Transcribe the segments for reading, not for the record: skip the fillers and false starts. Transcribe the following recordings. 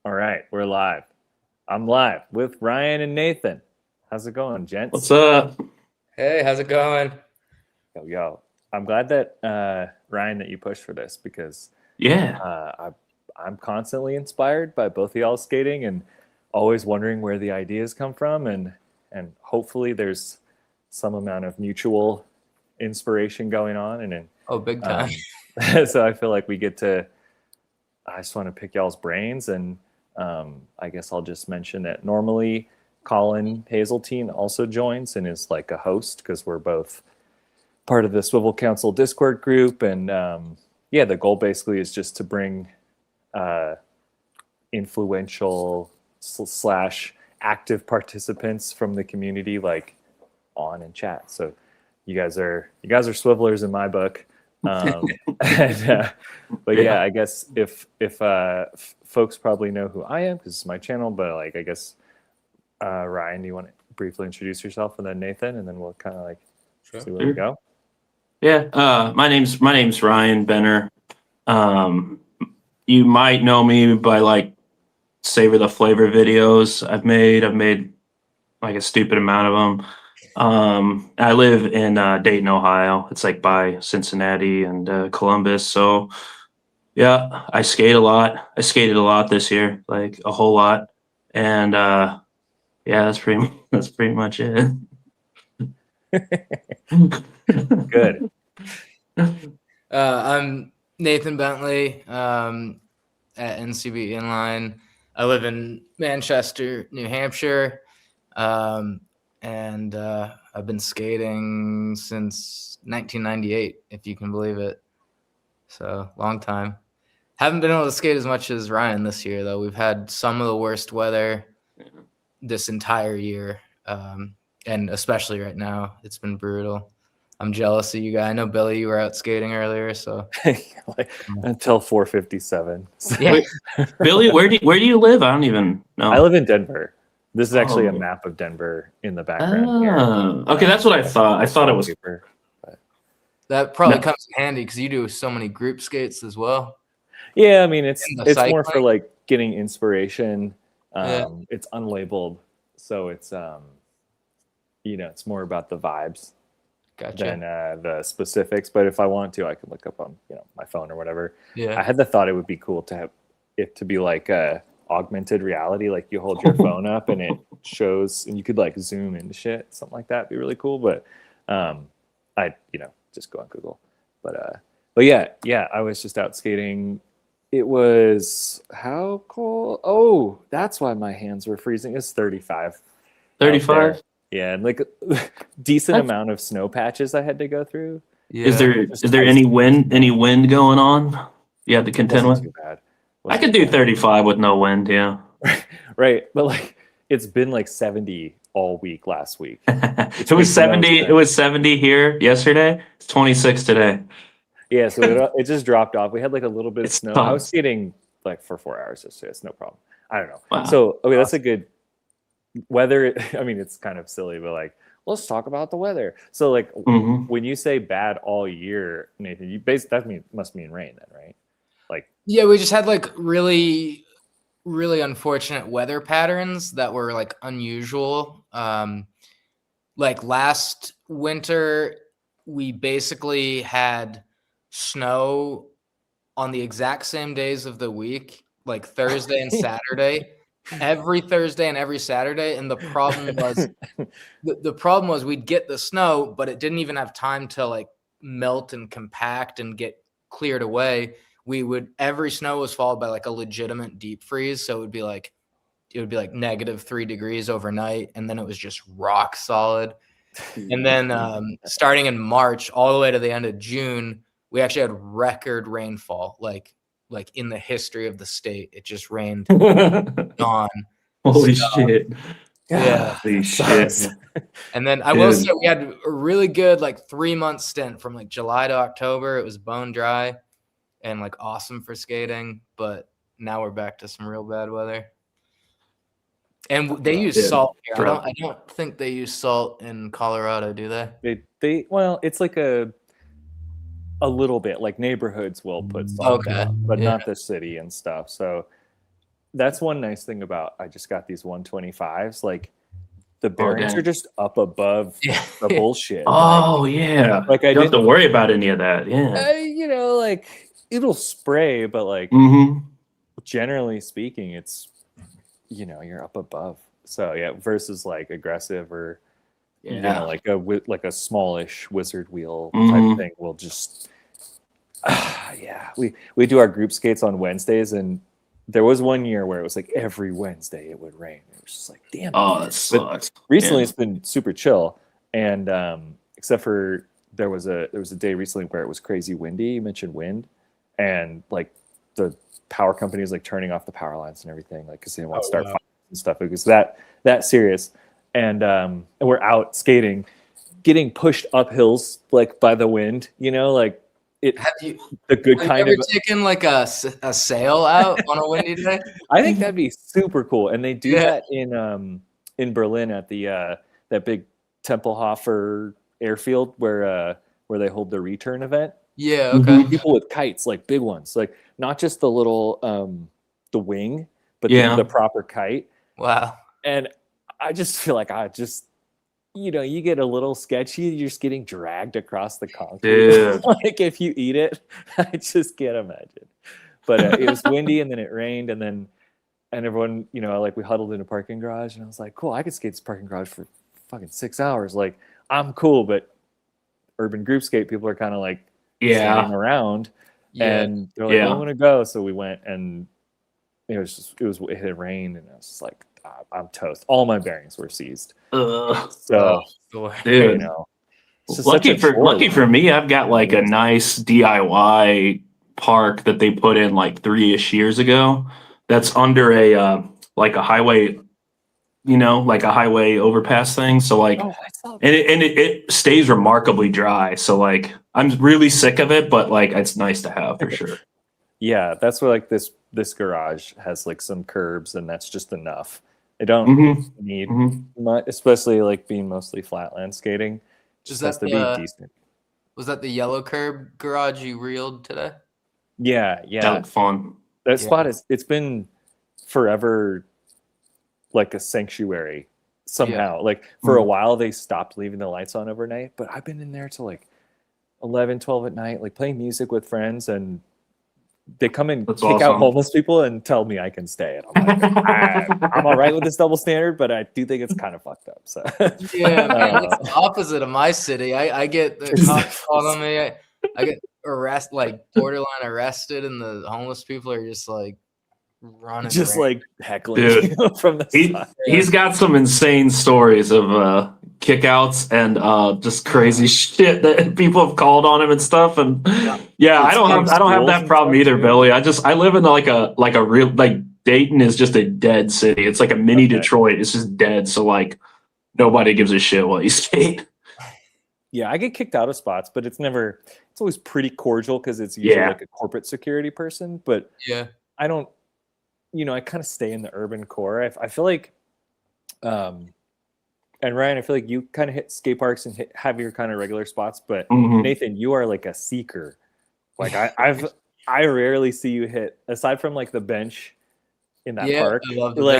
All right, we're live. I'm live with Ryan and Nathan. How's it going, gents? What's up? Hey, how's it going? Yo. I'm glad that Ryan that you pushed for this because Yeah. I'm constantly inspired by both of y'all skating and always wondering where the ideas come from and hopefully there's some amount of mutual inspiration going on and Oh, big time. so I feel like we get to. I just want to pick y'all's brains and. I guess I'll just mention that normally Colin Hazeltine also joins and is like a host because we're both part of the Swivel Council Discord group. And the goal basically is just to bring influential / active participants from the community like on and chat. So you guys are swivelers in my book. But yeah, I guess if folks probably know who I am because it's my channel, but like I guess Ryan, do you want to briefly introduce yourself, and then Nathan, and then we'll kind of like see where we go. Yeah. My name's Ryan Benner. You might know me by like Savor the Flavor videos I've made like a stupid amount of them. I live in Dayton, Ohio. It's like by Cincinnati and Columbus. So yeah, I skate a lot. I skated a lot this year, like a whole lot. And yeah, that's pretty much it. Good. I'm Nathan Bentley at NCB Inline. I live in Manchester, New Hampshire, and I've been skating since 1998, if you can believe it. So long time. Haven't been able to skate as much as Ryan this year, though. We've had some of the worst weather this entire year, and especially right now. It's been brutal. I'm jealous of you guys. I know, Billy, you were out skating earlier, so like, until 4:57. Yeah. Wait, Billy, where do you live? I don't even know. I live in Denver. This is actually a map of Denver in the background here. Okay, that's what I thought. I thought it was. That probably comes in handy because you do so many group skates as well. Yeah, I mean it's cycling. more for like getting inspiration. Yeah. It's unlabeled, so it's it's more about the vibes than the specifics. But if I want to, I can look up on my phone or whatever. Yeah. I had the thought it would be cool to have it to be like a augmented reality, like you hold your phone up and it shows, and you could like zoom into shit, something like that. It'd be really cool. But I just go on Google. But yeah, I was just out skating. It was how cold? Oh, that's why my hands were freezing. It's 35. 35? Yeah, and like decent amount of snow patches I had to go through. Yeah. Is there any wind going on? You had to contend with? Too bad. I could do 35 with no wind, yeah. Right, but like it's been like 70 all week last week. It was 70. It was 70 here yesterday. It's 26 today. Yeah, so it just dropped off. We had like a little bit of snow. Tough. I was skating like for 4 hours yesterday. It's no problem. I don't know. Wow. So okay, that's a good weather. I mean, it's kind of silly, but like let's talk about the weather. So like when you say bad all year, Nathan, must mean rain then, right? Like yeah, we just had like really, really unfortunate weather patterns that were like unusual. Like last winter, we basically had snow on the exact same days of the week, like Thursday and Saturday, every Thursday and every Saturday. And the problem was we'd get the snow, but it didn't even have time to like melt and compact and get cleared away. Every snow was followed by like a legitimate deep freeze. So it would be like -3 degrees overnight. And then it was just rock solid. And then starting in March all the way to the end of June, we actually had record rainfall, like in the history of the state. It just rained on. Holy shit. Yeah. Holy shit. And then I will say we had a really good like 3-month stint from like July to October. It was bone dry and like awesome for skating, but now we're back to some real bad weather. And they use salt here. I don't think they use salt in Colorado, do they? Well, it's like a little bit. Like neighborhoods will put salt, but not the city and stuff. So that's one nice thing about I just got these 125s. Like the bearings dang. are just up above Yeah. the bullshit. Oh yeah, Like I you don't have to didn't, worry about any of that. Yeah. you know, like it'll spray, but like Mm-hmm. generally speaking, it's, you know, you're up above. So yeah, versus like aggressive or you know, like a smallish wizard wheel type Mhm. thing will just yeah. We do our group skates on Wednesdays, and there was one year where it was like every Wednesday it would rain. It was just like, damn it. Oh, that But sucks. recently Yeah. it's been super chill, and except for there was a day recently where it was crazy windy. You mentioned wind, and like the power company was like turning off the power lines and everything, like because they didn't want to start fires and stuff. It was that serious, and we're out skating, getting pushed up hills like by the wind. You know, like it. Have you The good have kind you of. ever taken like a sail out on a windy day? I think that'd be super cool, and they do Yeah. that in Berlin at the that big Tempelhofer airfield where they hold the return event. Yeah. Mhm. Okay. People with kites, like big ones, like not just the little the wing, but Yeah. the proper kite. Wow. And I just feel like you know, you get a little sketchy, you're just getting dragged across the concrete. Dude. Like if you eat it, I just can't imagine. But it was windy, and then it rained, and everyone, you know, like we huddled in a parking garage, and I was like, cool, I could skate this parking garage for fucking 6 hours. Like I'm cool, but urban group skate people are kind of like standing Yeah. around, Yeah. and they're like, Yeah. well, I want to go. So we went, and it had rained, and I was just like, I'm toast. All my bearings were seized. So Sure. you Dude. know, it's just such a Lucky chore. for me, I've got like a nice DIY park that they put in like 3-ish years ago. That's under a like a highway, you know, like a highway overpass thing. So like, Oh, I saw and it stays remarkably dry. So like, I'm really sick of it, but like, it's nice to have for sure. Yeah, that's where like this garage has like some curbs, and that's just enough. They don't Mm-hmm. need Mm-hmm. much, especially like being mostly flatland skating. Is Just has that to be decent. Was that the yellow curb garage you reeled today? Yeah, That yeah. looked fun. That Yeah. spot it's been forever like a sanctuary somehow. Like for a while they stopped leaving the lights on overnight, but I've been in there till like 11, 12 at night, like playing music with friends, and they come and That's kick out awesome. homeless people and tell me I can stay. And I'm like, I'm all right with this double standard, but I do think it's kind of fucked up. So Yeah, man, it's the opposite of my city. I get the cops calling me. I get like borderline arrested, and the homeless people are just like running. just like heckling Dude, you from the side. He's got some insane stories of kickouts and just crazy shit that people have called on him and stuff. And yeah, I don't have that problem either, Billy. I live in like a real, like, Dayton is just a dead city. It's like a mini Detroit. It's just dead. So like nobody gives a shit while you skate. Yeah, I get kicked out of spots, but it's always pretty cordial because it's usually like a corporate security person. But yeah, I don't, you know, I kind of stay in the urban core. I feel like, and Ryan, I feel like you kind of hit skate parks and have your kind of regular spots. But Nathan, you are like a seeker. Like I rarely see you hit, aside from like the bench in that park.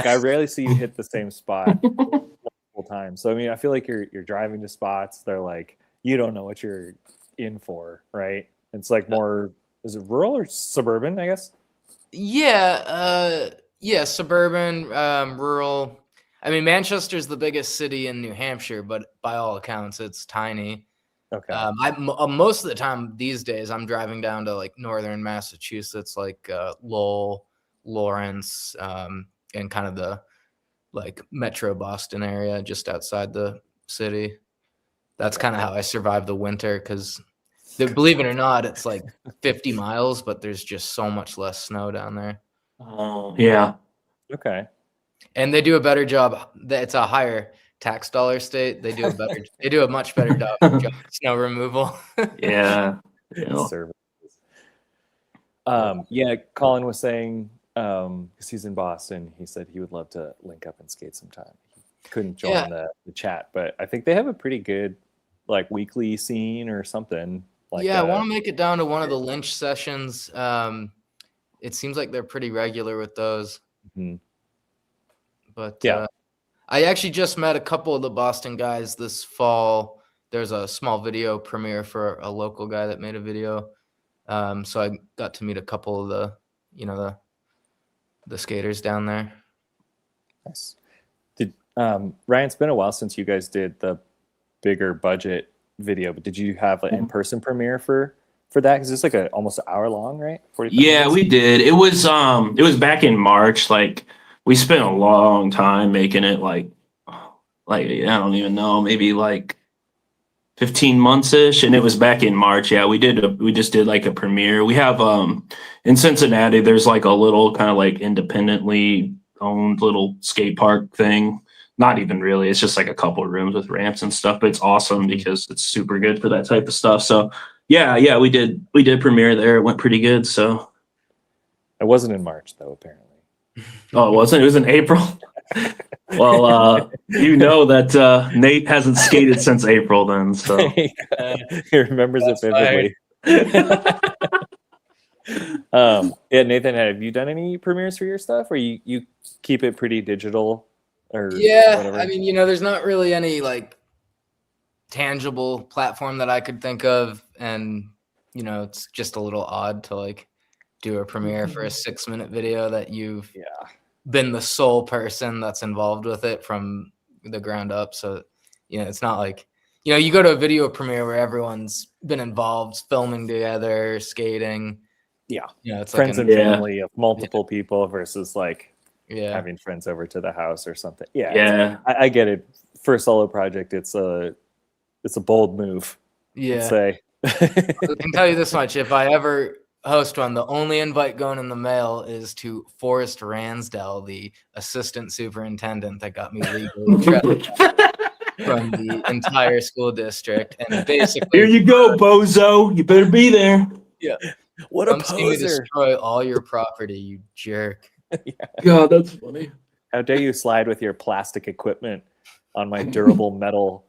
I rarely see you hit the same spot multiple times. So I mean, I feel like you're driving to spots. They're like, you don't know what you're in for, right? It's like more, is it rural or suburban, I guess? Yeah, suburban, rural. I mean, Manchester's the biggest city in New Hampshire, but by all accounts, it's tiny. Okay. Most of the time these days, I'm driving down to like northern Massachusetts, like Lowell, Lawrence, and kind of the like Metro Boston area, just outside the city. That's kind of how I survive the winter, because believe it or not, it's like 50 miles, but there's just so much less snow down there. Oh, yeah. Okay. And they do a better job. It's a higher tax dollar state. They do a much better job of snow removal. Yeah. Yeah, Colin was saying, because he's in Boston, he said he would love to link up and skate sometime. He couldn't join the chat, but I think they have a pretty good like weekly scene or something. Like, I want to make it down to one of the Lynch sessions. It seems like they're pretty regular with those. Mhm. But Yeah. I actually just met a couple of the Boston guys this fall. There's a small video premiere for a local guy that made a video. So I got to meet a couple of the skaters down there. Nice. Did Ryan? It's been a while since you guys did the bigger budget video, but did you have an in-person premiere for that? Because it's like almost an hour long, right? 45 Yeah, minutes? we did. It was back in March. Like we spent a long time making it. Like I don't even know, maybe like 15 months ish, and it was back in March. Yeah, we just did like a premiere. We have in Cincinnati, there's like a little kind of like independently owned little skate park thing. Not even really. It's just like a couple of rooms with ramps and stuff, but it's awesome because it's super good for that type of stuff. So yeah, we did premiere there. It went pretty good. So It wasn't in March though, apparently. oh, it wasn't. It was in April. Well, you know that Nate hasn't skated since April then, so He remembers it vividly. Yeah, Nathan, have you done any premieres for your stuff, or you keep it pretty digital, or whatever? I mean, there's not really any like tangible platform that I could think of, and it's just a little odd to like do a premiere for a 6-minute video that you've been the sole person that's involved with it from the ground up. So it's not like you go to a video premiere where everyone's been involved, filming together, skating. It's friends like and family of multiple people versus like having friends over to the house or something. I get it. For a solo project, it's a bold move. Let's say. I can tell you this much: if I ever host one, the only invite going in the mail is to Forrest Ransdell, the assistant superintendent that got me legally from the entire school district. And basically, here you go, bozo. You better be there. Yeah. What a Come see me poser. destroy all your property, you jerk. God, that's funny. How dare you slide with your plastic equipment on my durable metal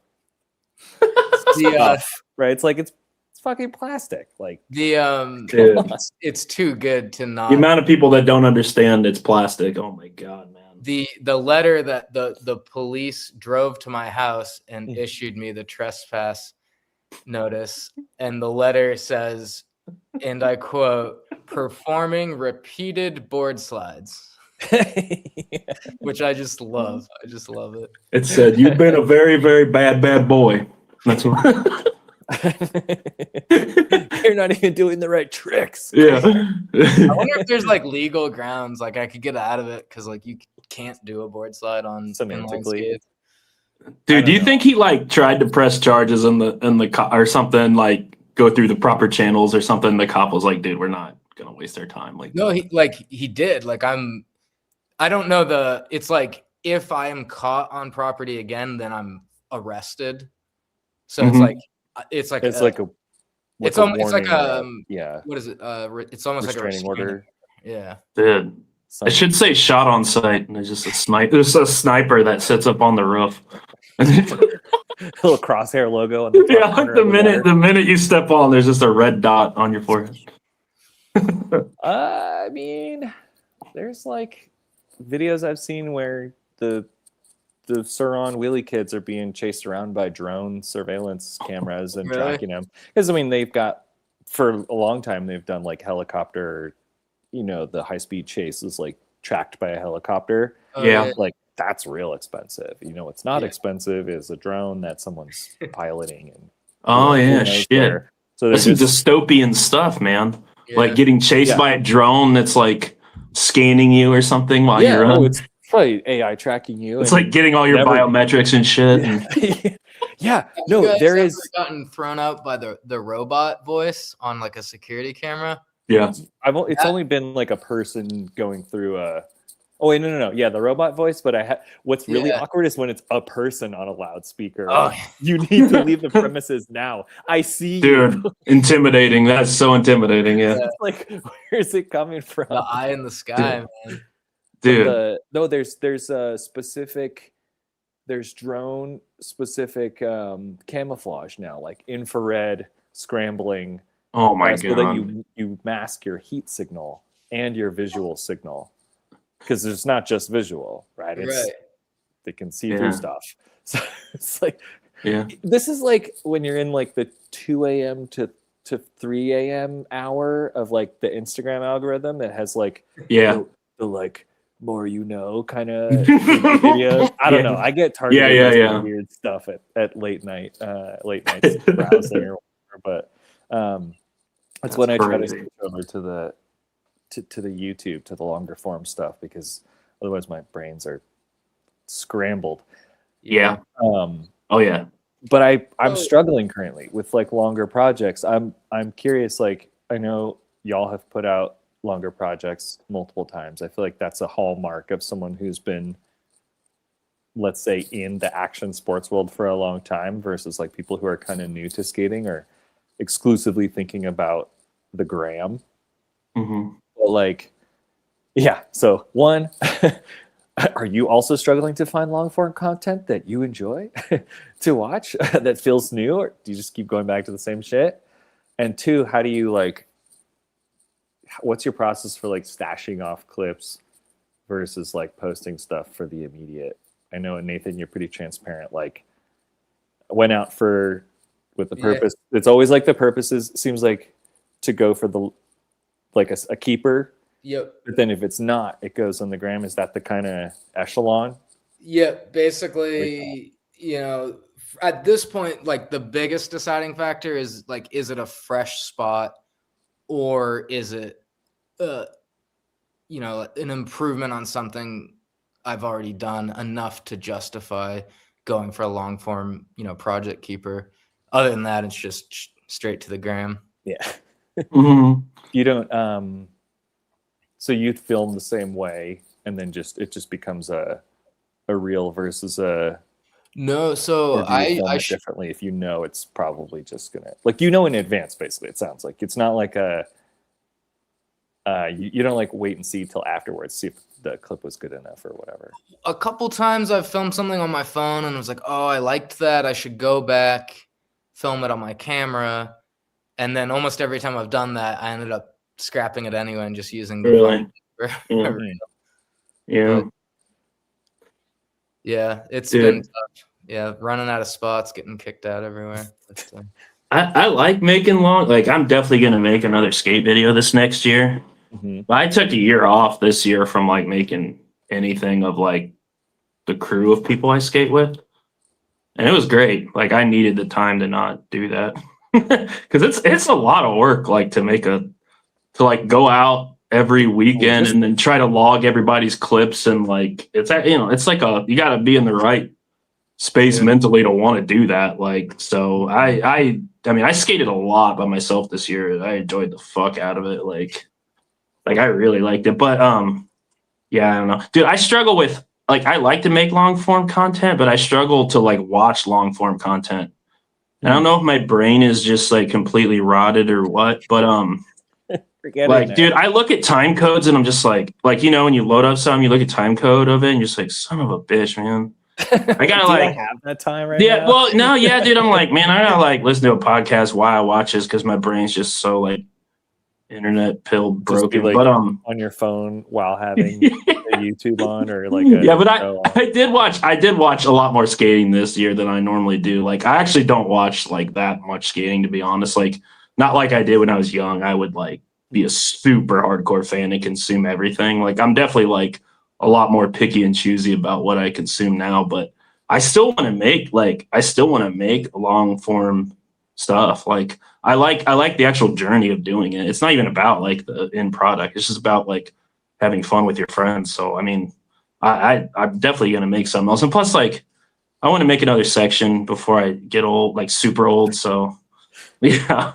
stuff, right? It's like it's fucking plastic. Like it's too good to not. The amount of people that don't understand it's plastic. Oh my God, man. The letter that the police drove to my house and issued me the trespass notice, and the letter says, and I quote, performing repeated board slides. Which I just love. I just love it. It said, you've been a very, very bad boy. That's what you're not even doing the right tricks. Yeah. I wonder if there's like legal grounds like I could get out of it, because like you can't do a board slide on inline skates. Dude, do you think he like tried to press charges in the or something, like go through the proper channels or something? The cop was like, dude, we're not gonna waste our time. Like, no, he did. Like I don't know it's like if I am caught on property again, then I'm arrested. So it's like what is it? It's almost like a restraining order. Yeah. Dude. I should say shot on sight, and there's just a sniper. There's a sniper that sits up on the roof. A little crosshair logo on the top corner the minute you step on, there's just a red dot on your forehead. I mean, there's like videos I've seen where the Suron wheelie kids are being chased around by drone surveillance cameras and tracking them. Because I mean, they've got, for a long time, they've done like helicopter, the high speed chase is like tracked by a helicopter. Like that's real expensive. What's not expensive is a drone that someone's piloting. And shit. So there's some dystopian stuff, man. Like getting chased by a drone that's like scanning you or something while you're running. It's probably AI tracking you. It's like getting all your biometrics and shit. There is gotten thrown out by the robot voice on like a security camera. Yeah, it's only been like a person going through a. Oh wait, no. Yeah, the robot voice. But what's really awkward is when it's a person on a loudspeaker. Oh. You need to leave the premises now. I see, dude. You. Intimidating. That's so intimidating. Yeah. It's like, where's it coming from? The eye in the sky, man. Dude. There's a specific. There's drone specific camouflage now, like infrared scrambling. Oh my God. So that you mask your heat signal and your visual signal. because there's not just visual, right? Right. They can see Yeah. through stuff. So it's like, Yeah. this is like when you're in like the 2 a.m. to 3 a.m. hour of like the Instagram algorithm that has like Yeah. the like more kind of videos. I don't know. I get targeted Yeah, with yeah. some weird stuff at late night browsing or whatever. But that's when I try to crazy. switch over to the YouTube, to the longer form stuff, because otherwise my brains are scrambled. Yeah. Oh yeah. But I'm Oh. struggling currently with like longer projects. I'm curious, like, I know y'all have put out longer projects multiple times. I feel like that's a hallmark of someone who's been, let's say, in the action sports world for a long time versus like people who are kind of new to skating or exclusively thinking about the gram. Mm-hmm. But like, yeah. So one, are you also struggling to find long form content that you enjoy to watch that feels new, or do you just keep going back to the same shit? And two, how do you like, what's your process for like stashing off clips versus like posting stuff for the immediate? I know, Nathan, you're pretty transparent. Like, went out with the purpose. Yeah. It's always like the purpose seems like to go for the like a keeper. Yep. But then if it's not, it goes on the gram. Is that the kind of echelon? Yep. Basically, at this point, like the biggest deciding factor is like, is it a fresh spot or is it, an improvement on something I've already done enough to justify going for a long form, project keeper. Other than that, it's just straight to the gram. Yeah. Mm-hmm. You don't, so you film the same way and then it just becomes a reel versus a. No, so or do you film it differently if it's probably just gonna, like, in advance, basically. It sounds like it's not like you don't like wait and see till afterwards, see if the clip was good enough or whatever. A couple times I've filmed something on my phone and was like, oh, I liked that, I should go back, film it on my camera. And then almost every time I've done that, I ended up scrapping it anyway and just using the phone. Yeah. Yeah, it's been tough. Yeah, running out of spots, getting kicked out everywhere. I like making I'm definitely going to make another skate video this next year. Mm-hmm. But I took a year off this year from like making anything of like the crew of people I skate with. And it was great. Like, I needed the time to not do that. Because it's a lot of work, like, to go out every weekend and then try to log everybody's clips, and like it's like you got to be in the right space mentally to want to do that. Like, so I mean, I skated a lot by myself this year. I enjoyed the fuck out of it. Like I really liked it. But yeah, I don't know, dude. I struggle with, like, I like to make long form content, but I struggle to like watch long form content. I don't know if my brain is just like completely rotted or what, but like, dude, I look at time codes and I'm just like, when you load up something, you look at time code of it and you're just like, son of a bitch, man. I gotta like have that time right now. Yeah, well, no, yeah, dude. I'm like, man, I gotta like listen to a podcast while I watch this because my brain's just so like internet pill broken. Like, but on your phone while having a YouTube on or like but I did watch a lot more skating this year than I normally do. Like, I actually don't watch like that much skating, to be honest. Like, not like I did when I was young. I would like be a super hardcore fan and consume everything. Like, I'm definitely like a lot more picky and choosy about what I consume now, but I still want to make long form stuff. Like, I like the actual journey of doing it. It's not even about like the end product. It's just about like having fun with your friends. So, I mean, I'm definitely going to make something else. And plus, like, I want to make another section before I get old, like super old. So yeah.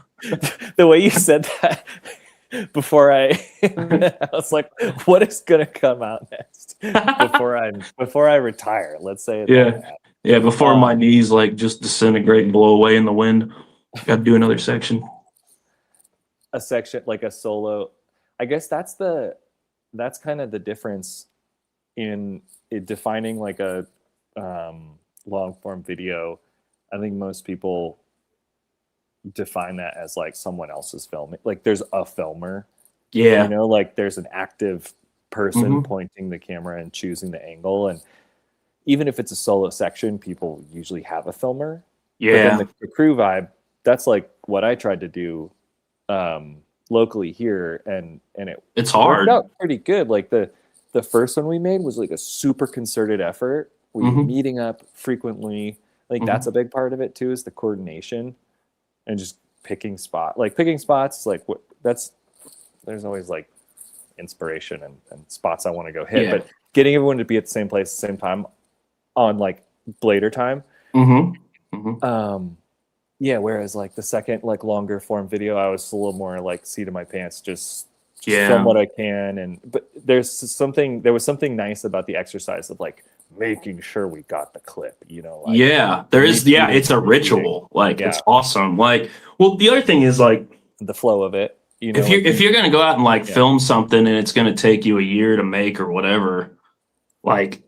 The way you said that before I was like, what is gonna come out next before I retire? Let's say it. Yeah. Before my knees like just disintegrate and blow away in the wind, got to do another section. A section, like a solo. I guess that's kind of the difference in defining like a long form video. I think most people define that as like someone else's filming. Like, there's a filmer, like there's an active person pointing the camera and choosing the angle. And even if it's a solo section, people usually have a filmer. Yeah. But then the crew vibe, that's like what I tried to do locally here, and it's hard. Worked out pretty good. Like the first one we made was like a super concerted effort. We were meeting up frequently. Like that's a big part of it too, is the coordination and just picking spots. Like there's always like inspiration and spots I want to go hit, but getting everyone to be at the same place at the same time on like blader time. Whereas like the second like longer form video, I was a little more like seat of my pants, just film what I can. But there was something nice about the exercise of like making sure we got the clip, you know. Like, it's a ritual. Like it's awesome. Like, well, the other thing is like the flow of it. You know, if you're gonna go out and like film something and it's gonna take you a year to make or whatever, like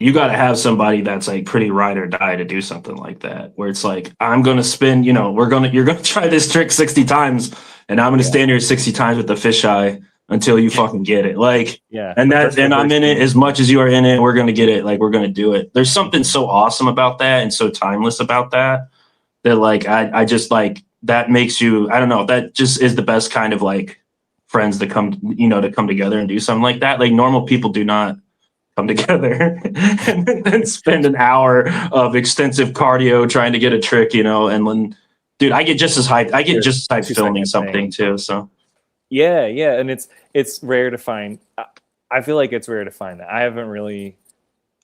you got to have somebody that's like pretty ride or die to do something like that, where it's like, I'm going to spend, you're going to try this trick 60 times and I'm going to stand here 60 times with the fisheye until you fucking get it. Like, and I'm in it as much as you are in it. We're going to get it. Like, we're going to do it. There's something so awesome about that and so timeless about that like, I just like, that makes you, I don't know, that just is the best kind of like friends to come together and do something like that. Like normal people do not come together and then spend an hour of extensive cardio trying to get a trick, and when, dude, I get just as hyped filming something too. So and it's rare to find. I feel like it's rare to find that. I haven't really,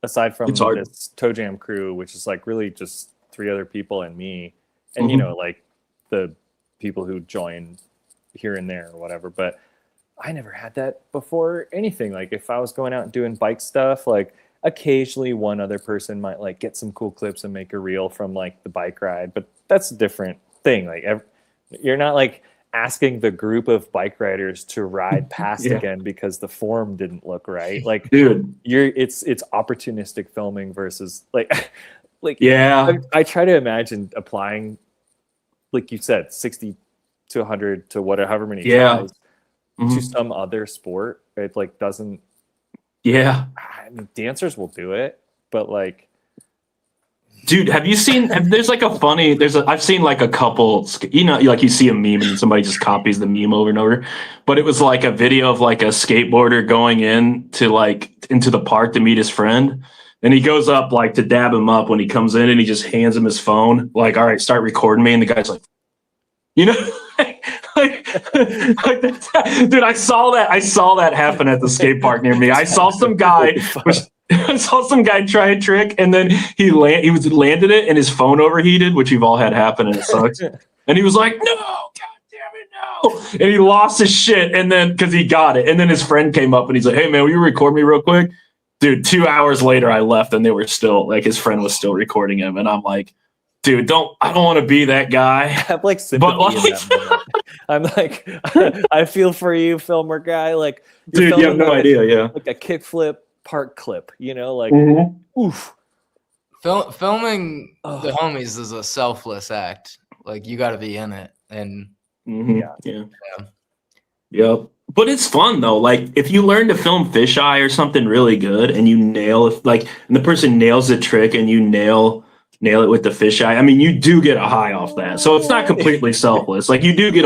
aside from this Toe Jam crew, which is like really just 3 other people and me, and like the people who join here and there or whatever, but I never had that before anything. Like if I was going out and doing bike stuff, like occasionally one other person might like get some cool clips and make a reel from like the bike ride, but that's a different thing. Like you're not like asking the group of bike riders to ride past again because the form didn't look right. Like, dude, it's opportunistic filming versus like I try to imagine applying, like you said, 60 to 100 to whatever, however many tries to some other sport. It like doesn't. I mean, dancers will do it, but like, dude, have you seen? I've seen like a couple. Like you see a meme and somebody just copies the meme over and over. But it was like a video of like a skateboarder going into the park to meet his friend, and he goes up like to dab him up when he comes in, and he just hands him his phone, like, "All right, start recording me." And the guy's like, dude, I saw that happen at the skate park near me. I saw some guy try a trick, and then he landed it, and his phone overheated, which we've all had happen, and it sucks. And he was like, "No, god damn it, no!" And he lost his shit, and then because he got it, and then his friend came up, and he's like, "Hey man, will you record me real quick?" Dude, 2 hours later, I left, and they were still like, his friend was still recording him, and I'm like, dude, I don't want to be that guy. I have like sympathy in that moment. I'm like, I feel for you, filmer guy. Like, dude, you have no idea. Like a kickflip park clip, like, oof. Filming the homies is a selfless act. Like, you got to be in it, and Yep. But it's fun though. Like if you learn to film fisheye or something really good, and you nail it, and the person nails the trick, and you nail it with the fisheye, I mean, you do get a high off that. So it's not completely selfless. Like you do get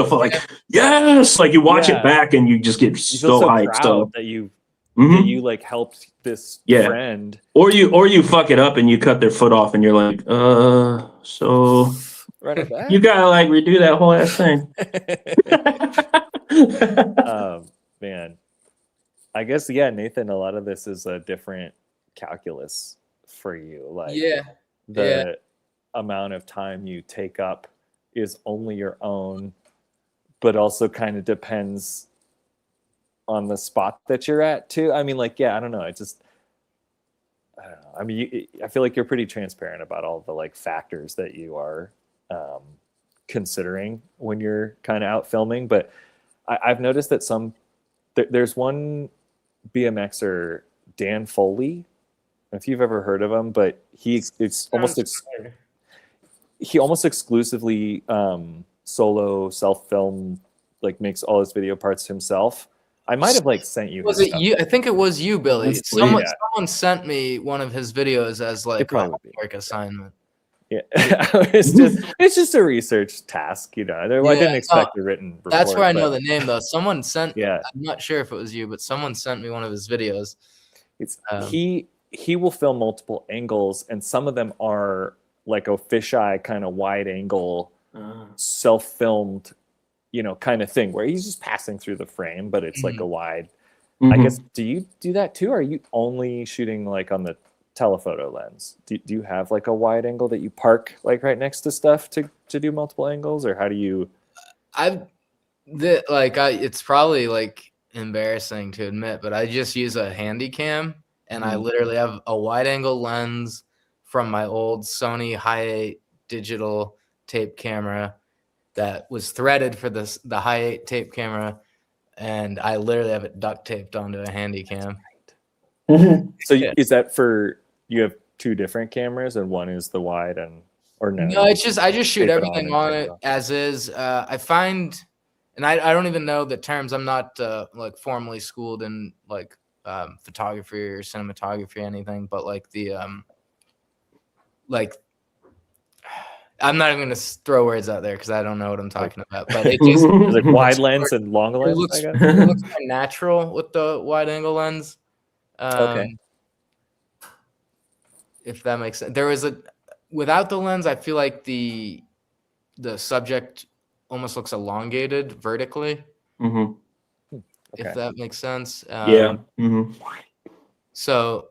yes, like you watch it back and you just get so hyped. So that you like helped this friend, or you fuck it up and you cut their foot off, and you're like, so run it back? You gotta like redo that whole ass thing. Man, I guess Nathan, a lot of this is a different calculus for you. Like the amount of time you take up is only your own, but also kind of depends on the spot that you're at too. I mean, like, I don't know. I don't know. I mean, I feel like you're pretty transparent about all the like factors that you are considering when you're kind of out filming. But I've noticed that there's one BMXer, Dan Foley. If you've ever heard of him, but he almost exclusively solo self-film, like makes all his video parts himself. I might have like sent you. Was his it stuff. you? I think it was you, Billy. That's sweet. Someone sent me one of his videos as like a probably would be. homework assignment. Yeah, it's just a research task, you know. I didn't expect a written report. That's where I know but the name though. Someone sent. Yeah. I'm not sure if it was you, but someone sent me one of his videos. It's he will film multiple angles, and some of them are like a fisheye kind of wide angle, self-filmed, you know, kind of thing where he's just passing through the frame, but it's like a wide. I guess, do you do that too? Or are you only shooting like on the telephoto lens? Do you have like a wide angle that you park like right next to stuff to do multiple angles, or how do you? It's probably like embarrassing to admit, but I just use a handy cam, and I literally have a wide angle lens from my old Sony Hi8 digital tape camera that was threaded for the Hi8 tape camera, and I literally have it duct taped onto a handy cam. So is that for you have two different cameras, and one is the wide or no? No, it's just I just shoot Tape it everything on on and it take it off. as is. I find, and I don't even know the terms. I'm not like formally schooled in like photography or cinematography or anything, but like the like I'm not even gonna throw words out there because I don't know what I'm talking about. But it just There's like wide lens and long lens. it looks I guess. it looks more natural with the wide angle lens. Okay. If that makes sense. There was without the lens, I feel like the subject almost looks elongated vertically. If that makes sense. So,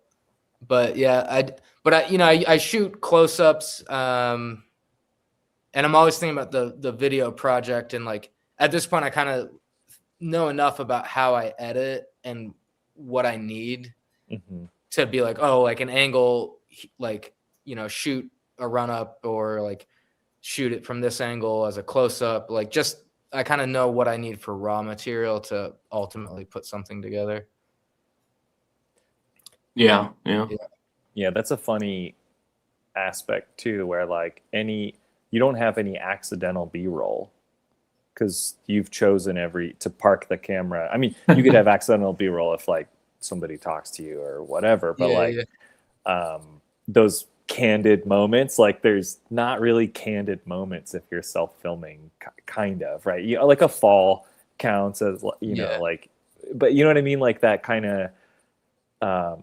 but yeah, I shoot close-ups, and I'm always thinking about the video project, and like at this point, I kind of know enough about how I edit and what I need to be like, oh, like an angle, like, you know, shoot a run up or like shoot it from this angle as a close up. Like just, I kind of know what I need for raw material to ultimately put something together. Yeah. Yeah, that's a funny aspect too, where like you don't have any accidental B-roll because you've chosen to park the camera. I mean, you could have accidental B-roll if like somebody talks to you or whatever, but those candid moments, like there's not really candid moments if you're self-filming, kind of, right? You know, like a fall counts as, you know, like, but you know what I mean, like that kind of.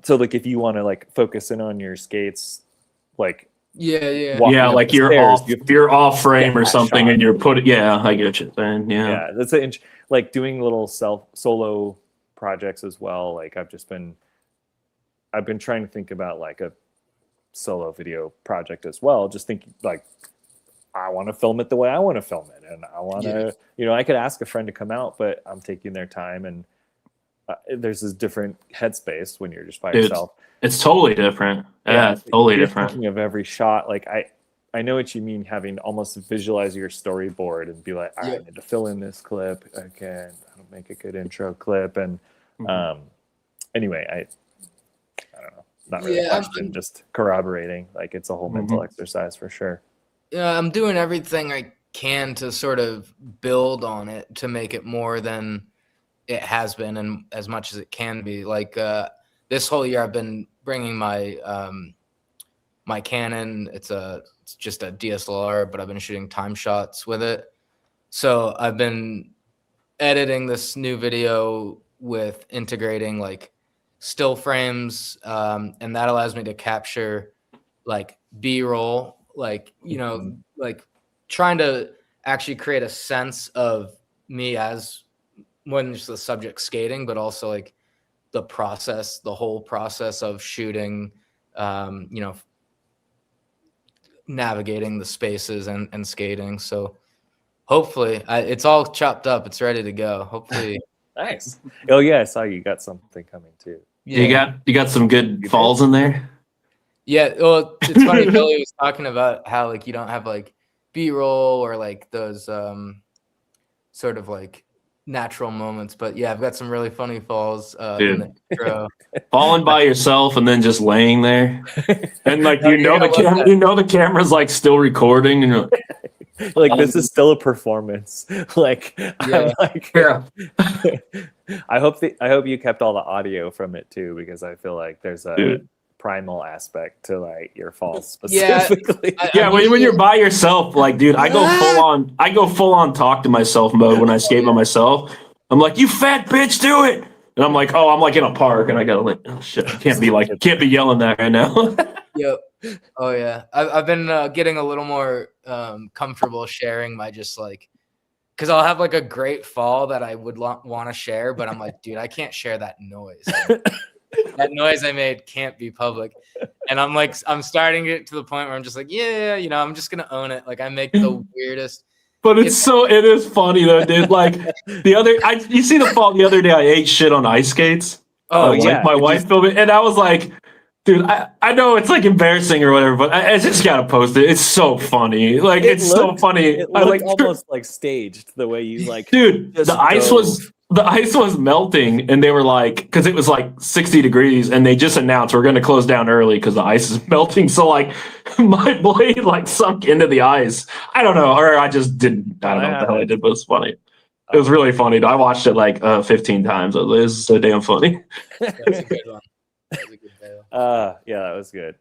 So like if you want to like focus in on your skates, like like you're off frame or something, and you're I get you saying, that's like doing little solo projects as well. Like I've been trying to think about like a solo video project as well, just thinking like I want to film it the way I want to film it, and I want to you know, I could ask a friend to come out, but I'm taking their time, and there's this different headspace when you're just by yourself. It's totally different. Yeah, totally different. Thinking of every shot, like I know what you mean, having almost visualize your storyboard and be like, I need to fill in this clip. Okay, I'll make a good intro clip. And anyway, I don't know, not really a question, just corroborating. Like it's a whole mental exercise for sure. Yeah, I'm doing everything I can to sort of build on it to make it more than it has been and as much as it can be. Like this whole year I've been bringing my my Canon. It's just a DSLR, but I've been shooting time shots with it. So I've been editing this new video with integrating like still frames, and that allows me to capture like B-roll, like, you know, like trying to actually create a sense of me as when just the subject skating, but also like the whole process of shooting, you know, navigating the spaces and skating. So hopefully it's all chopped up. It's ready to go. Hopefully. Nice. Oh yeah, I saw you got something coming too. Yeah. You got some good falls in there. Yeah. Well, it's funny. Billy was talking about how like you don't have like B-roll or like those sort of like natural moments, but yeah, I've got some really funny falls in the intro. Falling by yourself and then just laying there, and like the camera's like still recording, and you're like this is still a performance. Like I'm like I hope you kept all the audio from it too, because I feel like there's a Dude. primal aspect to like your falls Yeah, specifically. Yeah, when you're by yourself, like, dude, I go full on talk to myself mode when I skate by myself. I'm like, you fat bitch, do it. And I'm like, oh, I'm like in a park and I gotta like, oh shit, I can't be yelling that right now. Yep. Oh yeah. I've been getting a little more comfortable sharing my just like, because I'll have like a great fall that I would want to share, but I'm like, dude, I can't share that noise. That noise I made can't be public. And I'm starting to get to the point where I'm just like, yeah, I'm just gonna own it. Like I make the weirdest. But it is funny though, dude. Like you see the fall the other day, I ate shit on ice skates. Oh yeah, my wife filmed it, and I was like, dude, I know it's like embarrassing or whatever, but I just gotta post it. It's so funny. Like so funny. It looked almost like staged the way you like. Dude, the ice was melting, and they were like, because it was like 60 degrees, and they just announced we're going to close down early because the ice is melting. So like, my blade like sunk into the ice. I don't know, or I just didn't. I don't know what the hell I did, but it was funny. It was really funny. I watched it like 15 times. It was so damn funny. That's a good one. That was a good fail. Yeah, that was good.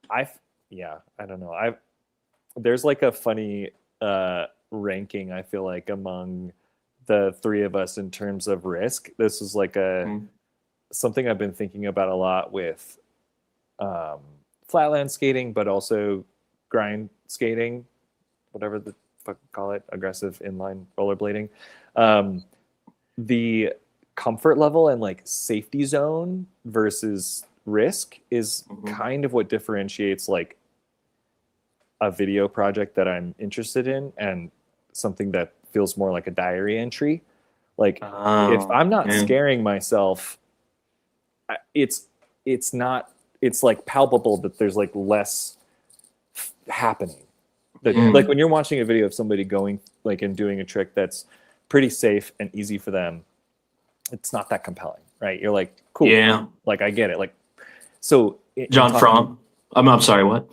I don't know. There's like a funny ranking, I feel like, among the three of us in terms of risk. This is like something I've been thinking about a lot with flatland skating, but also grind skating, whatever the fuck call it, aggressive inline rollerblading. The comfort level and like safety zone versus risk is kind of what differentiates like a video project that I'm interested in and something that feels more like a diary entry. Like if I'm not scaring myself, it's like palpable that there's like less happening. Like when you're watching a video of somebody going like and doing a trick that's pretty safe and easy for them, it's not that compelling, right? You're like, cool. Yeah. Like I get it. Like, so John Fromm. I'm sorry, what?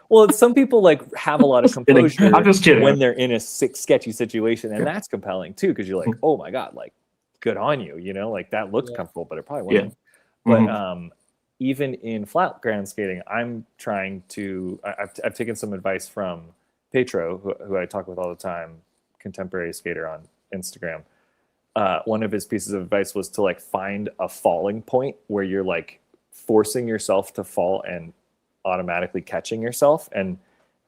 Well, some people like have a lot of composure I'm just kidding. when they're in a sketchy situation, and that's compelling too, because you're like, oh my god, like good on you, like that looks comfortable, but it probably wasn't. But even in flat ground skating, I'm trying to. I've taken some advice from Petro, who I talk with all the time, contemporary skater on Instagram. One of his pieces of advice was to like find a falling point where you're like forcing yourself to fall and automatically catching yourself, and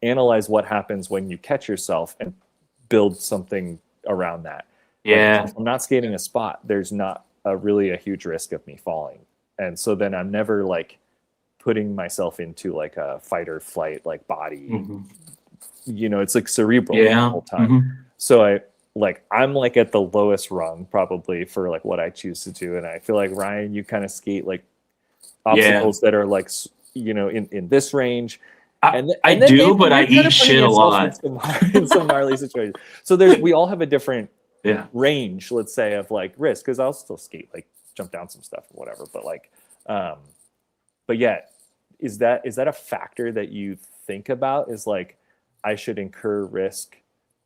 analyze what happens when you catch yourself and build something around that. Yeah. Like, if I'm not skating a spot, there's not really a huge risk of me falling. And so then I'm never like putting myself into like a fight or flight, like body, it's like cerebral the whole time. So I'm like at the lowest rung probably for like what I choose to do. And I feel like Ryan, you kind of skate like obstacles that are like, in this range. And I do, but I eat shit a lot. In some gnarly situations. So we all have a different range, let's say, of like risk, because I'll still skate, like jump down some stuff or whatever. But like, but yeah, is that a factor that you think about? Is like, I should incur risk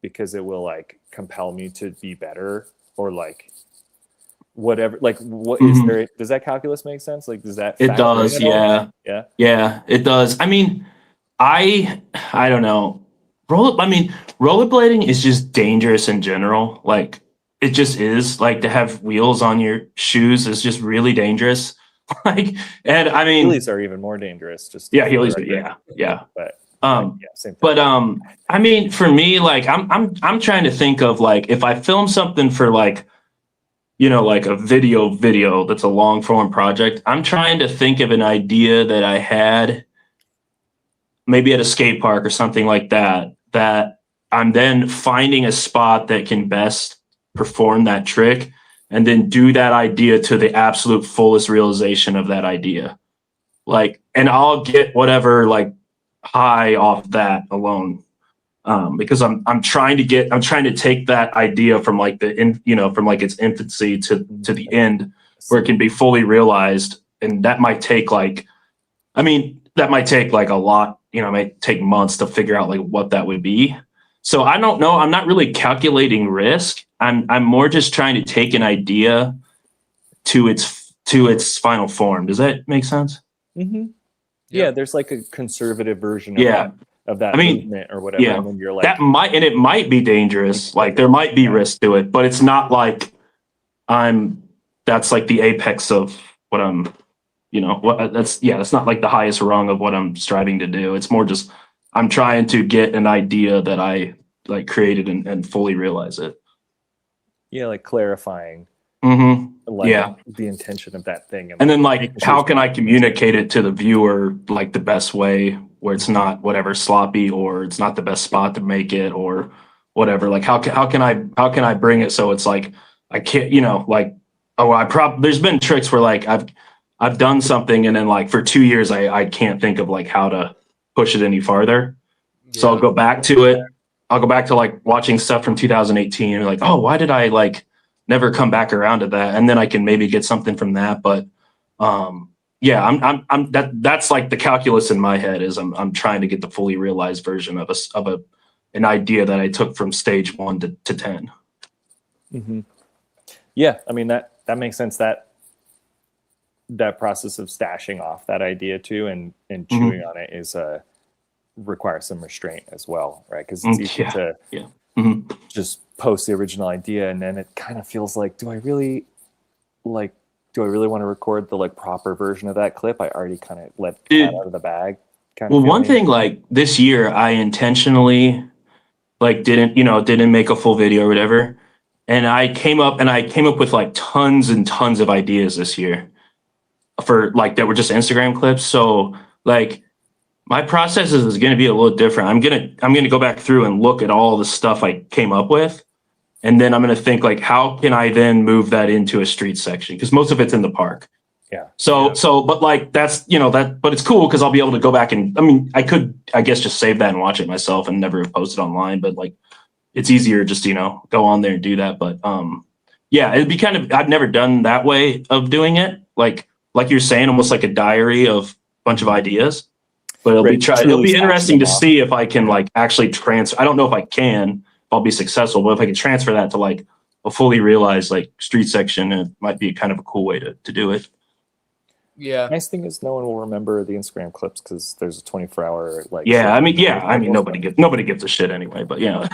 because it will like compel me to be better, or like whatever, like what is there, does that calculus make sense? Like, does that it does? Yeah, it does. I mean, I don't know. Rollerblading is just dangerous in general. Like it just is. Like to have wheels on your shoes is just really dangerous. Like, and I mean, heelys are even more dangerous. Just heelys. But same thing. But I mean, for me, like I'm trying to think of like if I film something for like, like a video that's a long form project, I'm trying to think of an idea that I had maybe at a skate park or something like that I'm then finding a spot that can best perform that trick and then do that idea to the absolute fullest realization of that idea. Like, and I'll get whatever like high off that alone. Because I'm trying to take that idea from like from like its infancy to the end where it can be fully realized. And that might take like a lot, it might take months to figure out like what that would be. So I don't know. I'm not really calculating risk. I'm more just trying to take an idea to its final form. Does that make sense? Mm-hmm. Yeah. Yeah, there's like a conservative version of that I mean, movement or whatever. yeah, And then you're like, it might be dangerous. Like there might be risk to it, but it's not like that's like the apex of what I'm, that's not like the highest rung of what I'm striving to do. It's more just, I'm trying to get an idea that I like created and fully realize it. yeah, like clarifying Mm-hmm. Yeah. the intention of that thing. And then making like, sure how it's can I communicate it to the viewer like the best way where it's not whatever sloppy or it's not the best spot to make it or whatever. Like how can I bring it so it's like I can't, like, there's been tricks where like I've done something and then like for 2 years I can't think of like how to push it any farther. Yeah. So I'll go back to it. I'll go back to like watching stuff from 2018 and be like, oh, why did I like never come back around to that? And then I can maybe get something from that. But yeah, that's like the calculus in my head is I'm trying to get the fully realized version of an idea that I took from stage 1 to 10. Mm-hmm. Yeah, I mean that makes sense. That process of stashing off that idea too and chewing on it is requires some restraint as well, right? Because it's easy to just post the original idea and then it kind of feels like, do I really want to record the like proper version of that clip? I already kind of let the cat out of the bag. Well, one thing like this year, I intentionally like didn't make a full video or whatever, and I came up with like tons and tons of ideas this year for like that were just Instagram clips. So like my process is going to be a little different. I'm gonna go back through and look at all the stuff I came up with. And then I'm going to think like, how can I then move that into a street section? Because most of it's in the park. Yeah. But like, that's, but it's cool because I'll be able to go back and, I mean, I could, I guess, just save that and watch it myself and never post it online. But like, it's easier just, go on there and do that. But yeah, it'd be kind of, I've never done that way of doing it. Like you're saying, almost like a diary of a bunch of ideas. But it'll be interesting to see if I can like actually transfer. I don't know if I can. I'll be successful, but if I can transfer that to like a fully realized like street section, it might be kind of a cool way to do it. Yeah. Nice thing is no one will remember the Instagram clips because there's a 24-hour like. Yeah, I mean, nobody gives a shit anyway. But yeah.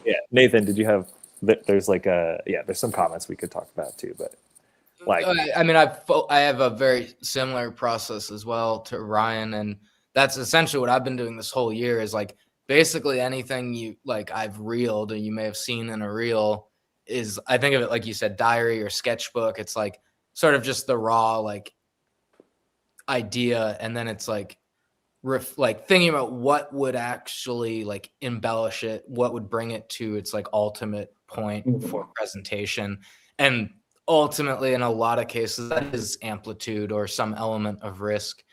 Yeah, Nathan, did you have? There's like there's some comments we could talk about too, but like, I mean, I have a very similar process as well to Ryan, and that's essentially what I've been doing this whole year. Is like. Basically anything you like I've reeled and you may have seen in a reel is, I think of it like you said, diary or sketchbook. It's like sort of just the raw like idea, and then it's like thinking about what would actually like embellish it, what would bring it to its like ultimate point for presentation. And ultimately in a lot of cases that is amplitude or some element of risk,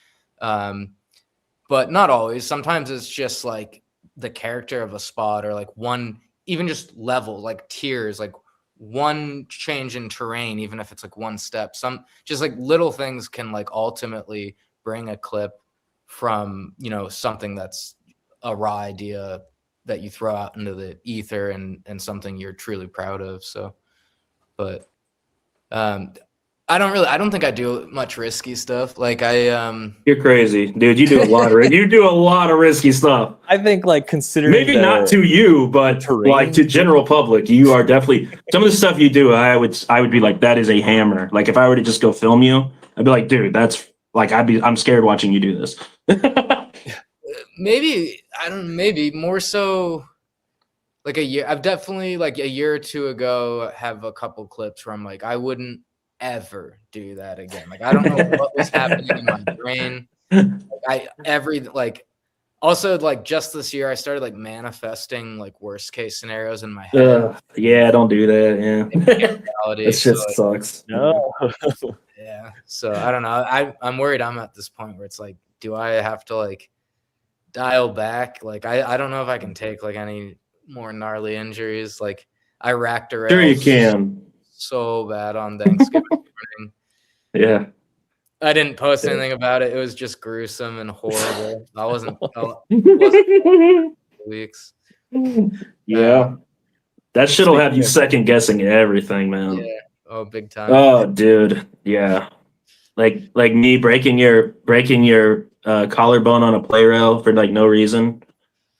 but not always. Sometimes it's just like the character of a spot or like one, even just level, like tiers, like one change in terrain, even if it's like one step, some just like little things can like ultimately bring a clip from, something that's a raw idea that you throw out into the ether and something you're truly proud of. So, but, I don't think I do much risky stuff. Like you're crazy, dude. You do a lot of risky stuff. I think like considering maybe not to you, but like to general public, you are definitely some of the stuff you do. I would be like, that is a hammer. Like if I were to just go film you, I'd be like, dude, that's like, I'm scared watching you do this. Maybe more so like a year. I've definitely like a year or two ago have a couple clips where I'm like, I wouldn't ever do that again. Like I don't know what was happening in my brain. Also like just this year I started like manifesting like worst case scenarios in my head. Yeah, don't do that. Yeah. That shit sucks. No. Yeah. So I don't know. I'm worried I'm at this point where it's like, do I have to like dial back? Like I don't know if I can take like any more gnarly injuries. Like I racked a rail. Sure you can. So bad on Thanksgiving morning. Yeah. I didn't post anything about it. It was just gruesome and horrible. I wasn't weeks. Yeah. That shit'll have Speaking you of- second guessing everything, man. Yeah. Oh, big time. Oh, dude, yeah. Like me breaking your collarbone on a play rail for like no reason,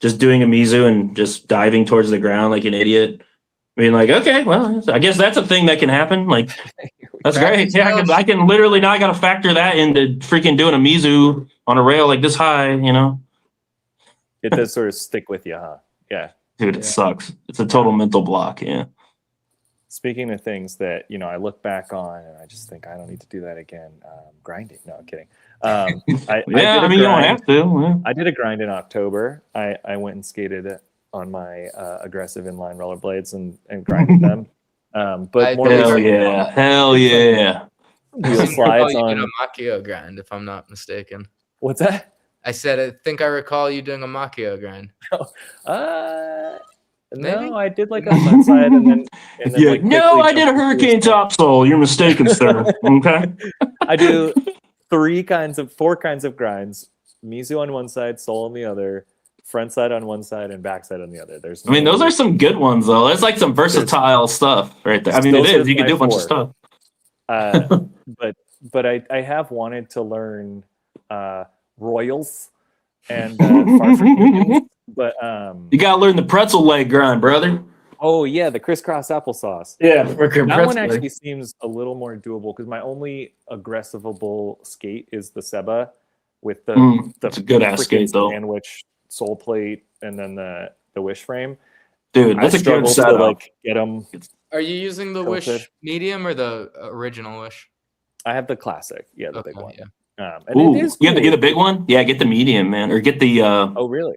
just doing a Mizu and just diving towards the ground like an idiot. I mean, like, okay, well, I guess that's a thing that can happen. Like, that's great. Practice Yeah, goes. I can literally now I got to factor that into freaking doing a Mizu on a rail like this high, you know? It does sort of stick with you, huh? Yeah. Dude, it sucks. It's a total mental block. Yeah. Speaking of things that, you know, I look back on and I just think I don't need to do that again. Grinding. No, I'm kidding. Yeah, I mean, you don't have to. Yeah. I did a grind in October. I went and skated on my aggressive inline rollerblades and grinded them. But more Hell recently, yeah. Hell yeah. wheel I slides you did on. a Machio grind, if I'm not mistaken. What's that? I said, I think I recall you doing a Machio grind. Maybe? No, I did like a front side and then Yeah. like No, quickly I did a jumped into hurricane small- topsoul. You're mistaken, sir. Okay. I do four kinds of grinds: Mizu on one side, Soul on the other, front side on one side, and back side on the other. There's I mean, those are some good ones, though. That's like some versatile stuff right there. I mean, it Those is. are You can do a bunch of my stuff. but I have wanted to learn royals and far from humans, but You got to learn the pretzel leg grind, brother. oh yeah, the crisscross applesauce. Yeah. That one actually seems a little more doable because my only aggressivable skate is the Seba with the That's a good ass freaking skate, though. sandwich sole plate and then the wish frame. Dude, that's I a good struggle to setup. like get them. Are you using the Tilted. Wish medium or the original Wish? I have the classic, yeah, the Okay, big one. yeah. And Ooh, it is you have cool. the big one? Yeah, get the medium, man. Or get the Oh really?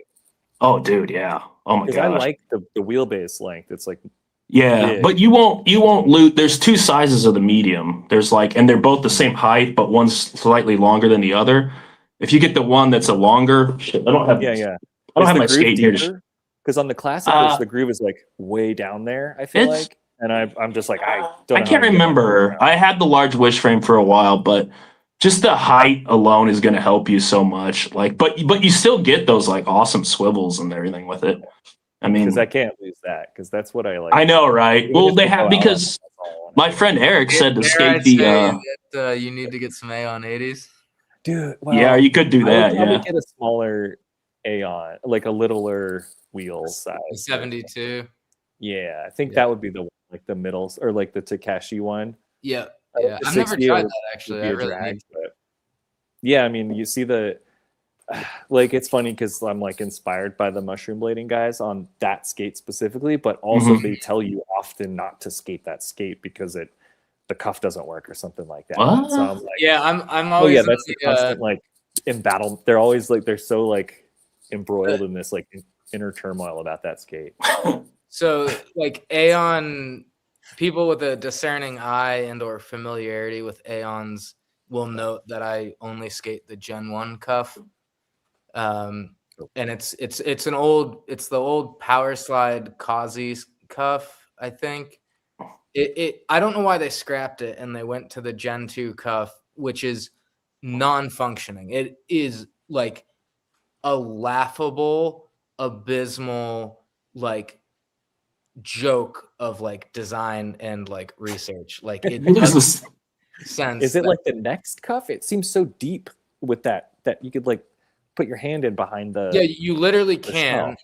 oh dude, yeah. Oh my Because gosh. I like the wheelbase length. It's like Yeah, big. but you won't loot. There's two sizes of the medium. There's like, and they're both the same height, but one's slightly longer than the other. If you get the one that's a longer, shit, I don't have. yeah. I don't have my skate here. Because on the classic, the groove is like way down there. I feel It's- like, and I'm just like I don't. I know can't how to get my arms remember. around. I had the large wish frame for a while, but just the height alone is going to help you so much. Like, but you still get those like awesome swivels and everything with it. I mean, Because I can't lose that. Because that's what I like. I know, right? Even Well, if they go have out, because that's all I wanna my do. friend Eric said to Dare skate I the. say that you need to get some Aeon 80s? Dude, well, Yeah, you could do I that. would probably Yeah. get a smaller Aeon, like a littler wheel The size. 72. Yeah, I think Yeah. that would be the one, like the middle or like the Takeshi one. Yeah. I Yeah. think the I've never 60 tried would- that actually. would I be a really drag, need. but yeah, I mean, you see the like it's funny because I'm like inspired by the mushroom blading guys on that skate specifically, but also Mhm. they tell you often not to skate that skate because the cuff doesn't work or something like that. What? So I'm like, Yeah, I'm oh always yeah, in that's the the, constant like in battle. They're always like they're so like embroiled in this like inner turmoil about that skate. so like Aeon people with a discerning eye and or familiarity with Aeons will note that I only skate the Gen 1 cuff. And it's the old power slide Kazi cuff, I think. I don't know why they scrapped it and they went to the Gen 2 cuff, which is non-functioning. It is like a laughable, abysmal, like joke of like design and like research. Like it doesn't make sense. Is it that- like the next cuff? It seems so deep with that you could like put your hand in behind the yeah, you literally the can. shell.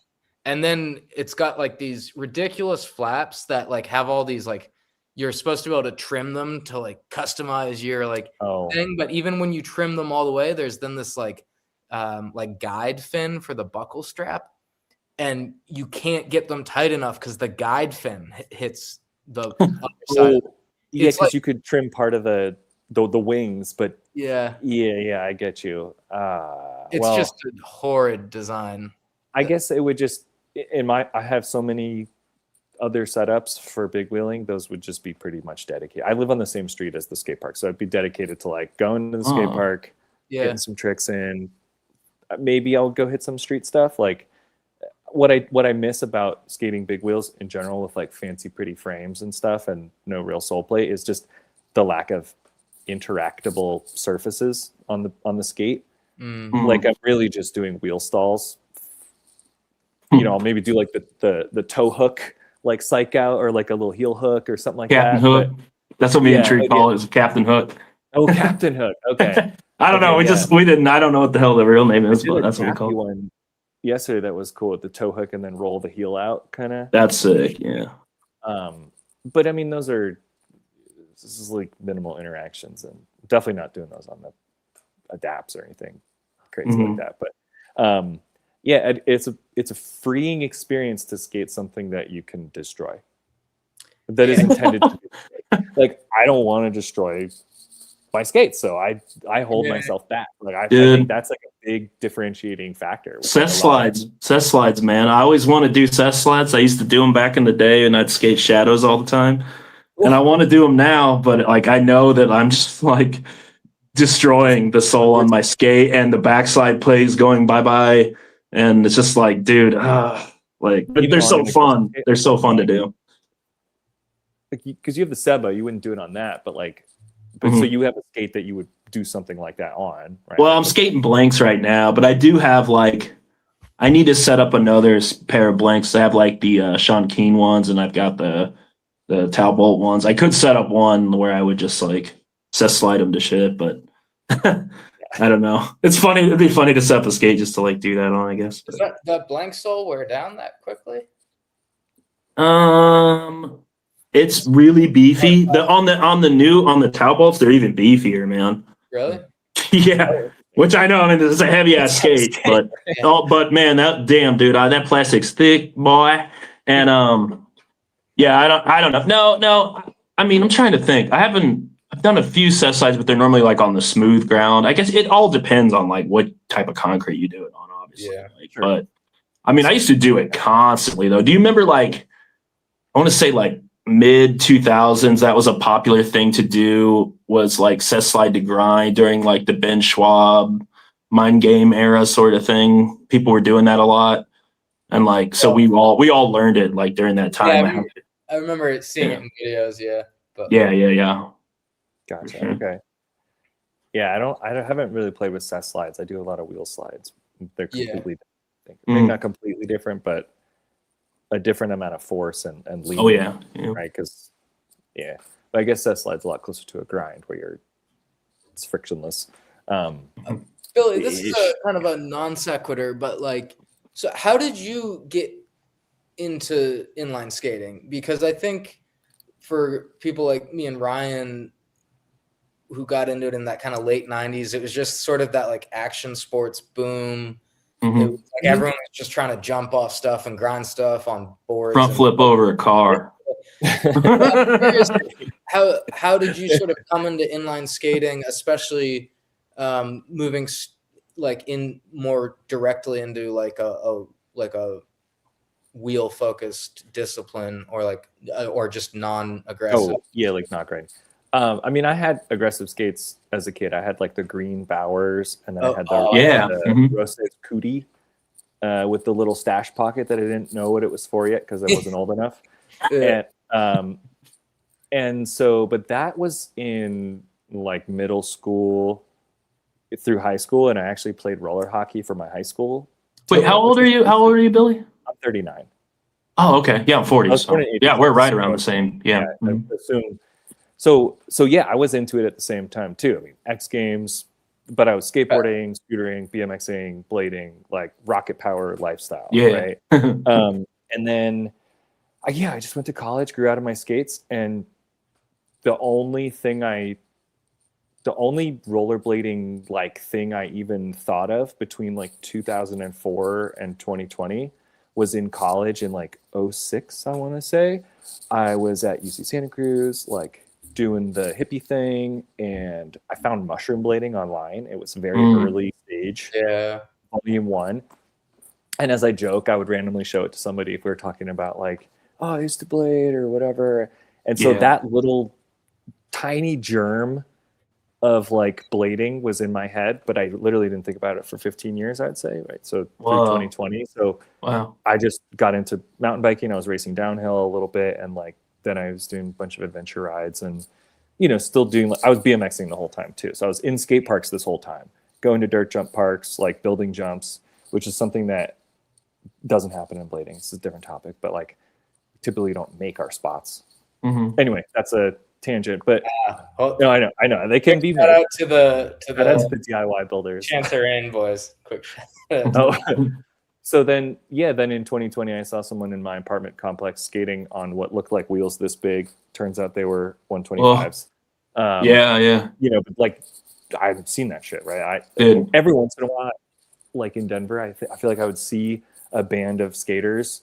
And then it's got like these ridiculous flaps that like have all these like you're supposed to be able to trim them to like customize your like Oh, thing, but even when you trim them all the way, there's then this like guide fin for the buckle strap, and you can't get them tight enough because the guide fin hits the other side. yeah, It's because like- you could trim part of the wings, but Yeah, yeah, I get you. it's Well, just a horrid design. I guess it would just I have so many other setups for big wheeling, those would just be pretty much dedicated. I live on the same street as the skate park, so I'd be dedicated to like going to the skate Oh. park, Yeah, getting some tricks in. Maybe I'll go hit some street stuff. Like what I miss about skating big wheels in general with like fancy pretty frames and stuff and no real sole plate is just the lack of interactable surfaces on the skate. Like I'm really just doing wheel stalls. You know, I'll maybe do like the toe hook like psych out or like a little heel hook or something like Captain that. Hook. That's what me and Yeah, Tree call it, is Captain Hook. Oh, Captain Hook. Okay. I don't know. Okay, We didn't. I don't know what the hell the real name is, I did but a that's what we tacky call it. one yesterday that was cool with the toe hook and then roll the heel out kind of. That's sick. Yeah. But I mean, this is like minimal interactions, and definitely not doing those on the adapts or anything crazy like that. But yeah, it's a freeing experience to skate something that you can destroy. That is intended to be, like, I don't want to destroy my skates, so I hold myself back. Like I think that's like a big differentiating factor. Cess slides, man. I always want to do cess slides. I used to do them back in the day, and I'd skate shadows all the time. And I want to do them now, but like I know that I'm just like destroying the sole on my skate, and the backside plays going bye-bye, and it's just like, dude, like they're so fun. They're so fun to do. Because you have the Seba, you wouldn't do it on that, but like, so you have a skate that you would do something like that on, right? Well, I'm skating blanks right now, but I do have like, I need to set up another pair of blanks. I have like the Sean Keen ones, and I've got the Talbolt ones. I could set up one where I would just like slide them to shit, but I don't know. It's funny. It'd be funny to set up a skate just to like do that on, I guess. Does that blank sole wear down that quickly? It's really beefy. On the Talbolts, they're even beefier, man. Really? Yeah. Which I know, I mean, it's a heavy ass skate, but but man, that damn dude, that plastic's thick, boy. And yeah, I don't know. No. I mean, I'm trying to think. I've done a few cess slides, but they're normally like on the smooth ground. I guess it all depends on like what type of concrete you do it on, obviously. Yeah. Like, but I mean, I used to do it constantly though. Do you remember like, I want to say like mid 2000s, that was a popular thing to do, was like cess slide to grind during like the Ben Schwab mind game era sort of thing. People were doing that a lot. And like, so we all learned it like during that time. Yeah, I remember seeing it in videos. Yeah. But Yeah. Gotcha. Okay. Yeah, I haven't really played with cess slides. I do a lot of wheel slides. They're completely different. Maybe not completely different, but a different amount of force and lead. Oh yeah. Right. Because but I guess cess slide's a lot closer to a grind where it's frictionless. Billy, this is a kind of a non sequitur, but like, so how did you get into inline skating? Because I think for people like me and Ryan who got into it in that kind of late 90s, it was just sort of that like action sports boom. It was like everyone was just trying to jump off stuff and grind stuff on boards. Front flip over a car. How did you sort of come into inline skating, especially moving like in more directly into like a wheel focused discipline, or like or just non-aggressive? Oh yeah, like not grinding. I mean, I had aggressive skates as a kid. I had like the green Bowers, and then I had the Roses Cootie with the little stash pocket that I didn't know what it was for yet because I wasn't old enough. And so, but that was in like middle school through high school, and I actually played roller hockey for my high school. Wait, how old are you? How old are you, Billy? I'm 39. Oh, okay. Yeah, I'm 40. So. Yeah, we're right around the same. Yeah. I assume. So yeah, I was into it at the same time too. I mean, X Games, but I was skateboarding, scootering, BMXing, blading, like rocket power lifestyle. Yeah. Right. And then, I just went to college, grew out of my skates, and the only rollerblading like thing I even thought of between like 2004 and 2020 was in college in like 06, I want to say. I was at UC Santa Cruz, like doing the hippie thing, and I found mushroom blading online. It was very early stage, volume 1. And as I joke, I would randomly show it to somebody if we were talking about like, oh, I used to blade or whatever. And so that little tiny germ of like blading was in my head, but I literally didn't think about it for 15 years, I'd say, right? So through 2020. So I just got into mountain biking. I was racing downhill a little bit, and like then I was doing a bunch of adventure rides, and still doing, I was BMXing the whole time too. So I was in skate parks this whole time, going to dirt jump parks, like building jumps, which is something that doesn't happen in blading. It's a different topic, but like typically don't make our spots. Mhm. Anyway, that's a tangent, but Oh, no, I know they can be shout made. out to the Shout out to the DIY builders. Chancer in boys. Quick shout out. Oh, so then in 2020, I saw someone in my apartment complex skating on what looked like wheels this big. Turns out they were 125s. Yeah. You know, but like I've seen that shit, right? Dude. Every once in a while, like in Denver, I feel like I would see a band of skaters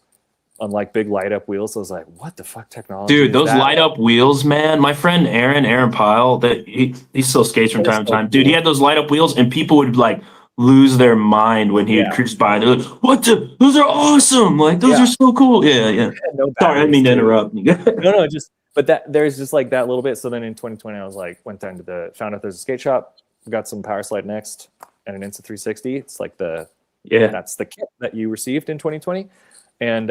on like big light up wheels. I was like, what the fuck technology? Dude, is those that? light up wheels, man. My friend Aaron Pyle, that he still skates from time to time. Dude, he had those light up wheels, and people would like lose their mind when he would cruise by. They're like, "What the? Those are awesome! Like those are so cool." Yeah. No Sorry, I didn't mean to interrupt. No, but there's just like that little bit. So then in 2020, I was like, went down to found out there's a skate shop, got some Power Slide Next and an Insta 360. It's like that's the kit that you received in 2020, and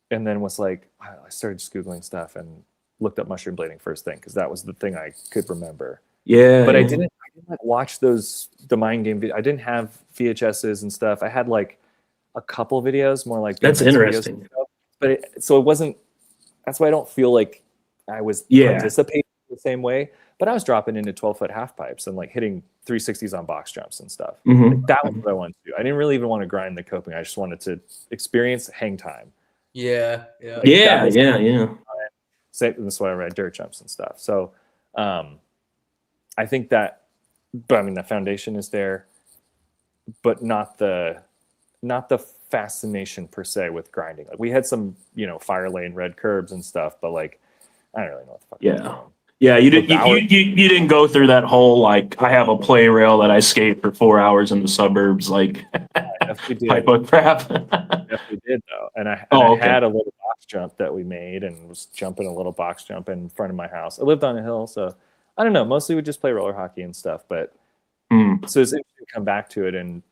then was like, I started just Googling stuff and looked up mushroom blading first thing because that was the thing I could remember. Yeah, but I didn't like watch the mind game videos. I didn't have VHSs and stuff. I had like a couple videos, more like That's BMX interesting. videos and stuff, but it wasn't. That's why I don't feel like I was participating the same way. But I was dropping into 12-foot half pipes and like hitting 360s on box jumps and stuff. Like, that was what I wanted to do. I didn't really even want to grind the coping. I just wanted to experience hang time. Yeah. Same, that's why I read dirt jumps and stuff. So I think that, but I mean, the foundation is there, but not the fascination per se with grinding. Like we had some, fire lane red curbs and stuff, but like I don't really know what the fuck. Yeah, you didn't go through that whole like I have a play rail that I skate for 4 hours in the suburbs like type of crap. Definitely did though, and I had a little box jump that we made and was jumping a little box jump in front of my house. I lived on a hill, so I don't know. Mostly we just play roller hockey and stuff, but so it's interesting to come back to it and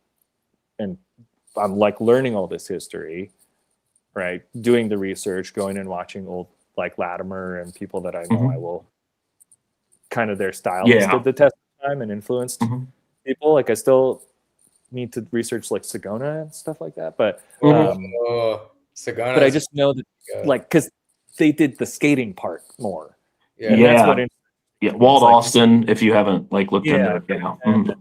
I'm like learning all this history, right? Doing the research, going and watching old like Latimer and people that I know I will kind of their style stood the test of time and influenced people. Like I still need to research like Sagona and stuff like that, but Sagona. But I just know that like because they did the skating part more. And that's what Walt Austin, if you haven't like looked into it, and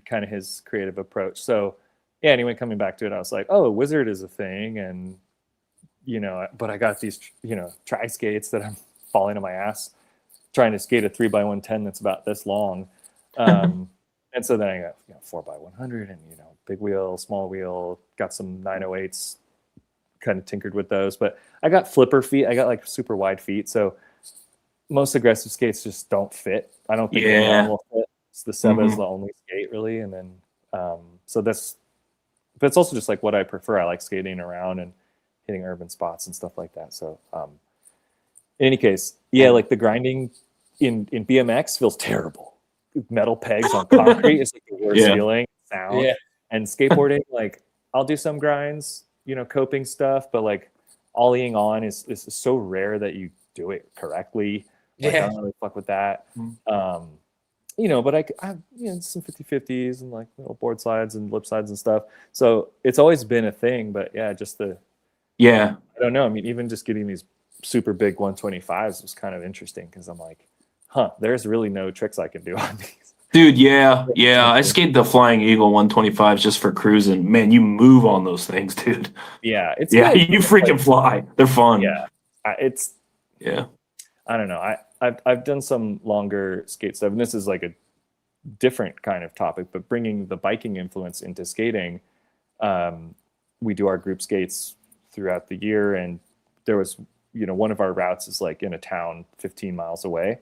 kind of his creative approach. So anyway, coming back to it, I was like, oh, Wizard is a thing, and but I got these tri skates that I'm falling on my ass trying to skate a 3x110 that's about this long. And so then I got 4x100 and big wheel, small wheel, got some 908s, kind of tinkered with those, but I got flipper feet. I got like super wide feet, so most aggressive skates just don't fit. I don't think anyone will fit. So the Seba is the only skate really, and then so that's, but it's also just like what I prefer. I like skating around and hitting urban spots and stuff like that. So in any case, like the grinding in BMX feels terrible. Metal pegs on concrete is like the worst feeling, sound. And skateboarding, like I'll do some grinds, coping stuff, but like ollieing on is so rare that you do it correctly. Like, I don't really fuck with that. But I some 50-50s and like little board slides and lip slides and stuff. So it's always been a thing, but just I don't know. I mean, even just getting these super big 125s was kind of interesting because I'm like, there's really no tricks I can do on these. Dude, I skated the Flying Eagle 125s just for cruising. Man, you move on those things, dude. Yeah, it's you freaking fly. They're fun. I don't know. I've done some longer skate stuff, and this is like a different kind of topic, but bringing the biking influence into skating, we do our group skates throughout the year, and there was, one of our routes is like in a town 15 miles away.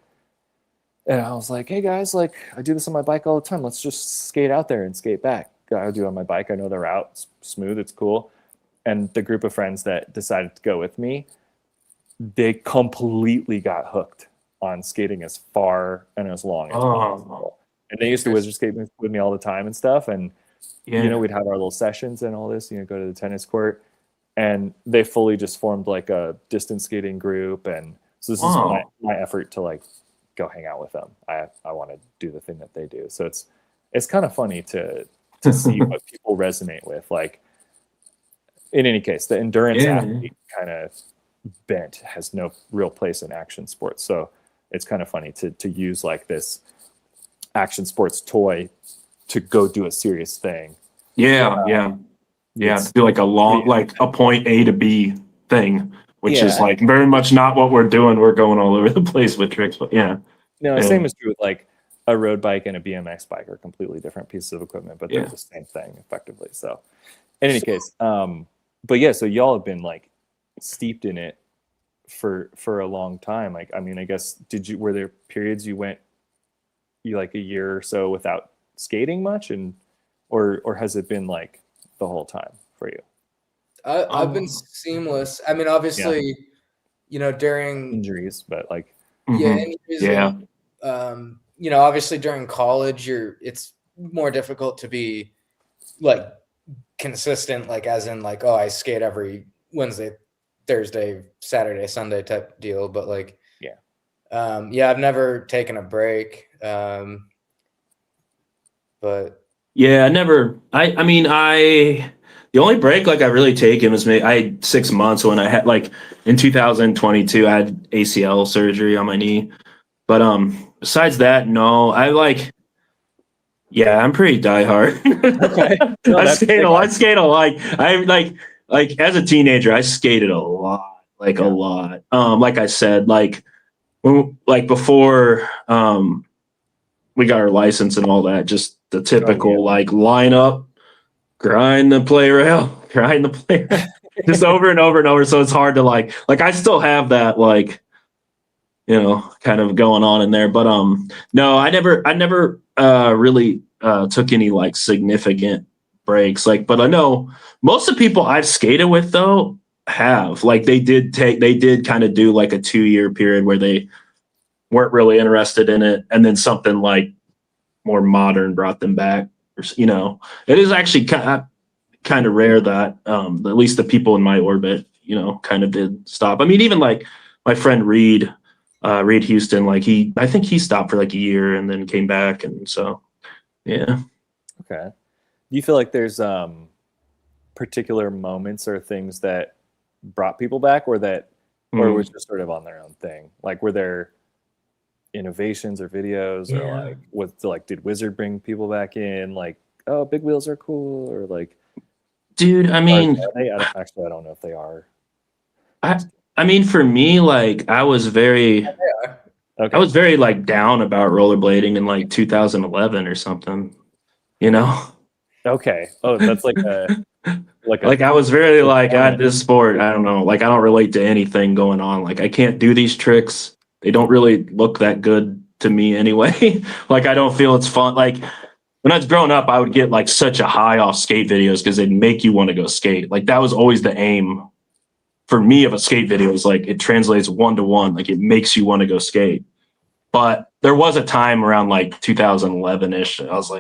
And I was like, hey guys, like I do this on my bike all the time. Let's just skate out there and skate back. I do it on my bike. I know the route. It's smooth. It's cool. And the group of friends that decided to go with me, they completely got hooked on skating as far and as long as possible. And they used to wizard skate with me all the time and stuff. And, we'd have our little sessions and all this, go to the tennis court. And they fully just formed like a distance skating group. And so this is my effort to like go hang out with them. I want to do the thing that they do. So it's kind of funny to see what people resonate with. Like, in any case, the endurance Yeah. athlete kind of bent has no real place in action sports. So it's kind of funny to use like this action sports toy to go do a serious thing. Yeah. To do like a long, like a point A to B thing, which is like very much not what we're doing. We're going all over the place with tricks, but No, same is true with like a road bike and a BMX bike are completely different pieces of equipment, but they're the same thing effectively. So in any case, but yeah, so y'all have been like steeped in it for a long time. Like, I mean, I guess, were there periods you like a year or so without skating much, or has it been like the whole time for you? I've been seamless. I mean, obviously, during injuries, but like, injuries. And, obviously during college, it's more difficult to be like consistent, like as in like, oh, I skate every Wednesday, Thursday, Saturday, Sunday type deal. But like, I've never taken a break. But the only break like I really taken was I had 6 months when I had like in 2022 I had ACL surgery on my knee. But besides that, no, I'm pretty diehard. Okay. No, I skate a lot. I like as a teenager, I skated a lot. A lot. Like I said, before we got our license and all that, just the typical line up, grind the play rail, just over and over and over. So it's hard to like I still have that kind of going on in there. But no, I never really took any like significant breaks. But I know most of the people I've skated with though have they did kind of do like a 2-year period where they weren't really interested in it, and then something like more modern brought them back. It is actually kind of rare that at least the people in my orbit, kind of did stop. I mean, even like my friend Reed Houston, I think he stopped for like a year and then came back, and so yeah. Okay. Do you feel like there's particular moments or things that brought people back, or was just sort of on their own thing? Like, were there innovations or videos, or did Wizard bring people back in? Like, oh, big wheels are cool, or like, dude, I mean, I don't know if they are. I mean, for me, I was very like down about rollerblading in like 2011 or something, Okay. Oh, that's like I was very at this sport, I don't know, I don't relate to anything going on. I can't do these tricks. They don't really look that good to me anyway. I don't feel it's fun. When I was growing up, I would get such a high off skate videos because they'd make you want to go skate. That was always the aim for me of a skate video, is it translates 1-to-1. It makes you want to go skate. But there was a time around 2011-ish. I was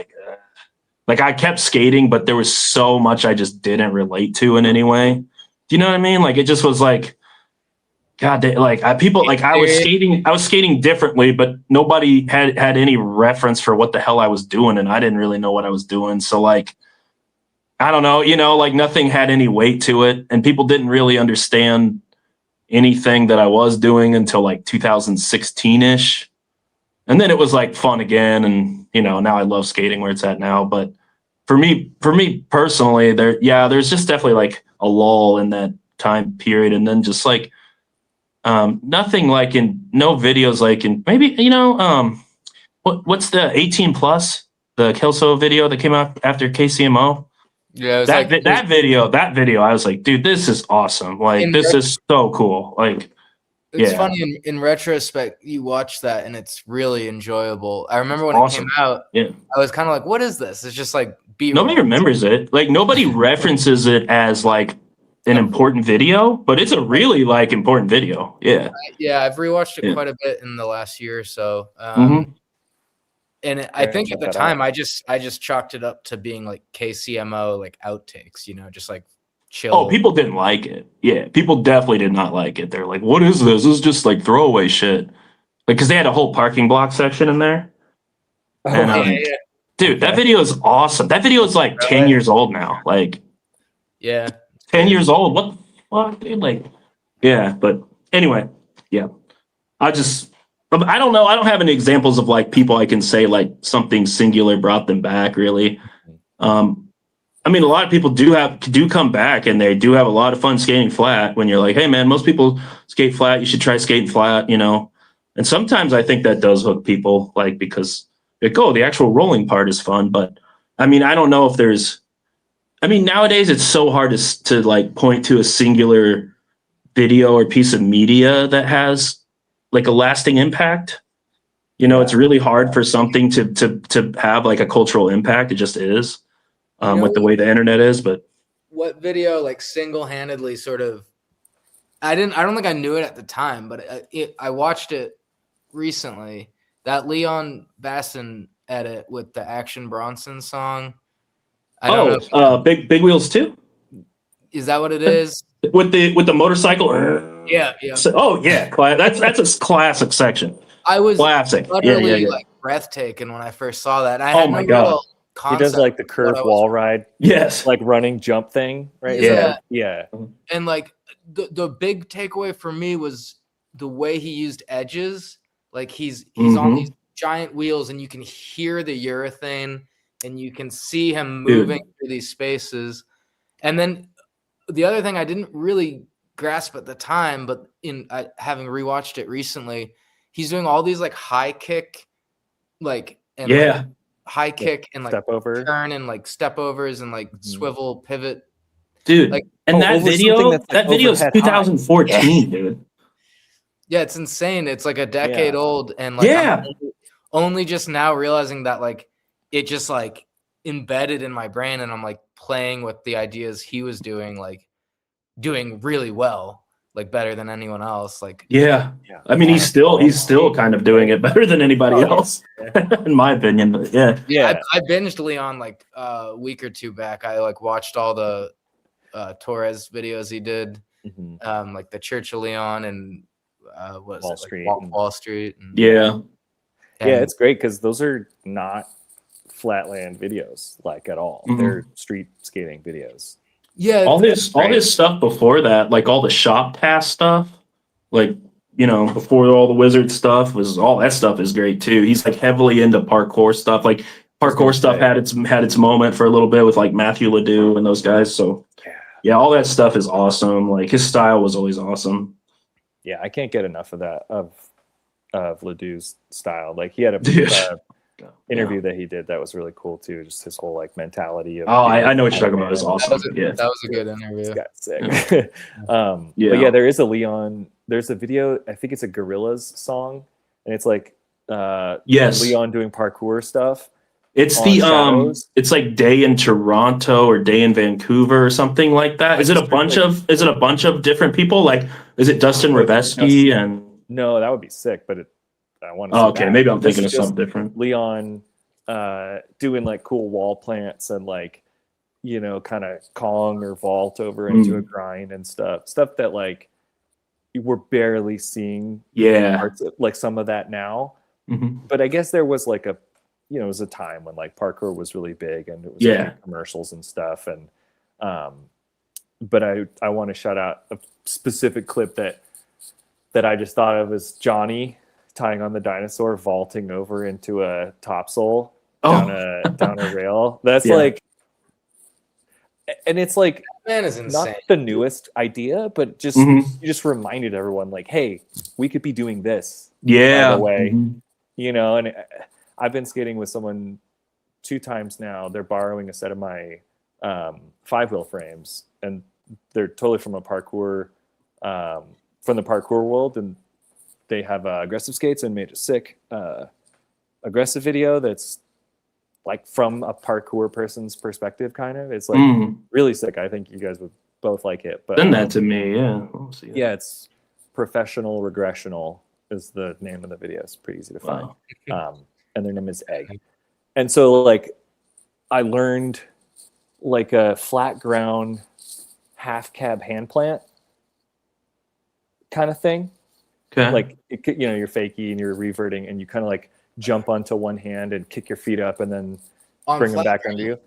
I kept skating, but there was so much I just didn't relate to in any way. Do you know what I mean? It just was God, I was skating differently, but nobody had any reference for what the hell I was doing, and I didn't really know what I was doing. So I don't know, nothing had any weight to it, and people didn't really understand anything that I was doing until 2016-ish. And then it was fun again, and now I love skating where it's at now. But for me personally, there's just definitely a lull in that time period, and then just nothing in no videos in maybe what's the 18 plus, the Kelso video that came out after KCMO. Yeah, that video I was dude, this is awesome. This is so cool. It's funny in retrospect, you watch that and it's really enjoyable. I remember when it came out, I was kind of what is this? It's just nobody remembers it. Nobody references it as an important video, but it's a really important video. Yeah. Yeah, I've rewatched it quite a bit in the last year or so. And I think at the time I just chalked it up to being KCMO outtakes, just chill. Oh, people didn't like it. Yeah, people definitely did not like it. They're what is this? This is just throwaway shit. Because they had a whole parking block section in there. Oh, and, dude, that video is awesome. That video is 10 years old now. Yeah. 10 years old. What the fuck, dude? Like, yeah, but anyway, yeah. I don't know. I don't have any examples of like people I can say like something singular brought them back really. I mean, a lot of people do come back and they do have a lot of fun skating flat when you're like, hey man, most people skate flat. You should try skating flat, you know? And sometimes I think that does hook people like, because like, oh, the actual rolling part is fun. But I mean, I don't know if nowadays it's so hard to like point to a singular video or piece of media that has like a lasting impact. You know, it's really hard for something to have like a cultural impact. It just is. With the way the internet is, but what video like single-handedly sort of I don't think I knew it at the time, but I watched it recently. That Leon Basson edit with the Action Bronson song. I don't know. Big Wheels 2? Is that what it is? With the motorcycle? Yeah. So, that's a classic section. I was classic. utterly like breathtaking when I first saw that. Oh my god. He does like the curved wall ride. Yes. Like running jump thing, right? Yeah. And like the big takeaway for me was the way he used edges. Like he's on these giant wheels and you can hear the urethane and you can see him moving through these spaces. And then the other thing I didn't really grasp at the time, but having rewatched it recently, he's doing all these like high kick, like high kick and like step over, turn and like step overs and like swivel pivot, dude. Like, and that video is 2014, dude. Yeah, it's insane. It's like a decade old, and like I'm only just now realizing that like it just like embedded in my brain, and I'm like playing with the ideas he was doing, like doing really well, like better than anyone else. Like I mean, he's still kind of doing it better than anybody else, in my opinion. But I binged Leon like a week or two back. I like watched all the Torres videos he did, like the Church of Leon and Wall Street. Wall Street. And, it's great because those are not flatland videos like at all. They're street skating videos. Yeah, all his stuff before that, like all the shop task stuff, like, you know, before all the wizard stuff, was all that stuff is great too. He's like heavily into parkour stuff. Like parkour stuff had its moment for a little bit with like Matthew Ledoux and those guys. So all that stuff is awesome. Like his style was always awesome. Yeah, I can't get enough of that of Ledoux's style. Like he had a interview that he did that was really cool too. Just his whole like mentality of I know what you're talking about. It's awesome. That was a good interview. Got sick. But there is a Leon. There's a video. I think it's a Gorillaz song, and it's like Leon doing parkour stuff. It's it's like Day in Toronto or Day in Vancouver or something like that. Is it a bunch of different people? Like, is it Dustin Rebesky and? No, that would be sick. But I want to. Oh, okay, maybe I'm thinking of something different. Leon doing like cool wall plants and like, you know, kind of Kong or vault over into a grind and stuff that like we're barely seeing. Parts of, like some of that now. But I guess there was like it was a time when like parkour was really big and it was like commercials and stuff. And but I want to shout out a specific clip that I just thought of as Johnny tying on the dinosaur, vaulting over into a topsole down a rail. That's like, and it's like, man is insane. Not the newest idea, but just you just reminded everyone like, hey, we could be doing this. By the way, you know, and I've been skating with someone 2 times now. They're borrowing a set of my 5-wheel frames, and they're totally from a parkour, from the parkour world, and they have aggressive skates and made a sick aggressive video that's like from a parkour person's perspective, kind of. It's like really sick. I think you guys would both like it. But send that to me, We'll see that. It's Professional Regressional is the name of the video. It's pretty easy to find. And their name is Egg. And so like I learned like a flat ground half cab hand plant kind of thing. Okay. Like you're fakie and you're reverting and you kind of like jump onto one hand and kick your feet up and then bring them back under you.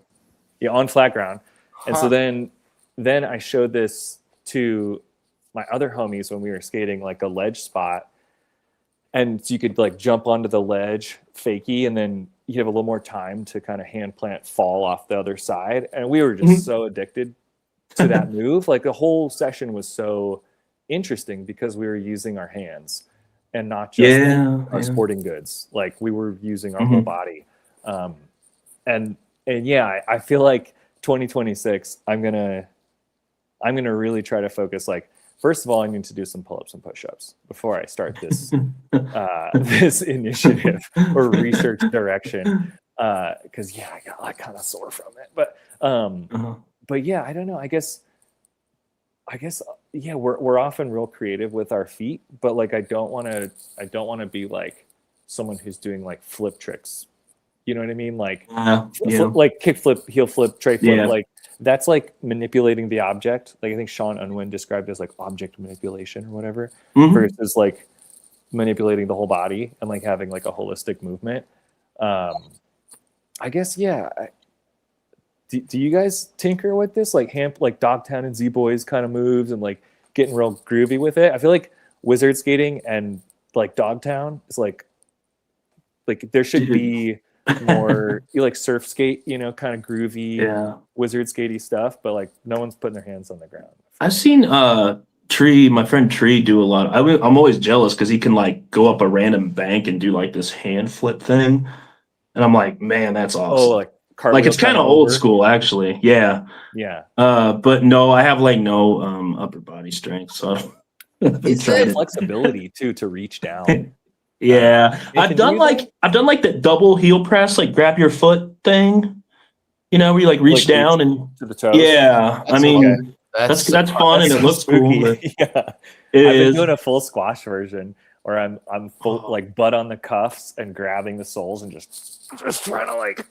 Yeah, on flat ground. And so then then I showed this to my other homies when we were skating like a ledge spot, and you could like jump onto the ledge fakie, and then you have a little more time to kind of hand plant fall off the other side. And we were just so addicted to that move. Like the whole session was so interesting because we were using our hands and not just our sporting goods. Like we were using our whole body. And yeah, I feel like 2026, I'm gonna really try to focus. Like, first of all, I need to do some pull-ups and push-ups before I start this this initiative or research direction. Because I got like kind of sore from it. But yeah, I don't know. I guess yeah, we're often real creative with our feet, but like I don't want to be like someone who's doing like flip tricks. You know what I mean? Like like kick flip, heel flip, tray flip. Like that's like manipulating the object. Like I think Sean Unwin described it as like object manipulation or whatever, versus like manipulating the whole body and like having like a holistic movement. I guess do you guys tinker with this like Dogtown and Z Boys kind of moves and like getting real groovy with it? I feel like wizard skating and like Dogtown is like there should be more you like surf skate, you know, kind of groovy wizard skatey stuff, but like no one's putting their hands on the ground. I've seen my friend Tree do a lot. I'm always jealous because he can like go up a random bank and do like this hand flip thing, and I'm like, man, that's awesome. Like it's kind of old school, actually. Yeah. But no, I have like no upper body strength, so it's flexibility too to reach down. Yeah, I've done like the double heel press, like grab your foot thing. You know, where you like reach down and to the toes. Yeah, I mean that's fun and it looks cool. Yeah, I've been doing a full squash version where I'm full like butt on the cuffs and grabbing the soles and just trying to like.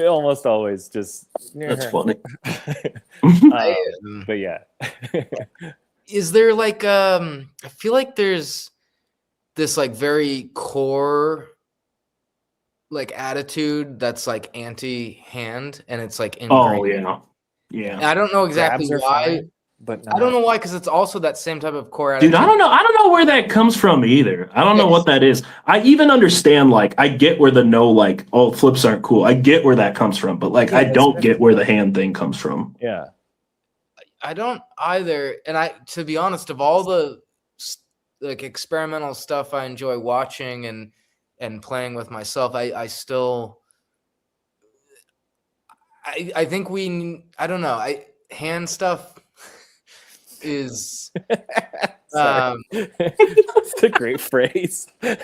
Almost always just. That's funny. But yeah. Is there like I feel like there's this like very core like attitude that's like anti-hand and it's like ingrained. And I don't know exactly why, fine, but I don't know why, because it's also that same type of core attitude. Dude, I don't know where that comes from either. I don't know what that is. I even understand, like, I get where the like, oh, flips aren't cool. I get where that comes from, but like I don't get where the hand thing comes from. Yeah. I don't either. And to be honest, of all the like experimental stuff I enjoy watching and playing with myself, I think I don't know. Hand stuff is it's a great phrase. I'm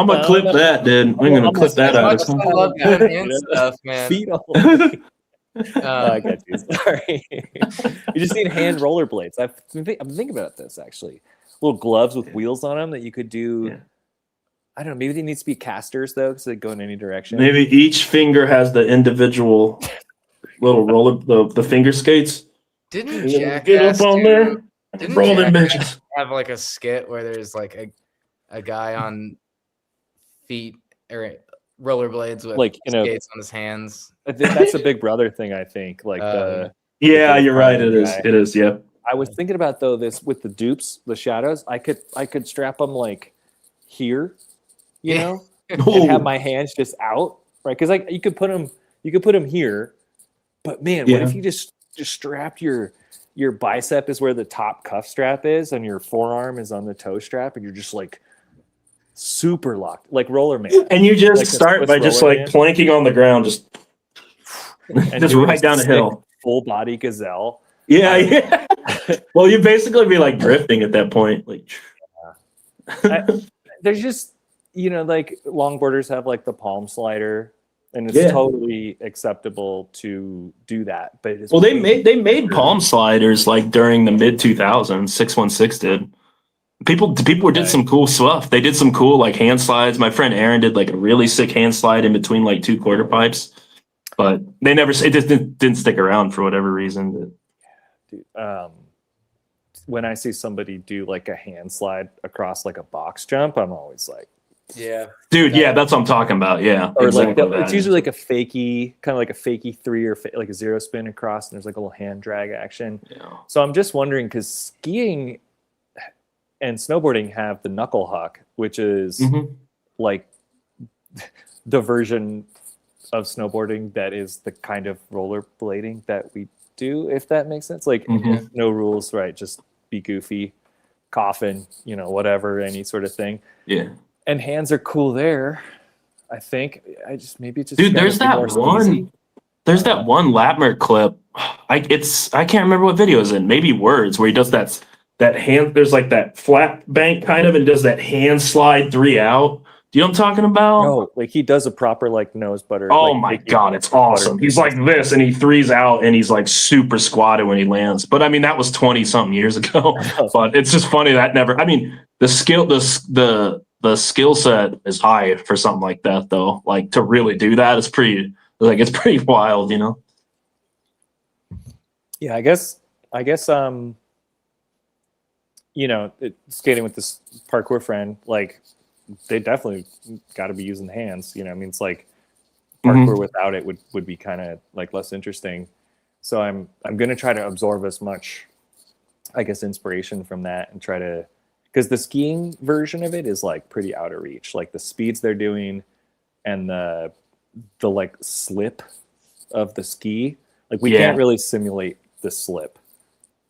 gonna clip that, dude. I'm gonna clip that out. I love doing hand stuff, man. Feet only. I got you. Sorry. You just need hand rollerblades. I've been thinking about this actually. Little gloves with wheels on them that you could do. Yeah. I don't know. Maybe they need to be casters though, because they go in any direction. Maybe each finger has the individual little roller, the finger skates. Didn't Jackass get up on there? Didn't Jackass have like a skit where there's like a guy on feet or rollerblades with like skates on his hands? That's a Big Brother thing, I think. Like you're right. It is. It is. Yeah. I was thinking about though this with the dupes, the shadows. I could strap them like here, you know, and have my hands just out, right? Because like you could put them here, but man, what if you just strapped your bicep is where the top cuff strap is, and your forearm is on the toe strap, and you're just like super locked, like roller man. And you just like start by just like planking on the ground, just right down the hill, full body gazelle. Yeah. Well, you basically be like drifting at that point, like. There's just, you know, like longboarders have like the palm slider, and it's totally acceptable to do that. But it's they made palm sliders like during the mid 2000s. 616 did. People did some cool stuff. They did some cool like hand slides. My friend Aaron did like a really sick hand slide in between like two quarter pipes, but it just didn't stick around for whatever reason. Dude, when I see somebody do like a hand slide across like a box jump, I'm always like, Yeah. Dude, yeah, that's what I'm talking about. Yeah. Or exactly like it's that. usually like a fakey, kind of like a fakey 3 or like a 0 spin across, and there's like a little hand drag action. Yeah. So I'm just wondering, because skiing and snowboarding have the knuckle huck, which is Mhm. like the version of snowboarding that is the kind of rollerblading that we do, if that makes sense. Like Mhm. no rules, right? Just be goofy, coffin, whatever, any sort of thing. Yeah. And hands are cool there. I think maybe it just Dude, gotta there's be that more one. sleazy. There's that one Latmer clip. I can't remember what video is it. Maybe Words, where he does that hand. There's like that flat bank kind of, and does that hand slide 3 out. Do you know what I'm talking about? No, like he does a proper like nose butter. Oh like, my big god, it's awesome. He's like this, and he threes out, and he's like super squatted when he lands. But I mean, that was 20 something years ago. But it's just funny that never. I mean, the skill set is high for something like that, though. Like to really do that is pretty. Like it's pretty wild, you know. Yeah, I guess skating with this parkour friend, like they definitely got to be using the hands. I mean, it's like parkour without it would be kind of like less interesting. So I'm gonna try to absorb as much, I guess, inspiration from that and try to, because the skiing version of it is like pretty out of reach. Like the speeds they're doing and the like slip of the ski, like we can't really simulate the slip.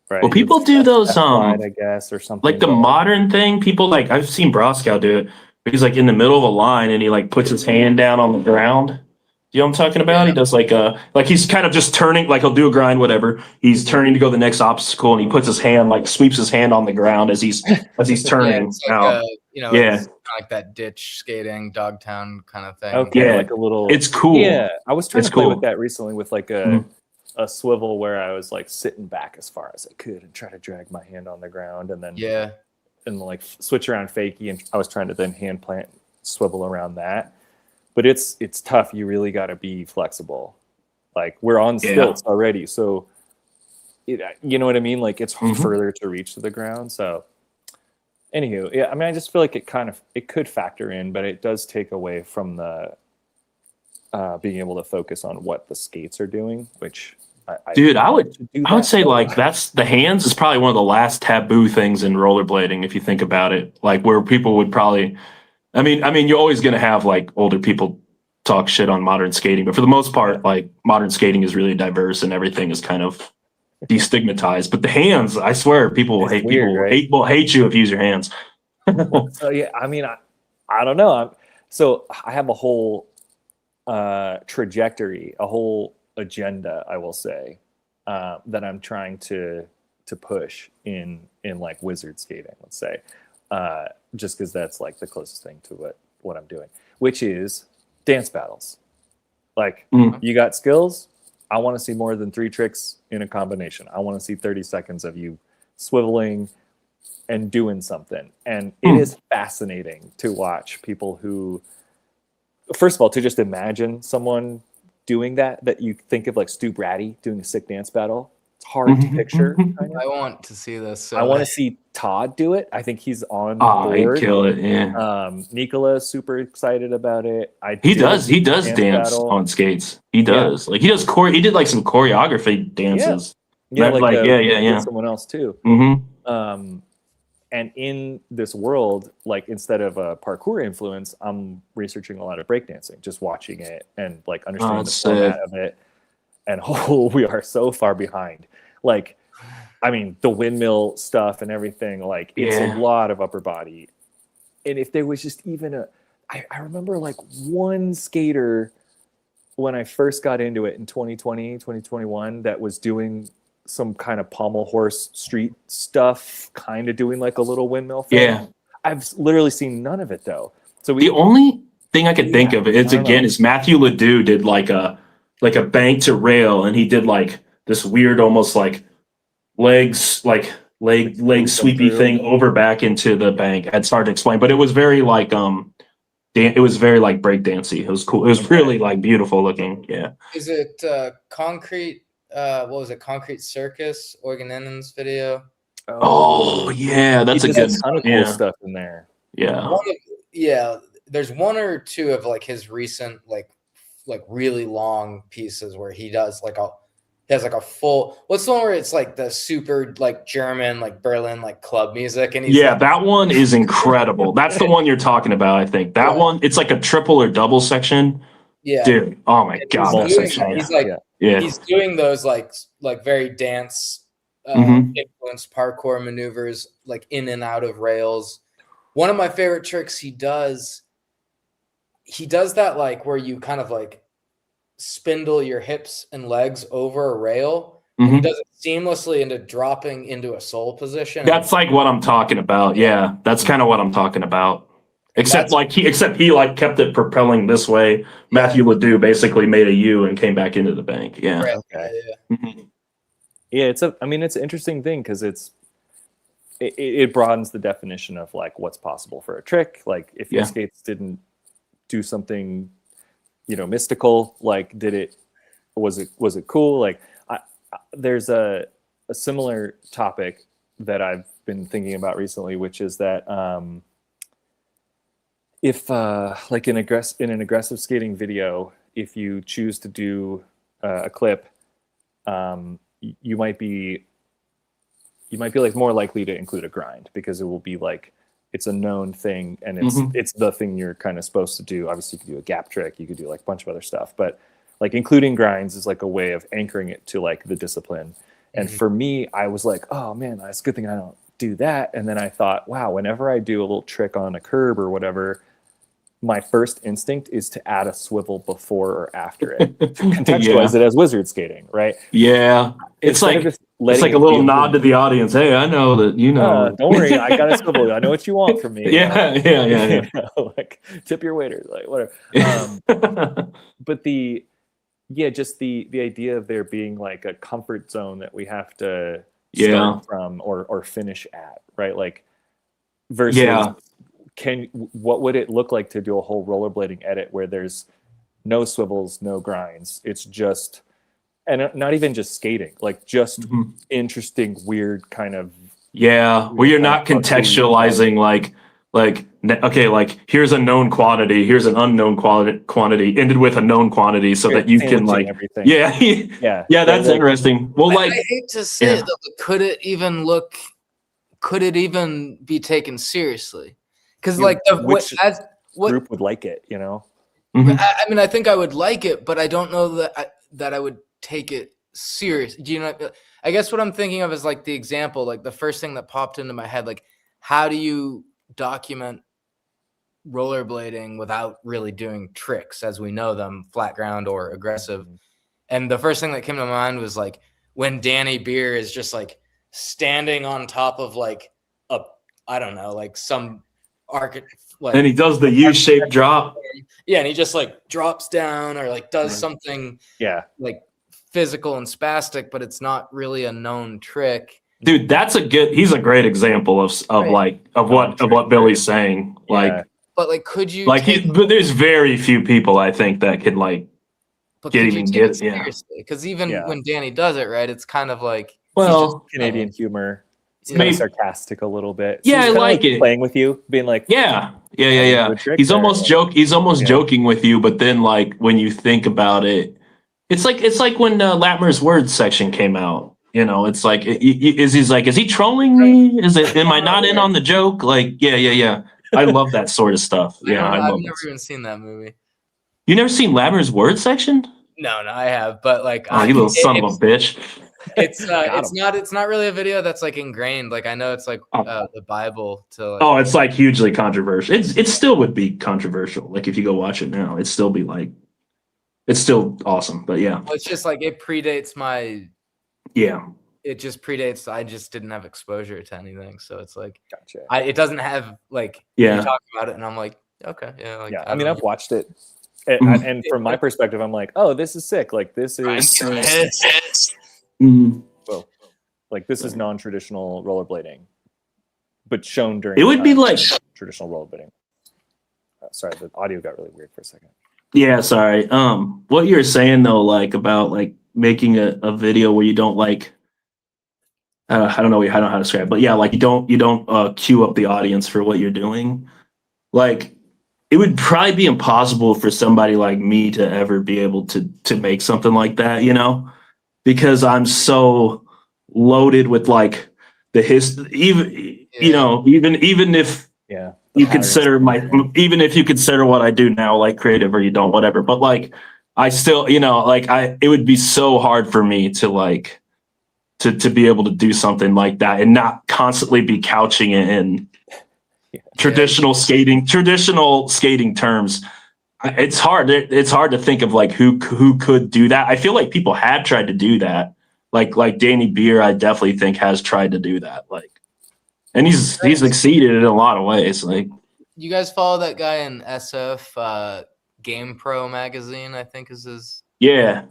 Right. Well, people do those slide, I guess, or something. like the modern thing. People like I've seen Broscow do it. He's like in the middle of a line and he like puts his hand down on the ground. You know what I'm talking about? Yeah. He does like he's kind of just turning, like he'll do a grind, whatever. He's turning to go the next obstacle and he puts his hand, like sweeps his hand on the ground as he's turning it's like out. it's like that ditch skating, Dogtown kind of thing. Okay, Yeah. like a little. It's cool. Yeah, I was trying It's to play cool. with that recently with like a swivel where I was like sitting back as far as I could and try to drag my hand on the ground and then and like switch around fakie, and I was trying to then hand plant swivel around that. But it's tough. You really got to be flexible. Like we're on stilts already, so you know what I mean. Like it's further to reach to the ground. So, anywho, yeah. I mean, I just feel like it could factor in, but it does take away from the being able to focus on what the skates are doing. Which, I would say like that's the hands is probably one of the last taboo things in rollerblading if you think about it. Like where people would probably. I mean, you're always going to have like older people talk shit on modern skating, but for the most part, like modern skating is really diverse and everything is kind of destigmatized. But the hands, I swear, people will hate hate you if you use your hands. So yeah, I mean, I don't know. So I have a whole trajectory, a whole agenda, I will say, that I'm trying to push in like wizard skating, let's say. Just because that's like the closest thing to what I'm doing, which is dance battles. Like you got skills. I want to see more than 3 tricks in a combination. I want to see 30 seconds of you swiveling and doing something. And it is fascinating to watch people who, first of all, to just imagine someone doing that you think of like Stu Braddy doing a sick dance battle. Hard to picture. I want to see this. So I want to see Todd do it. I think he's on board. He'd kill it. Yeah. Nicola's super excited about it. He does dance on skates. He does. Like he does he did like some choreography dances. Yeah. Yeah. Someone else too. And in this world, like instead of a parkour influence, I'm researching a lot of breakdancing, just watching it and like understanding the format of it. And we are so far behind. Like, I mean, the windmill stuff and everything, like it's a lot of upper body. And if there was just even I remember like one skater when I first got into it in 2020, 2021, that was doing some kind of pommel horse street stuff, kind of doing like a little windmill thing. Yeah. I've literally seen none of it though. So the only thing I could think of is Matthew Ledoux did like a bank to rail, and he did like this weird almost like legs like leg sweepy thing over back into the bank. It's hard to explain, but it was very like it was very like breakdancey. It was cool. It was really like beautiful looking. Yeah. Is it concrete? What was it? Concrete Circus, Organenen's video. Oh yeah, that's a good ton of cool stuff in there. Yeah. there's one or two of like his recent like really long pieces where he does like he has like a full, what's the one where it's like the super like German like Berlin like club music, and he's Yeah, like, that one is incredible. That's the one you're talking about, I think. That one, it's like a triple or double section. yeah, Dude, oh my and god, that he's doing, section. he's like Yeah. he's doing those like very dance Mhm. influenced parkour maneuvers like in and out of rails. One of my favorite tricks he does that like where you kind of like spindle your hips and legs over a rail, and he Mhm. does it seamlessly into dropping into a sole position. That's like what I'm talking about. Yeah, that's kind of what I'm talking about. Except he like kept it propelling this way. Matthew Ledoux basically made a U and came back into the bank. Yeah. Right. Okay. Mhm. Yeah, it's an interesting thing because it broadens the definition of like what's possible for a trick. Like if your skates didn't do something, mystical, like was it cool? Like there's a similar topic that I've been thinking about recently, which is that if like in an aggressive skating video, if you choose to do a clip, you might be like more likely to include a grind because it will be like it's a known thing and it's the thing you're kind of supposed to do. Obviously, you could do a gap trick, you could do like a bunch of other stuff, but like including grinds is like a way of anchoring it to like the discipline. And for me, I was like, oh man, it's a good thing I don't do that. And then I thought, wow, whenever I do a little trick on a curb or whatever, my first instinct is to add a swivel before or after it, to contextualize it as wizard skating, right? Yeah. It's like a little nod to the audience. Hey, I know that don't worry, I got a swivel. I know what you want from me. Yeah. Like tip your waiters, like whatever. But just the idea of there being like a comfort zone that we have to start from or finish at, right? Like versus what would it look like to do a whole rollerblading edit where there's no swivels, no grinds? It's just, and not even just skating, like just interesting, weird kind of where you're not contextualizing like okay, like here's a known quantity, here's an unknown quantity ended with a known quantity so that you can like everything. That's interesting. Well, I hate to say it though, but could it even be taken seriously? Because like which group would like it, I mean, I think I would like it, but I don't know that I would take it serious. Do you know? I guess what I'm thinking of is like the example, like the first thing that popped into my head, like how do you document rollerblading without really doing tricks as we know them, flat ground or aggressive? And the first thing that came to mind was like when Danny Beer is just like standing on top of like I don't know, like some like, and he does the U-shaped drop. Yeah, and he just like drops down or like does something like physical and spastic, but it's not really a known trick. Dude, he's a great example of what Billy's saying. Like, but like, could you but there's very few people I think that could like get it seriously. Because even when Danny does it, right, it's kind of like Canadian humor. It's kind of sarcastic a little bit. So I like it. Playing with you, being like, He's almost joking with you, but then like when you think about it, it's like when Latmer's words section came out. It's like is he trolling me? Am I not in on the joke? Like yeah. I love that sort of stuff. I've never even seen that movie. You never seen Latmer's words section? No, I have, but like, you little son of a bitch. It's not really a video that's like ingrained. Like I know it's like the Bible to like, it's like hugely controversial. It still would be controversial. Like if you go watch it now, it'd still be like it's still awesome. But it's just like it predates my it just predates. I just didn't have exposure to anything, so it's like it doesn't have like you talk about it, and I'm like okay, I mean I've watched it. And from my perspective, I'm like, oh, this is sick. Like this is well, like this is non-traditional rollerblading, but shown during it would be like traditional rollerblading. Sorry, the audio got really weird for a second. Yeah, sorry. What you're saying though, like about like making a video where you don't like, I don't know how to describe it, but like you don't queue up the audience for what you're doing. Like it would probably be impossible for somebody like me to ever be able to make something like that, you know, because I'm so loaded with like the history, even you know, even if Yeah. you consider even if you consider what I do now like creative or you don't, whatever, but like I still, you know, like it would be so hard for me to like to be able to do something like that and not constantly be couching it in traditional skating terms. It's hard to think of like who could do that. I feel like people had tried to do that, like Danny Beer. I definitely think has tried to do that, like, and he's succeeded in a lot of ways. Like, you guys follow that guy in SF Game Pro magazine, I think is his. yeah.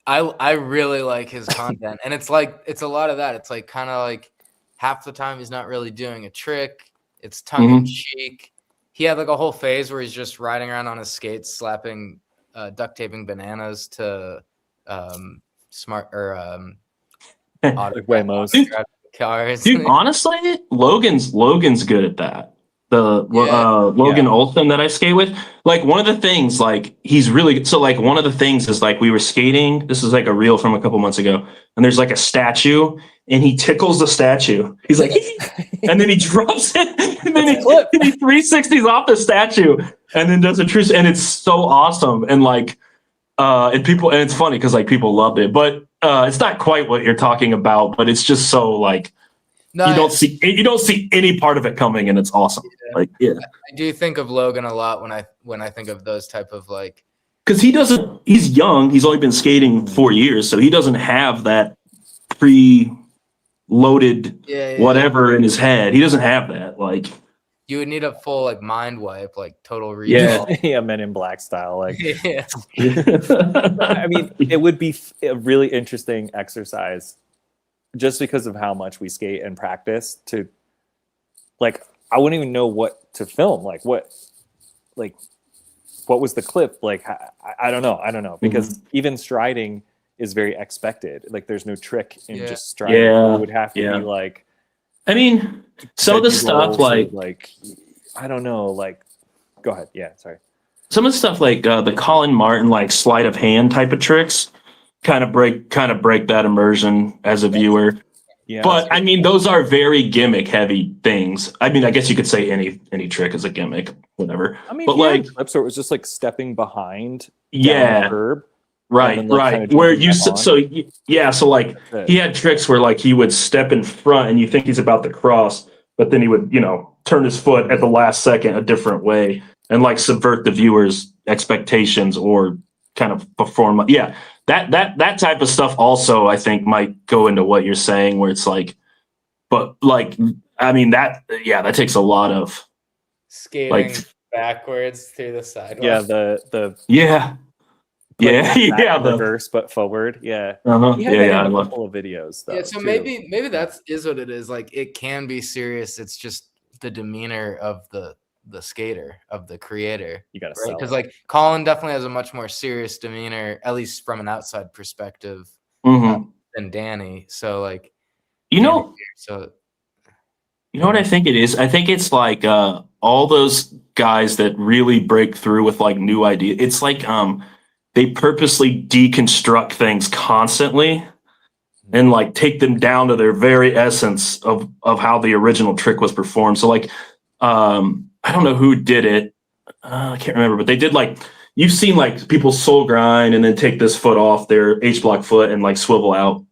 I really like his content, and it's like it's a lot of that. It's like kind of like half the time he's not really doing a trick. It's tongue in cheek. He had like a whole phase where he's just riding around on his skates, slapping, duct taping bananas to smart or Like Waymos. cars. Dude, honestly, Logan's good at that. The Logan Olson that I skate with, like one of the things, like he's really good. So like one of the things is like we were skating. This is like a reel from a couple months ago, and there's like a statue, and he tickles the statue. He's like, and then he drops it, and then he 360s off the statue, and then does a true, and it's so awesome. And like, and it's funny because like people loved it, but it's not quite what you're talking about. But it's just so like. No, you don't see any part of it coming, and it's awesome. Yeah. Like, yeah, I do think of Logan a lot when I think of those type of like, because he's young. He's only been skating 4 years, so he doesn't have that pre-loaded whatever in his head. He doesn't have that. Like, you would need a full like mind wipe, like total recall. Yeah, Men in Black style. Like, I mean, it would be a really interesting exercise. Just because of how much we skate and practice to like, I wouldn't even know what to film. Like what was the clip? Like, I don't know because even striding is very expected. Like there's no trick in just striding. Yeah. It would have to be like, I mean, some of the stuff like, I don't know, like, go ahead. Yeah. Sorry. Some of the stuff like the Colin Martin, like sleight of hand type of tricks kind of break that immersion as a viewer. Yeah, but I mean, those are very gimmick heavy things. I mean, I guess you could say any trick is a gimmick, whatever. I mean, but like clips where it was just like stepping behind, down the curb, right. Kind of where you so like he had tricks where like he would step in front and you think he's about to cross, but then he would turn his foot at the last second a different way and like subvert the viewer's expectations or kind of perform. Yeah. That type of stuff also I think might go into what you're saying where it's like, but like, I mean that takes a lot of skating like, backwards through the sidewalk. Yeah. The reverse but forward. Yeah. Yeah. A couple of videos though. Yeah. So maybe that is what it is. Like it can be serious. It's just the demeanor of the skater, of the creator. You gotta right? Because like Colin definitely has a much more serious demeanor, at least from an outside perspective, than Danny. So like, you know what I think it is? I think it's like all those guys that really break through with like new ideas. It's like they purposely deconstruct things constantly and like take them down to their very essence of how the original trick was performed. So like I don't know who did it. I can't remember, but they did like, you've seen like people soul grind and then take this foot off their H-block foot and like swivel out.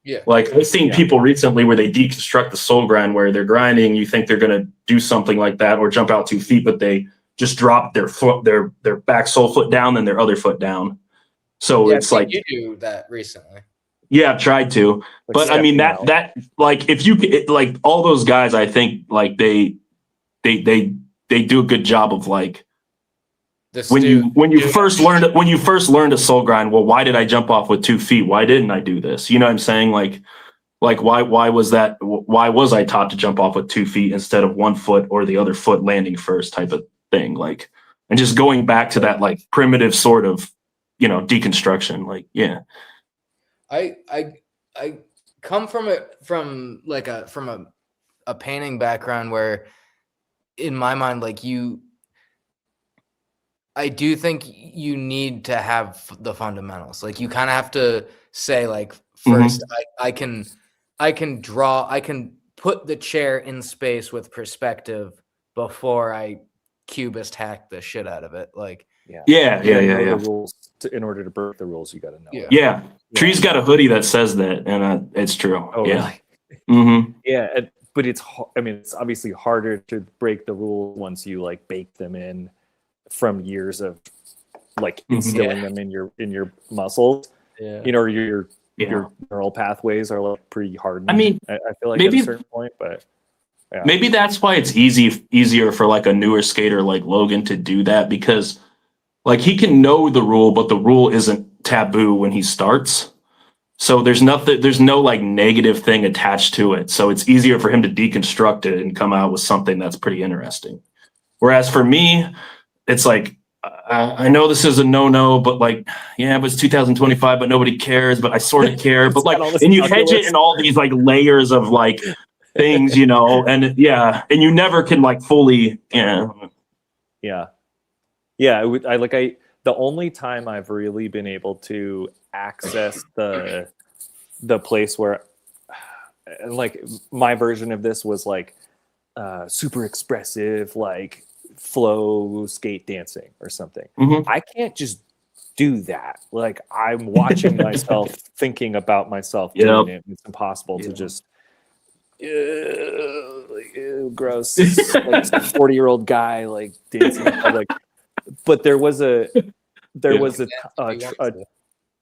Yeah. Like I've seen people recently where they deconstruct the soul grind where they're grinding. You think they're going to do something like that or jump out 2 feet, but they just drop their foot, their back sole foot down, then their other foot down. So it's like, you do that recently. Yeah, I've tried to, like but I mean that like if you like all those guys, I think like they do a good job of like when you first learned a soul grind. Well, why did I jump off with 2 feet? Why didn't I do this? You know what I'm saying? Like why was that? Why was I taught to jump off with 2 feet instead of 1 foot or the other foot landing first type of thing? Like, and just going back to that like primitive sort of deconstruction. Like I come from a painting background where in my mind like I do think you need to have the fundamentals. Like you kind of have to say like first I can put the chair in space with perspective before I cubist hack the shit out of it. Like Yeah. The rules in order to break the rules, you got to know. Yeah. Tree's got a hoodie that says that, and it's true. Oh, yeah. Really? Yeah, but it's obviously harder to break the rules once you like bake them in from years of like instilling them in your muscles. Yeah. You know, your neural pathways are like pretty hardened. I mean, I feel like maybe, at a certain point, but yeah. Maybe that's why it's easier for like a newer skater like Logan to do that, because like he can know the rule, but the rule isn't taboo when he starts. So there's no like negative thing attached to it. So it's easier for him to deconstruct it and come out with something that's pretty interesting. Whereas for me, it's like, I know this is a no-no, but like, yeah, but it's 2025, but nobody cares, but I sort of care. But like, and you hedge it in all these like layers of like things, you know, and yeah, and you never can like fully, the only time I've really been able to access the place where like my version of this was like super expressive, like flow skate dancing or something. I can't just do that. Like I'm watching myself thinking about myself doing it. It's impossible to just gross like 40-year-old guy like dancing in public. But there was a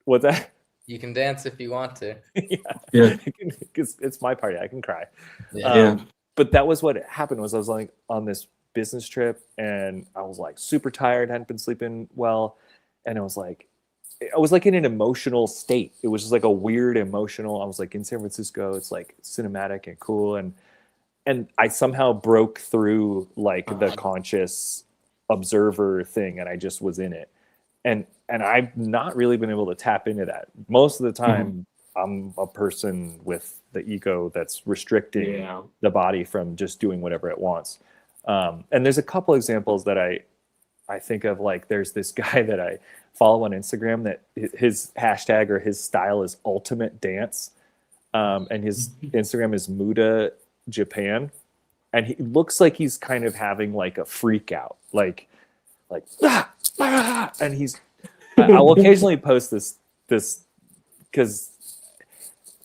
what's that? You can dance if you want to. It's my party. I can cry. But that was what happened. Was I was like on this business trip and I was like super tired, hadn't been sleeping well, and I was like in an emotional state. It was just like a weird emotional. I was like in San Francisco. It's like cinematic and cool, and I somehow broke through like the conscious observer thing, and I just was in it, and I've not really been able to tap into that. Most of the time I'm a person with the ego that's restricting the body from just doing whatever it wants. And there's a couple examples that I think of. Like there's this guy that I follow on Instagram that his hashtag or his style is ultimate dance, and his Instagram is Muda Japan, and he looks like he's kind of having like a freak out, like and he's I will occasionally post this because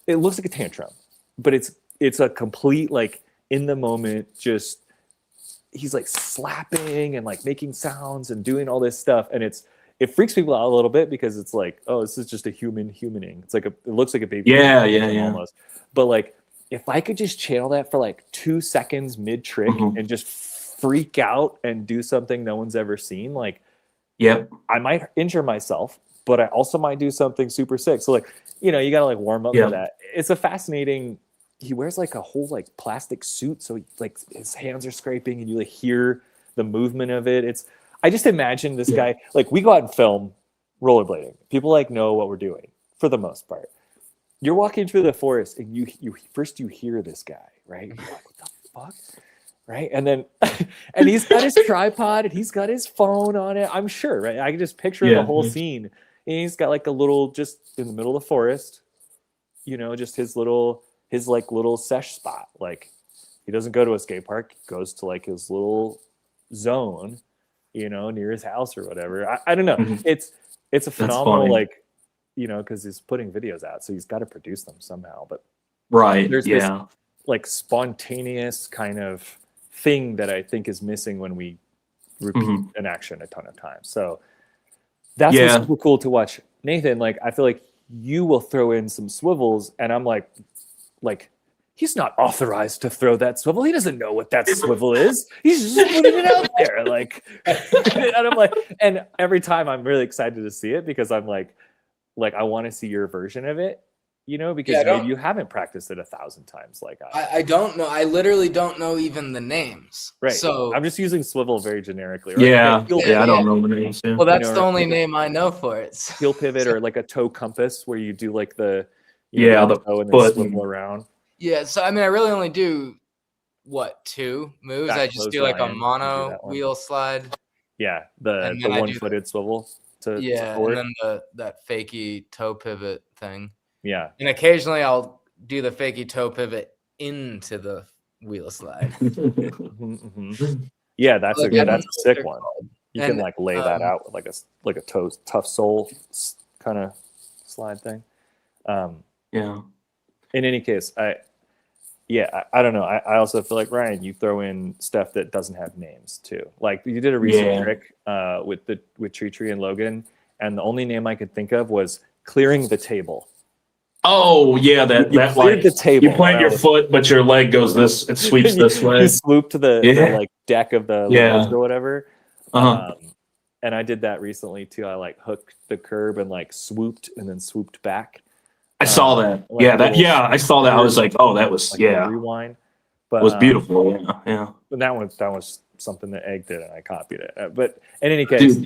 it looks like a tantrum, but it's a complete like in the moment, just he's like slapping and like making sounds and doing all this stuff, and it freaks people out a little bit because it's like, oh, this is just a humaning. It's like it looks like a baby. Almost. But like if I could just channel that for like 2 seconds mid trick and just freak out and do something no one's ever seen, like I might injure myself, but I also might do something super sick. So like, you know, you gotta like warm up for that. It's a fascinating. He wears like a whole like plastic suit, so like his hands are scraping, and you like hear the movement of it. I just imagine this guy, like we go out and film rollerblading. People like know what we're doing for the most part. You're walking through the forest, and you first hear this guy, right? You're like, what the fuck? Right. And then, and he's got his tripod and he's got his phone on it. I'm sure, right? I can just picture the whole scene. And he's got like a little, just in the middle of the forest, you know, just his little sesh spot. Like he doesn't go to a skate park. He goes to like his little zone, you know, near his house or whatever. I don't know. It's a phenomenal, like, you know, cause he's putting videos out, so he's got to produce them somehow, but there's this like spontaneous kind of thing that I think is missing when we repeat an action a ton of times. So that's what's super cool to watch. Nathan, like I feel like you will throw in some swivels, and I'm like he's not authorized to throw that swivel. He doesn't know what that swivel is. He's just putting it out there, like. And I'm like, and every time I'm really excited to see it because I'm like I want to see your version of it. You know, because maybe you haven't practiced it 1,000 times like I don't know. I literally don't know even the names. Right. So I'm just using swivel very generically. Right? I don't know the names. Yeah. Well, that's the only name I know for it. Heel pivot or like a toe compass where you do like the toe and then swivel around. Yeah. So I mean, I really only do 2 moves. I just do like a mono wheel slide. Yeah, And the then I do one-footed swivel to and forward. then that fakey toe pivot thing. Yeah. And occasionally I'll do the fakey toe pivot into the wheel slide. Yeah, that's Like, a I don't know that's a what sick they're one. called. You And can like lay that out with like a tough sole kind of slide thing. Yeah. In any case, I don't know. I also feel like Ryan, you throw in stuff that doesn't have names too. Like you did a recent trick with Tree and Logan, and the only name I could think of was clearing the table. Oh yeah, You that cleared like the table. you plant your foot, but your leg goes this. It sweeps this way. You swoop to the like deck of the ledge or whatever. And I did that recently too. I like hooked the curb and like swooped and then swooped back. I saw that. Like I saw that. I was like, oh, that was like a rewind. But it was beautiful. Yeah. But that was something that Egg did, and I copied it. But in any case,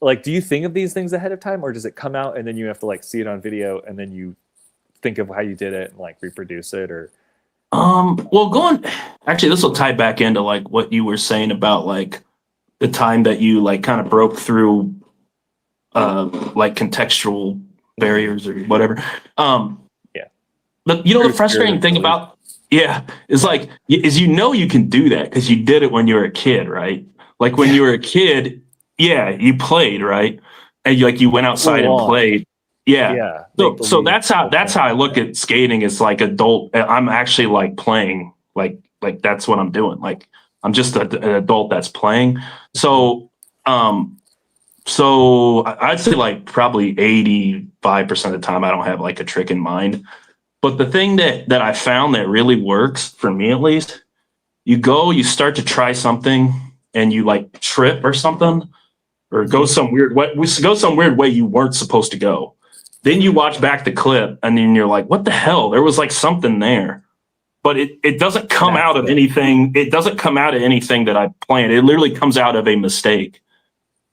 like, do you think of these things ahead of time, or does it come out and then you have to like see it on video and then you think of how you did it and like reproduce it? Or well, actually, this will tie back into like what you were saying about like the time that you like kind of broke through like contextual barriers or whatever. But the frustrating thing about is like you can do that because you did it when you were a kid, right? Like when you were a kid, you played, right? And you went outside and played. Yeah. So that's how I look at skating. It's like adult. I'm actually like playing. Like that's what I'm doing. Like I'm just an adult that's playing. So I'd say like probably 85% of the time I don't have like a trick in mind. But the thing that I found that really works for me, at least, you start to try something and you like trip or something, or go some weird way you weren't supposed to go. Then you watch back the clip and then you're like, what the hell? There was like something there. But it doesn't come out of anything. It doesn't come out of anything that I planned. It literally comes out of a mistake.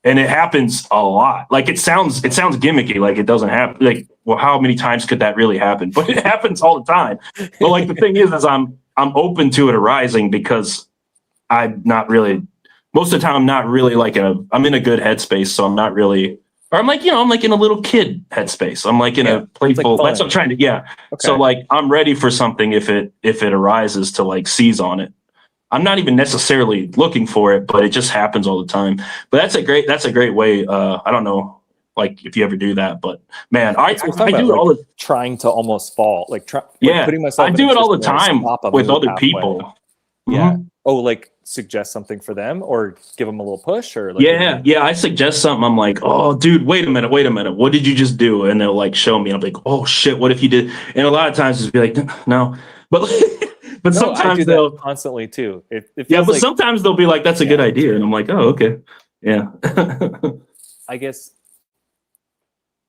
And it happens a lot. Like it sounds gimmicky, like it doesn't happen. Like, well, how many times could that really happen? But it happens all the time. But like the thing is I'm open to it arising because I'm not really most of the time I'm not really like I'm in a good headspace, so I'm not really or I'm like, I'm like in a little kid headspace. I'm like in a playful that's what I'm trying to Okay. So like I'm ready for something if it arises to like seize on it. I'm not even necessarily looking for it, but it just happens all the time. But that's a great way. I don't know, like if you ever do that, but man, I do it all the trying to almost fall, putting myself. I do it all the time with other people. Yeah. Mm-hmm. Oh, like suggest something for them or give them a little push or like I suggest something. I'm like, oh, dude, wait a minute. What did you just do? And they'll like show me. I'm like, oh shit, what if you did? And a lot of times just be like, no, but. But sometimes they'll constantly too. But sometimes they'll be like, "That's a good idea," and I'm like, "Oh, okay, yeah." I guess.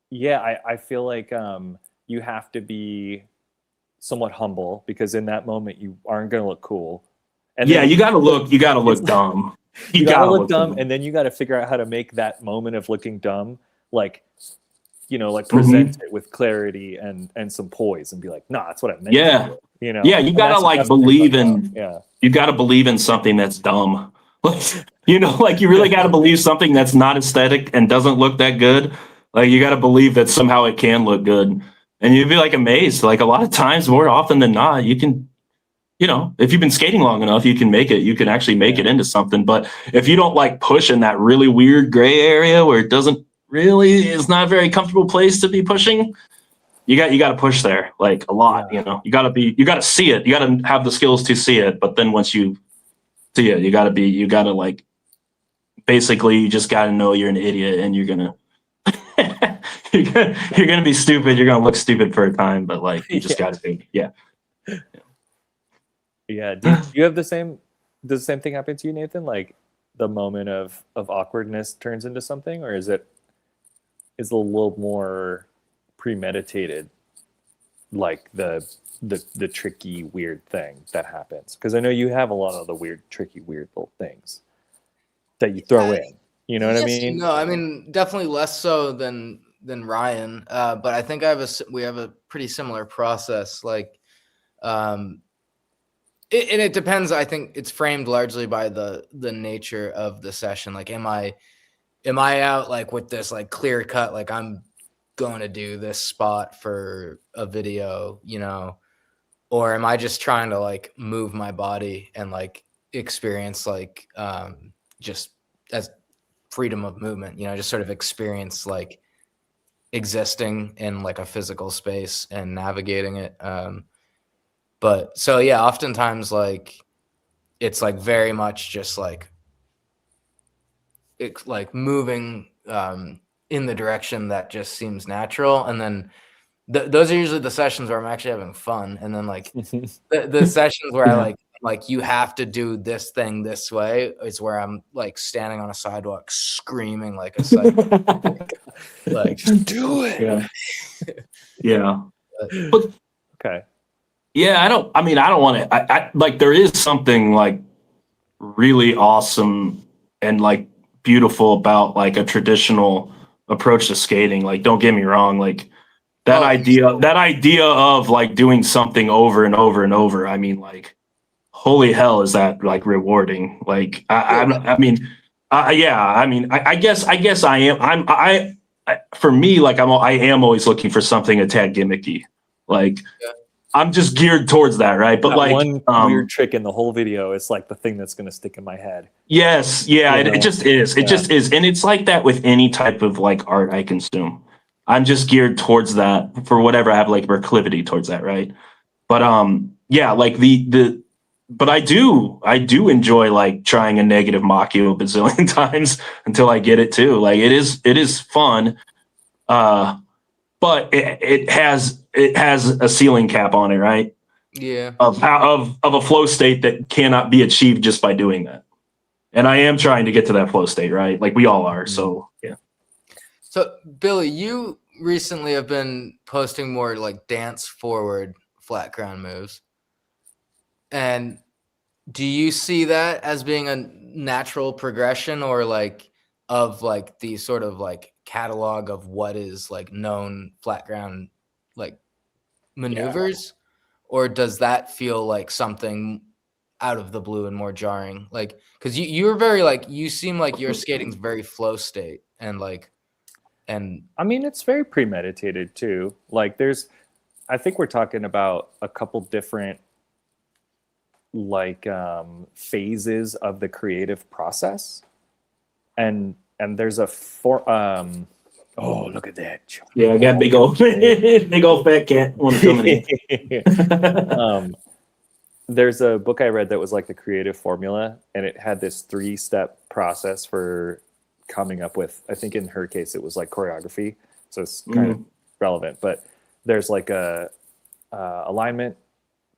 Yeah, I feel like you have to be somewhat humble because in that moment you aren't going to look cool. And you got to look dumb. You got to look dumb, and then you got to figure out how to make that moment of looking dumb present it with clarity and some poise and be like, nah, that's what I meant. Yeah. You gotta like believe in. You gotta believe in something that's dumb. Like you really gotta believe something that's not aesthetic and doesn't look that good. Like you gotta believe that somehow it can look good, and you'd be like amazed. Like a lot of times, more often than not, you can. If you've been skating long enough, you can make it. You can actually make it into something. But if you don't like push in that really weird gray area where it doesn't really, it's not a very comfortable place to be pushing. You got to push there like a lot. You got to see it. You got to have the skills to see it. But then once you see it, you got to like, basically you just got to know you're an idiot and you're gonna be stupid. You're gonna look stupid for a time, but like you just got to think, Yeah. Do you have does the same thing happen to you, Nathan? Like the moment of awkwardness turns into something, or is it a little more premeditated, like the tricky weird thing that happens? Because I know you have a lot of the weird, tricky, weird little things that you throw in. You know what I mean? No, I mean definitely less so than Ryan. But I think we have a pretty similar process. Like, it depends. I think it's framed largely by the nature of the session. Like, am I am I out like with this like clear cut, like I'm going to do this spot for a video, you know, or am I just trying to like move my body and like experience like just as freedom of movement, you know, just sort of experience like existing in like a physical space and navigating it. But so yeah, oftentimes like it's like very much just like it's like moving in the direction that just seems natural, and then those are usually the sessions where I'm actually having fun, and then like the sessions where I like you have to do this thing this way is where I'm like standing on a sidewalk screaming like a psycho. Like just do it. Yeah. But Okay. yeah, I don't want to, I like, there is something like really awesome and like beautiful about like a traditional approach to skating. Like, don't get me wrong, like that idea of like doing something over and over and over. I mean, like, holy hell, is that like rewarding? Like, I guess for me, like I am always looking for something a tad gimmicky. Like, I'm just geared towards that, right? But that like one weird trick in the whole video is like the thing that's going to stick in my head. Yes, yeah, it just is. It just is, and it's like that with any type of like art I consume. I'm just geared towards that for whatever I have like proclivity towards that, right? But yeah, like but I do enjoy like trying a negative Machio a bazillion times until I get it too. Like it is fun, but it has a ceiling cap on it, right? Yeah. Of a flow state that cannot be achieved just by doing that. And I am trying to get to that flow state, right? Like we all are. So yeah. So Billy, you recently have been posting more like dance forward flat ground moves. And do you see that as being a natural progression, or like of like the sort of like catalog of what is like known flat ground like maneuvers? Or does that feel like something out of the blue and more jarring? Like, because you're very like, you seem like your skating's very flow state, and like, and I mean, it's very premeditated too. Like I think we're talking about a couple different like phases of the creative process. And there's a oh, look at that. Yeah, I got big old fat cat. Want to come in. There's a book I read that was like the creative formula, and it had this 3-step process for coming up with, I think in her case, it was like choreography. So it's kind of relevant, but there's like a alignment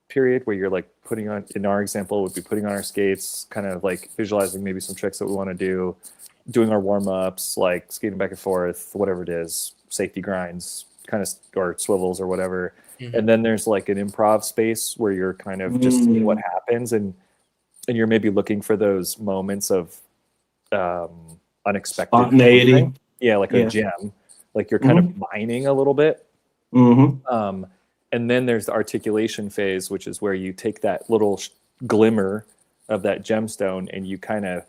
period where you're like putting on, in our example, would be putting on our skates, kind of like visualizing maybe some tricks that we want to do, doing our warm-ups, like skating back and forth, whatever it is, safety grinds, kind of, or swivels or whatever. And then there's like an improv space where you're kind of just seeing what happens, and you're maybe looking for those moments of unexpected spontaneity. Yeah, like a gem, like you're kind of mining a little bit. And then there's the articulation phase, which is where you take that little glimmer of that gemstone and you kind of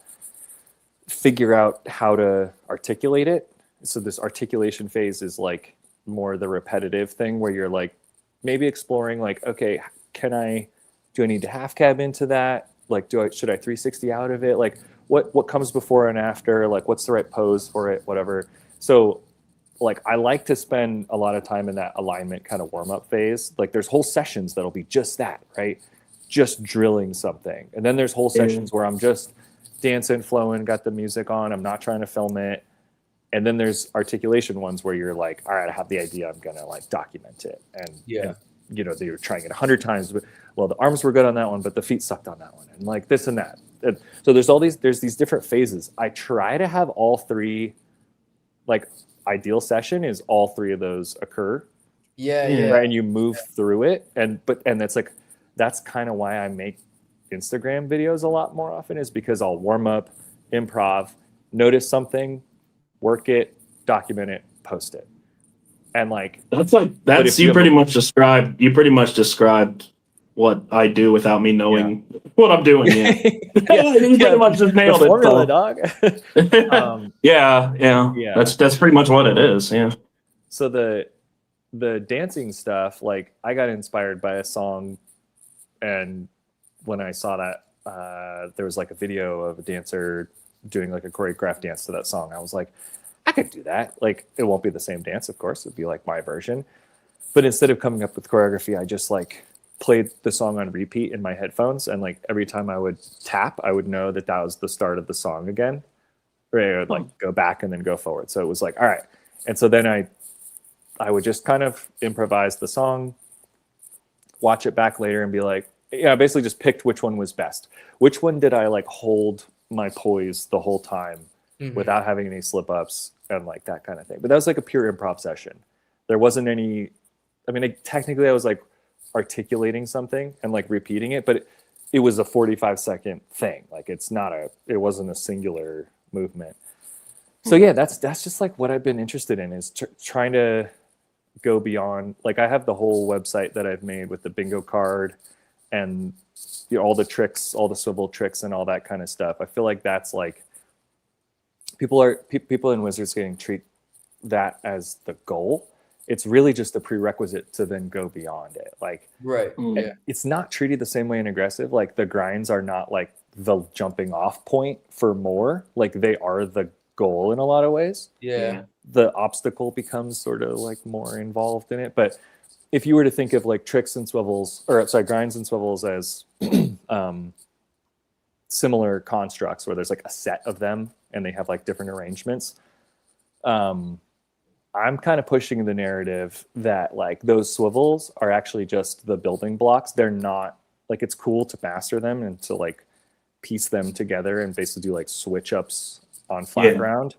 figure out how to articulate it. So this articulation phase is like more the repetitive thing where you're like maybe exploring like, okay, do I need to half cab into that? Like, should I 360 out of it? Like what comes before and after? Like what's the right pose for it? Whatever. So like, I like to spend a lot of time in that alignment kind of warm up phase. Like there's whole sessions that'll be just that, right? Just drilling something. And then there's whole sessions where I'm just dancing, flowing, got the music on. I'm not trying to film it. And then there's articulation ones where you're like, all right, I have the idea. I'm going to like document it. And, and, you know, they were trying it 100 times. But, well, the arms were good on that one, but the feet sucked on that one. And like this and that. And so there's these different phases. I try to have all three, like ideal session is all three of those occur. Right. And you move through it. And that's kind of why I make Instagram videos a lot more often, is because I'll warm up, improv, notice something, work it, document it, post it. And like you pretty much described what I do without me knowing what I'm doing. Yeah, Yeah, you pretty much just nailed the it. formula, though. dog. Yeah. That's pretty much what it is. Yeah. So the dancing stuff, like I got inspired by a song, and when I saw that there was like a video of a dancer doing like a choreographed dance to that song, I was like, I could do that. Like, it won't be the same dance, of course, it'd be like my version, but instead of coming up with choreography, I just like played the song on repeat in my headphones, and like every time I would tap, I would know that that was the start of the song again, or I would like go back and then go forward. So it was like, all right. And so then I would just kind of improvise the song, watch it back later, and be like, I basically just picked which one was best. Which one did I like hold my poise the whole time without having any slip ups and like that kind of thing. But that was like a pure improv session. There wasn't any, I mean, technically I was like articulating something and like repeating it, but it was a 45-second thing. Like it wasn't a singular movement. So yeah, that's just like what I've been interested in, is trying to go beyond. Like I have the whole website that I've made with the bingo card and all the tricks, all the swivel tricks and all that kind of stuff. I feel like that's like people in wizard skating treat that as the goal. It's really just a prerequisite to then go beyond it. Like, Right. Yeah. it's not treated the same way in aggressive. Like the grinds are not like the jumping off point for more. Like they are the goal in a lot of ways. Yeah. The obstacle becomes sort of like more involved in it. But if you were to think of like tricks and swivels, or sorry, grinds and swivels as similar constructs where there's like a set of them and they have like different arrangements. I'm kind of pushing the narrative that like those swivels are actually just the building blocks. They're not like, it's cool to master them and to like piece them together and basically do like switch ups on flat ground.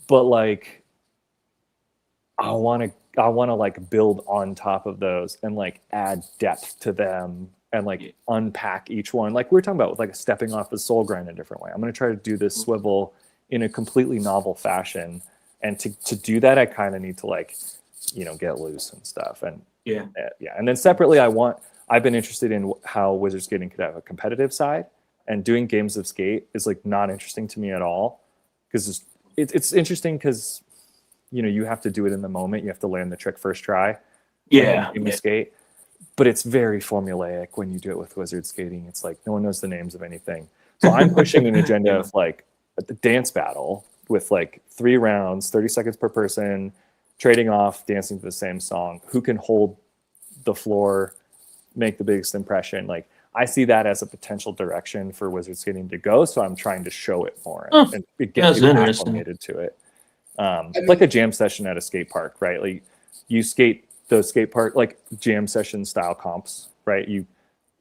But like, I want to like build on top of those and like add depth to them and like unpack each one. Like we were talking about with like a stepping off the soul grind in a different way. I'm going to try to do this swivel in a completely novel fashion. And to do that, I kind of need to like, get loose and stuff. And yeah. And then separately, I've been interested in how wizard skating could have a competitive side, and doing games of skate is like not interesting to me at all. Cause it's interesting because, you have to do it in the moment. You have to land the trick first try. Yeah. In the skate. But it's very formulaic when you do it with wizard skating. It's like no one knows the names of anything. So I'm pushing an agenda of like the dance battle with like 3 rounds, 30 seconds per person, trading off, dancing to the same song. Who can hold the floor, make the biggest impression? Like I see that as a potential direction for wizard skating to go. So I'm trying to show it more and get people acclimated to it. Like a jam session at a skate park, right? Like you skate those skate park, like jam session style comps, right? You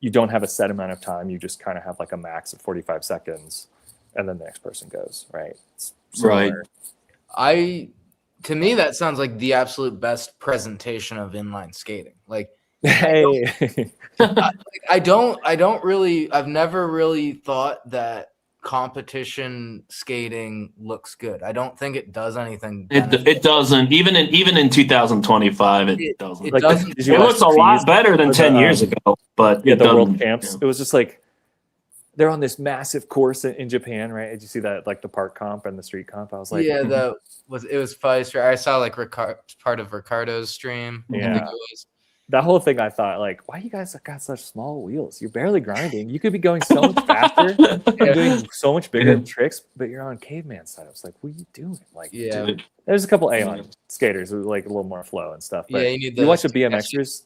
don't have a set amount of time. You just kind of have like a max of 45 seconds and then the next person goes, right? Right. To me, that sounds like the absolute best presentation of inline skating. Like, hey, I've never really thought that competition skating looks good. I don't think it does anything. It doesn't. Even in 2025, it doesn't. It Like, doesn't. it looks a lot better than 10 years ago. But the doesn't, world camps. It was just like they're on this massive course in Japan, right? Did you see that, like the park comp and the street comp? I was like, it was Pfizer. I saw like part of Ricardo's stream. Yeah. I think it was. That whole thing, I thought, like, why you guys got such small wheels? You're barely grinding. You could be going so much faster and doing so much bigger tricks, but you're on caveman side. I was like, what are you doing? Like, there's a couple Aeon skaters with like a little more flow and stuff. But you watch the BMXers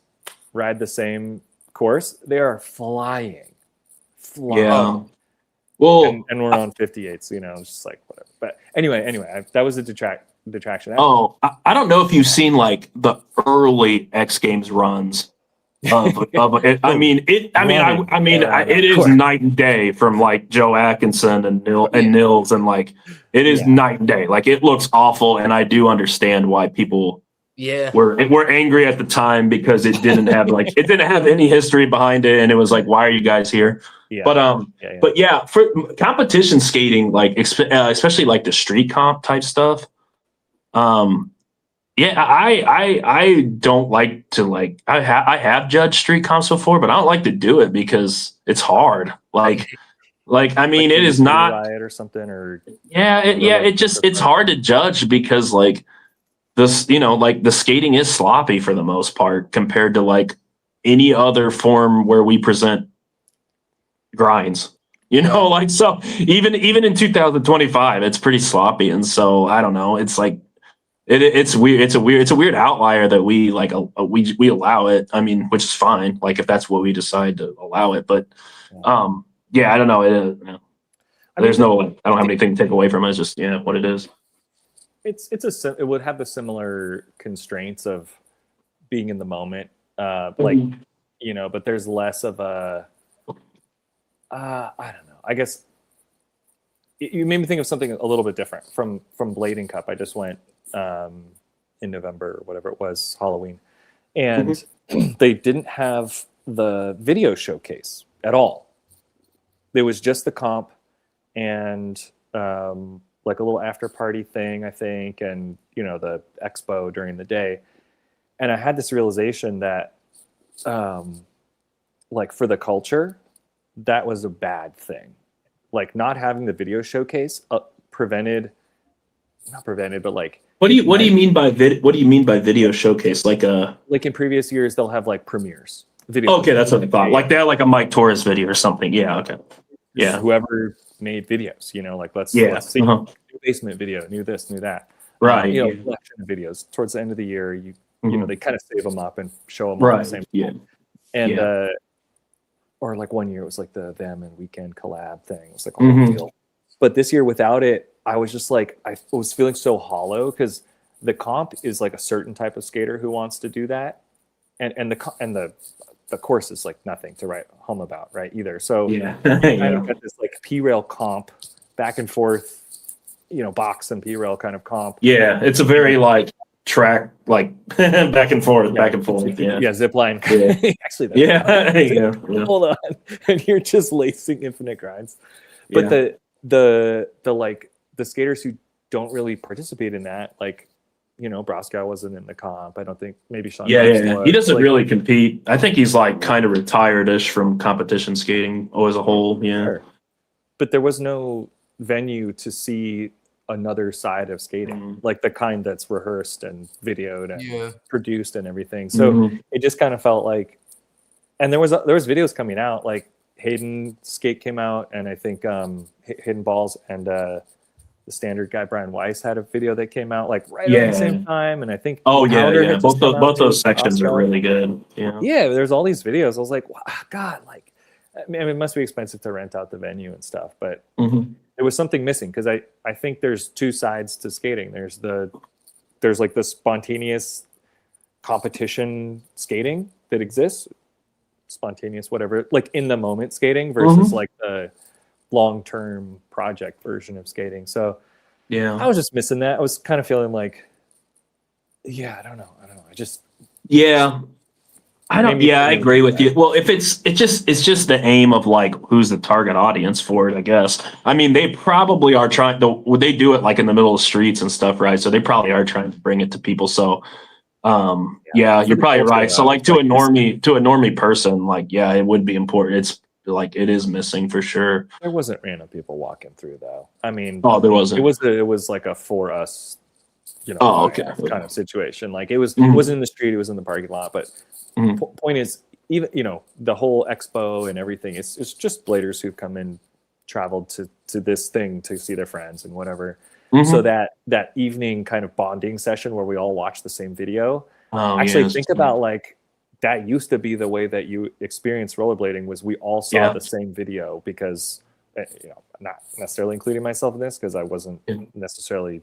ride the same course, they are flying. Yeah. Well, and we're on 58s, it's just like whatever. But anyway, that was a detraction. I don't know if you've seen like the early X Games runs of it. It is night and day from like Joe Atkinson and Nils, and like it is night and day. Like it looks awful, and I do understand why people were angry at the time, because it didn't have any history behind it, and it was like, why are you guys here? But for competition skating, like especially like the street comp type stuff, Yeah, I don't like to like I have judged street comps before, but I don't like to do it because it's hard. Like I Like mean, it the is Free not. Riot or something, or Yeah, it just it's hard to judge because like this, like the skating is sloppy for the most part compared to like any other form where we present grinds. Like so even in 2025, it's pretty sloppy, and so I don't know. It's like it's weird. It's a weird outlier that we like. We allow it. I mean, which is fine. Like if that's what we decide to allow it, but yeah, I don't know. There's no. I don't have anything to take away from it. It's just what it is. It would have the similar constraints of being in the moment, like but there's less of a I don't know. I guess you made me think of something a little bit different from Blading Cup. I just went in November or whatever it was, Halloween, and they didn't have the video showcase at all. There was just the comp and like a little after party thing, I think, and the expo during the day. And I had this realization that like for the culture, that was a bad thing. Like not having the video showcase not prevented, but like what do you mean by video showcase? Like in previous years they'll have like premieres. Video. Okay, that's what I thought. Like they had like a Mike Torres video or something. Yeah, okay. Yeah. Whoever made videos, like let's see new basement video, new this, new that. Right. Collection of videos towards the end of the year, they kind of save them up and show them all at the same time. And or like one year it was like the them and Weekend collab thing. It was like a whole deal. But this year without it, I was just like I was feeling so hollow because the comp is like a certain type of skater who wants to do that, and the course is like nothing to write home about, right? Either. So I got this like P-rail comp back and forth, box and P-rail kind of comp. Yeah, it's a very like track like back and forth. Yeah, zip line. Yeah. Actually, hold on, and you're just lacing infinite grinds. But the like the skaters who don't really participate in that, like Broskow wasn't in the comp. I don't think maybe Sean. He doesn't really compete. I think he's like kind of retired-ish from competition skating as a whole. Yeah, sure. But there was no venue to see another side of skating, like the kind that's rehearsed and videoed and produced and everything. So it just kind of felt like, and there was videos coming out, like Hayden skate came out, and I think Hidden Balls and the standard guy Brian Weiss had a video that came out like right at the same time, and I think both those sections are really good. There's all these videos. I was like, wow, God, like I mean, it must be expensive to rent out the venue and stuff, but there was something missing because I think there's two sides to skating. There's like the spontaneous competition skating that exists, spontaneous whatever, like in the moment skating versus like the long-term project version of skating. So I was just missing that. I was kind of feeling like I don't know. I agree with you. Well, if it's just the aim of like who's the target audience for it, I guess. I mean, they probably are trying to, they do it like in the middle of the streets and stuff, right? So they probably are trying to bring it to people. So you're probably right. So like to a normie person, like it would be important. It's like it is missing for sure. There wasn't random people walking through though. I mean, there wasn't. It was like a for us, kind of situation. Like it wasn't in the street, it was in the parking lot. But point is, even the whole expo and everything, it's just bladers who've come in, traveled to this thing to see their friends and whatever. So that evening kind of bonding session where we all watch the same video. Think about like that used to be the way that you experienced rollerblading, was we all saw the same video because, not necessarily including myself in this because I wasn't necessarily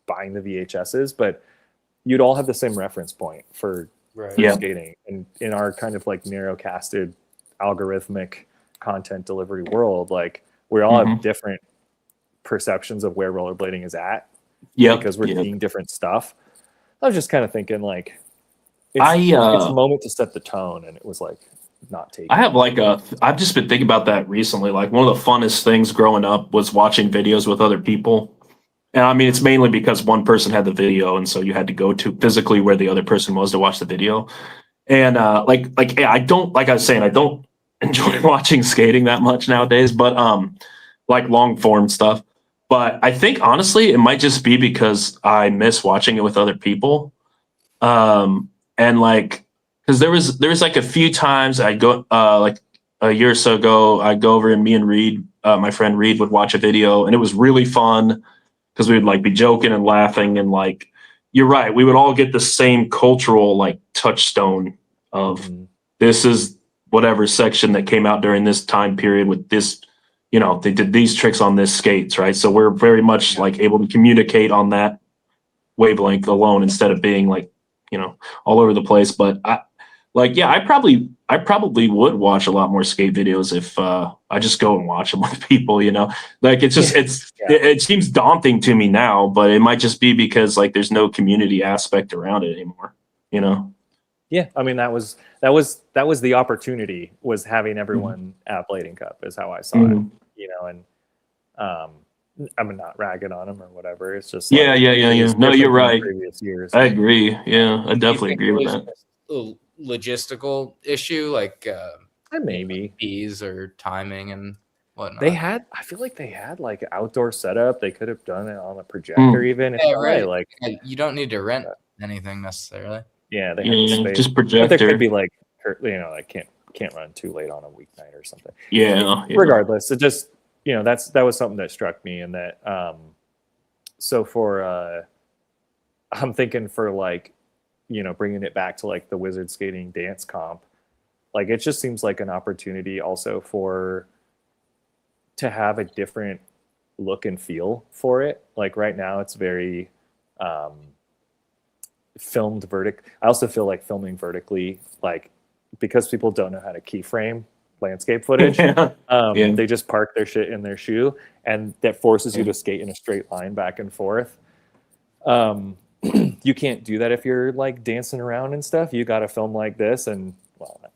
buying the VHSs, but you'd all have the same reference point for skating. And in our kind of like narrow casted algorithmic content delivery world, like we all have different perceptions of where rollerblading is at because we're seeing different stuff. I was just kind of thinking like, it's a moment to set the tone, and it was like not taken. I've just been thinking about that recently. Like one of the funnest things growing up was watching videos with other people. And I mean, it's mainly because one person had the video, and so you had to go to physically where the other person was to watch the video. And yeah, I don't, like I was saying, I don't enjoy watching skating that much nowadays, but like long form stuff. But I think honestly, it might just be because I miss watching it with other people. And like, because there was like a few times I go like a year or so ago, I'd go over and me and Reed, my friend Reed, would watch a video, and it was really fun because we would like be joking and laughing, and like you're right, we would all get the same cultural like touchstone of this is whatever section that came out during this time period with this, they did these tricks on this skates, right? So we're very much like able to communicate on that wavelength alone instead of being like, all over the place. But yeah, I probably would watch a lot more skate videos if I just go and watch them with people, like it's just, it seems daunting to me now, but it might just be because like there's no community aspect around it anymore, Yeah, I mean that was the opportunity, was having everyone at Blading Cup is how I saw it, and I'm not ragging on them or whatever. It's just yeah. No, you're right. Previous years, I agree. Yeah, I definitely agree with that. A logistical issue, like maybe fees or timing and whatnot. I feel like they had like outdoor setup. They could have done it on a projector even. Yeah, right. Like you don't need to rent anything necessarily. Yeah, they had space. Just projector. But there could be like, like can't run too late on a weeknight or something. Yeah. Regardless, it just that was something that struck me, and that so for I'm thinking for like bringing it back to like the wizard skating dance comp, like it just seems like an opportunity also to have a different look and feel for it. Like right now it's very filmed I also feel like filming vertically, like because people don't know how to keyframe landscape footage, they just park their shit in their shoe, and that forces you to skate in a straight line back and forth. You can't do that if you're like dancing around and stuff. You got to film like this and like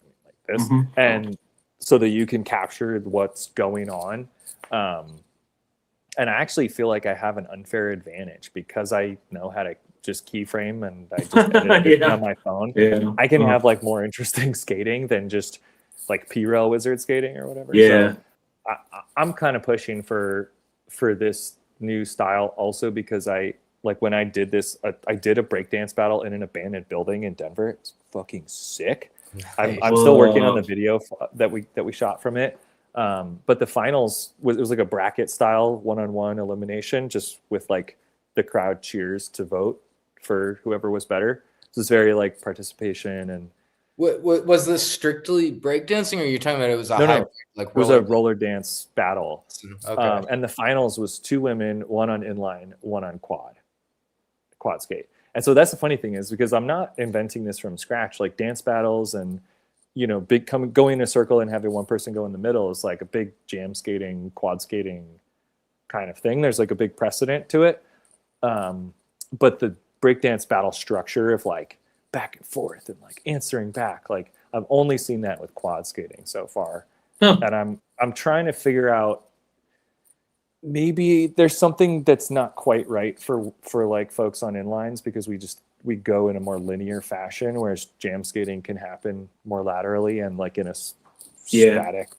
this, and so that you can capture what's going on. And I actually feel like I have an unfair advantage because I know how to just keyframe and I just edit everything on my phone. Yeah. I can have like more interesting skating than just like P-Rail wizard skating or whatever. Yeah. So I'm kind of pushing for this new style also because when I did this, I did a breakdance battle in an abandoned building in Denver. It's fucking sick. I'm still working on the video that we shot from it. But the finals it was like a bracket style one-on-one elimination, just with like the crowd cheers to vote for whoever was better. So it's very like participation. And what was this strictly breakdancing, or are you talking about it was a hybrid, like it was a roller dance battle? Okay. And the finals was 2 women, one on inline, one on quad skate. And so that's the funny thing is because I'm not inventing this from scratch. Like dance battles and going in a circle and having one person go in the middle is like a big jam skating, quad skating kind of thing. There's like a big precedent to it. But the breakdance battle structure of like back and forth and like answering back, like I've only seen that with quad skating so far. And I'm trying to figure out, maybe there's something that's not quite right for like folks on inlines, because we go in a more linear fashion, whereas jam skating can happen more laterally and like in a static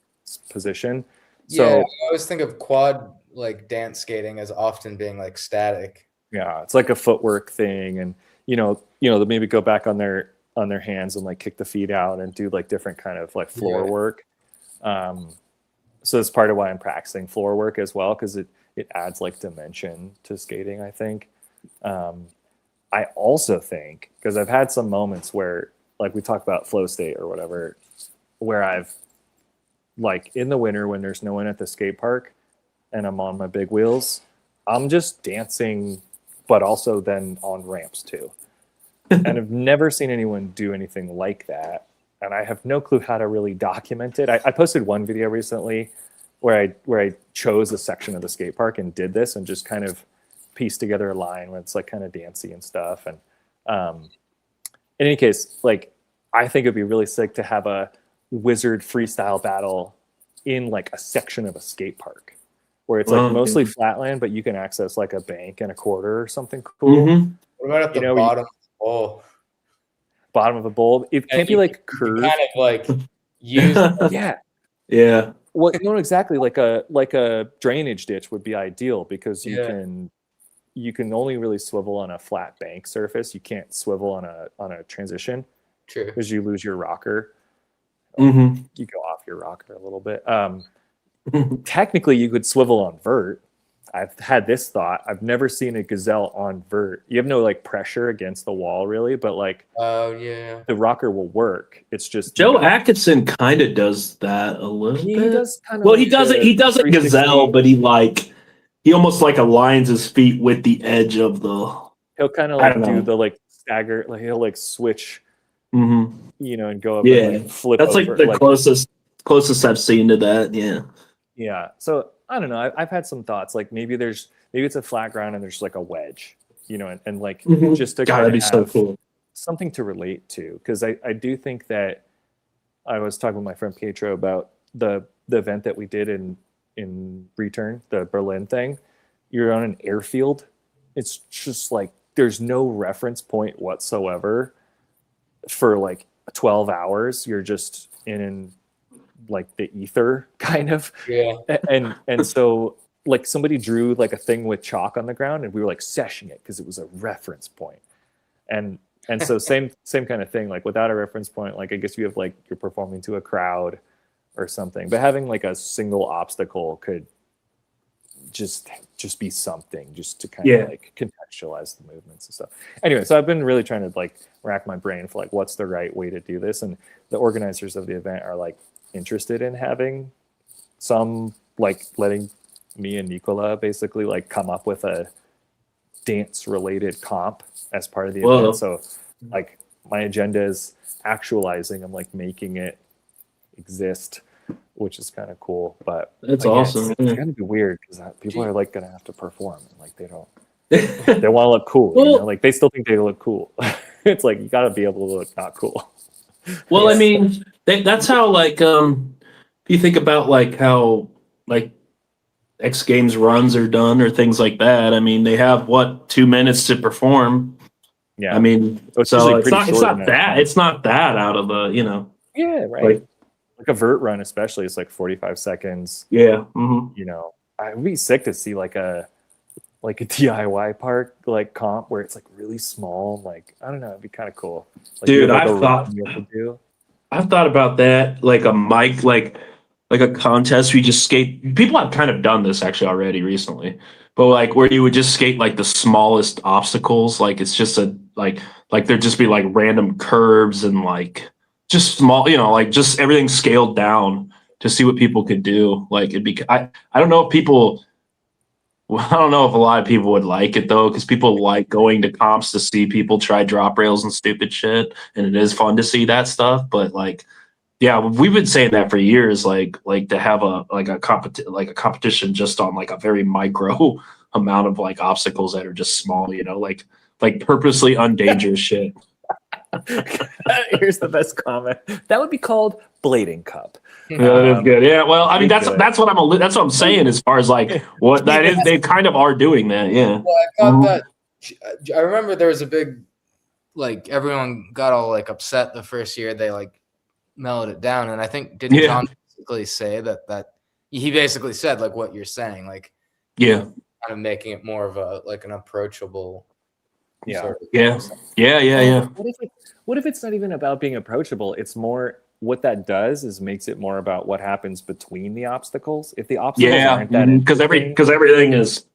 position. So I always think of quad like dance skating as often being like static. Yeah, it's like a footwork thing, and they maybe go back on their hands and like kick the feet out and do like different kind of like floor work. So it's part of why I'm practicing floor work as well, because it adds like dimension to skating, I think. I also think, because I've had some moments where, like we talk about flow state or whatever, where I've like in the winter when there's no one at the skate park and I'm on my big wheels, I'm just dancing, but also then on ramps too. And I've never seen anyone do anything like that. And I have no clue how to really document it. I posted one video recently where I chose a section of the skate park and did this and just kind of pieced together a line where it's like kind of dancey and stuff. And in any case, like I think it'd be really sick to have a wizard freestyle battle in like a section of a skate park where it's like Oh, mostly okay. flatland, but you can access like a bank and a quarter or something cool. Mhm. What about at the You know, bottom? Oh, Bottom of a bowl. It and can't be you like can curved. kind of like use. Yeah. Yeah. Well, no, exactly. Like a drainage ditch would be ideal because Yeah. you can only really swivel on a flat bank surface. You can't swivel on a transition True. because you lose your rocker. Mhm. You go off your rocker a little bit. Technically, you could swivel on vert. I've had this thought. I've never seen a gazelle on vert. You have no like pressure against the wall really, but like Oh yeah. the rocker will work. It's just Joe Atkinson kind of does that a little he bit. does kind of Well, like he doesn't gazelle, 360. but he almost like aligns his feet with the edge of the. He'll kind of I don't like do know. the like stagger, like he'll like switch, Mhm. and go up Yeah, and like flip that's over. like the closest I've seen to that. Yeah. Yeah. So I don't know. I've had some thoughts. Like maybe it's a flat ground and there's like a wedge, and like Mhm. just to God, kind that'd of be so have cool. something to relate to. Because I do think that I was talking with my friend Pietro about the event that we did in return, the Berlin thing. You're on an airfield. It's just like there's no reference point whatsoever for like 12 hours. You're just in like the ether kind of. Yeah. And so like somebody drew like a thing with chalk on the ground and we were like seshing it because it was a reference point. And so same kind of thing, like without a reference point, like I guess you have like you're performing to a crowd or something, but having like a single obstacle could just be something just to kind of like contextualize the movements and stuff. Anyway, so I've been really trying to like rack my brain for like what's the right way to do this, and the organizers of the event are like interested in having some like letting me and Nicola basically like come up with a dance related comp as part of the event. So like my agenda is actualizing, I'm like making it exist, which is kind of cool. But That's yeah, awesome. it's gonna be weird because people are like gonna have to perform and like they want to look cool, Well, like they still think they look cool. It's like you got to be able to look not cool. Well, I mean, that's how like if you think about like how like X Games runs are done or things like that. I mean, they have 2 minutes to perform. Yeah, I mean, it's so usually it's pretty not short amount of time. it's not that out of the Yeah, right. like a vert run especially, it's like 45 seconds. yeah. Mhm. I would be sick to see like a DIY park like comp where it's like really small. Like I don't know, it'd be kind of cool. Like, Dude, you have, like, a I've thought run you have to do. I've thought about that, like a mic, like a contest. We just skate. People have kind of done this actually already recently, but like where you would just skate like the smallest obstacles. Like it's just like there'd just be like random curves and like just small, like just everything scaled down to see what people could do. Like it'd be. I don't know if people. Well, I don't know if a lot of people would like it though, because people like going to comps to see people try drop rails and stupid shit, and it is fun to see that stuff. But like, yeah, we've been saying that for years. Like to have a competition just on like a very micro amount of like obstacles that are just small. Like purposely undangerous shit. Here's the best comment. That would be called Blading Cup. Yeah, that is good. Yeah, well, I mean that's what I'm saying as far as like what that is. They kind of are doing that. Yeah. Well, I thought that I remember there was a big like everyone got all like upset the first year they like mellowed it down, and I think didn't John basically say that he basically said like what you're saying, like kind of making it more of a like an approachable sort of yeah. What if it's not even about being approachable? It's more what that does is makes it more about what happens between the obstacles. If the obstacles aren't that because everything is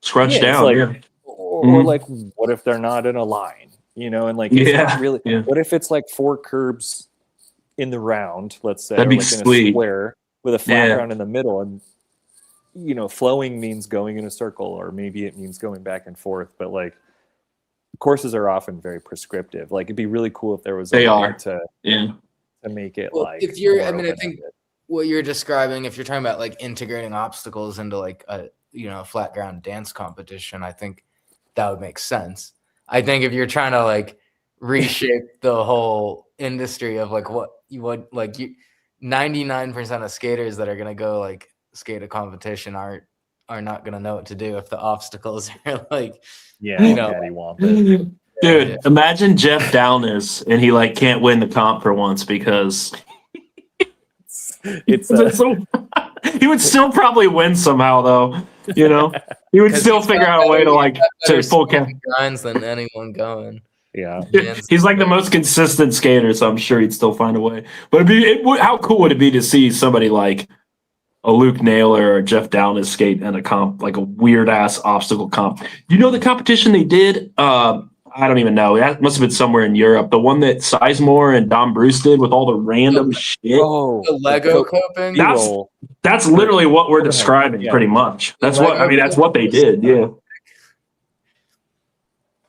scrunched down. Like, or like what if they're not in a line? And like it's not really. What if it's like 4 curbs in the round? Let's say that'd be like sweet. In a square with a flat ground in the middle, and flowing means going in a circle, or maybe it means going back and forth. But like courses are often very prescriptive. Like it'd be really cool if there was a way to make it like. If you're, I mean, I think what you're describing, if you're talking about like integrating obstacles into like a flat ground dance competition, I think that would make sense. I think if you're trying to like reshape the whole industry of like 99% of skaters that are gonna go like skate a competition are not gonna know what to do if the obstacles are like, Yeah, you know, cattywampus. Dude, Yeah. imagine Jeff Downes and he like can't win the comp for once because It's he would still probably win somehow though. You know, he would 'cause still he's figure got out a way to better- like he's got to better full speed count. and grinds than anyone going. yeah. He's like the most consistent skater, so I'm sure he'd still find a way. But how cool would it be to see somebody like a Luke Naylor or Jeff Downes skate in a comp, like a weird ass obstacle comp? You know the competition they did? I don't even know. That must have been somewhere in Europe. The one that Sizemore and Dom Bruce did with all the random shit. Oh, The Lego coping. That's literally what we're describing, Yeah. pretty much. That's The what I Lego mean. That's what they did. Yeah.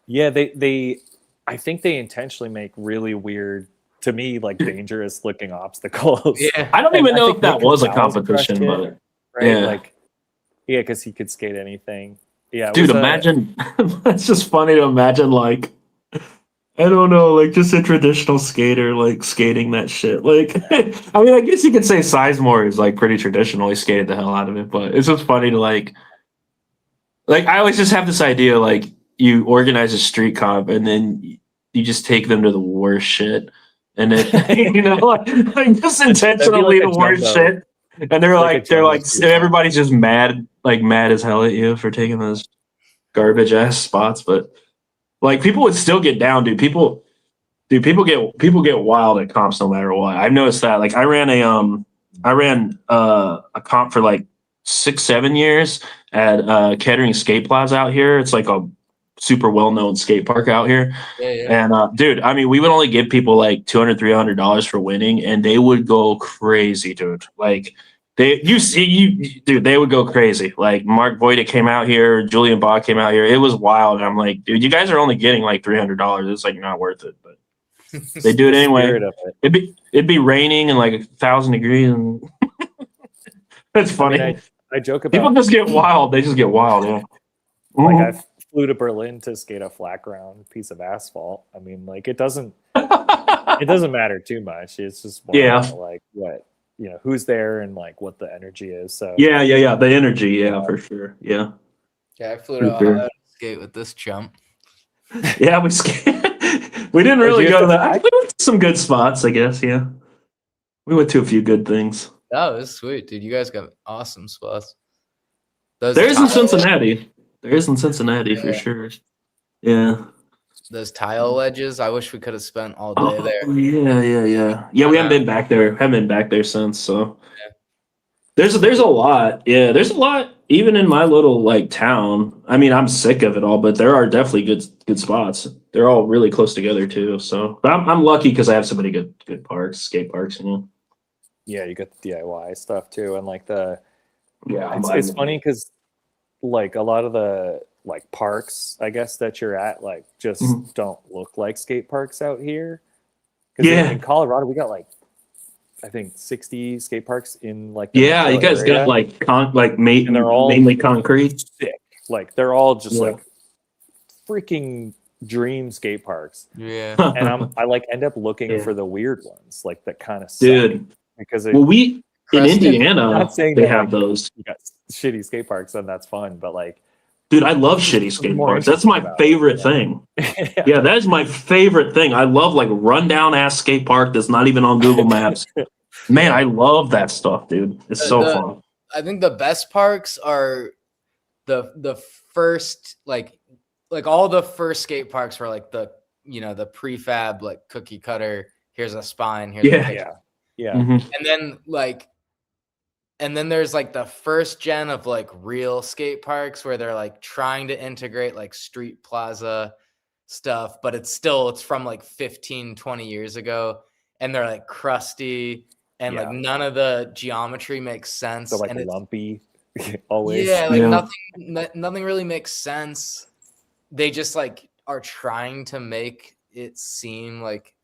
Yeah, they I think they intentionally make really weird, to me, like dangerous looking obstacles. Yeah. I don't even And I know think if that Nick was a Gonzalez crushed competition, it, but right? yeah. Like, yeah, because he could skate anything. Yeah, it dude, was imagine. It's just funny to imagine, like, I don't know, like just a traditional skater, like skating that shit. Like, I mean, I guess you could say Sizemore is like pretty traditional. He skated the hell out of it, but it's just funny to like I always just have this idea, like you organize a street comp and then you just take them to the worst shit, and then you know, like just intentionally like the a worst jumbo. shit, and they're Like a like they're jumbo like street comp. everybody's just mad, like mad as hell at you for taking those garbage ass spots, but. Like people would still get down, dude. People get wild at comps no matter what. I've noticed that. Like I ran a comp for like 6-7 years at Kettering Skate Plaza out here. It's like a super well known skate park out here. Yeah. And dude, I mean, we would only give people like $200-$300 for winning, and they would go crazy, dude. Like they would go crazy. Like Mark Voidic came out here, Julian Bach came out here. It was wild. And I'm like, dude, you guys are only getting like $300. It's like not worth it, but they do it anyway. Spirit of it. It'd be raining and like 1,000 degrees, and it's funny. I mean, I joke about People just get wild. They just get wild. Yeah. like Mhm. I flew to Berlin to skate a flat ground piece of asphalt. I mean, like it doesn't matter too much. It's just more Yeah. about, like what who's there and like what the energy is. So Yeah. The energy, yeah, for sure. Yeah. Yeah, I flew to Sure. Ohio to skate with this chump. Yeah, we didn't really you go to have that. We went to some good spots, I guess. Yeah, we went to a few good things. That was sweet, dude. You guys got awesome spots. Those There is in tile- Cincinnati. There is in Cincinnati for Yeah. sure. Yeah. Those tile ledges. I wish we could have spent all day Oh, there. yeah. Yeah, we haven't been back there. Haven't been back there since. So Yeah. there's a lot. Yeah, there's a lot. Even in my little like town. I mean, I'm sick of it all, but there are definitely good spots. They're all really close together too. So, but I'm lucky because I have so many good parks, skate parks. You know. yeah, you got the DIY stuff too, and like Yeah, it's funny because like a lot of the like parks, I guess that you're at, like just Mhm. don't look like skate parks out here. 'Cause Yeah. in Colorado, we got like I think 60 skate parks in like the Yeah, you metro guys area. got like And they're all mainly concrete. sick. Like they're all just Yeah. like freaking dream skate parks. Yeah. And I like end up looking Yeah. for the weird ones, like that kind of suck. Dude. Because Well, in Creston- Indiana, not saying they that, have like, those. you got shitty skate parks and that's fun, but like Dude, I love shitty skate more parks. That's my interesting about it, favorite yeah. thing. Yeah, that is my favorite thing. I love like rundown ass skate park that's not even on Google Maps. Man, I love that stuff, dude. It's so fun. I think the best parks are the first like all the first skate parks were like the the prefab like cookie cutter. Here's a spine. Here's a Yeah. picture. Yeah. Mhm. And then there's like the first gen of like real skate parks where they're like trying to integrate like street plaza stuff, but it's from like 15-20 years ago, and they're like crusty and like Yeah. none of the geometry makes sense. So like and it's, lumpy always. yeah, like Yeah. nothing really makes sense. They just like are trying to make it seem like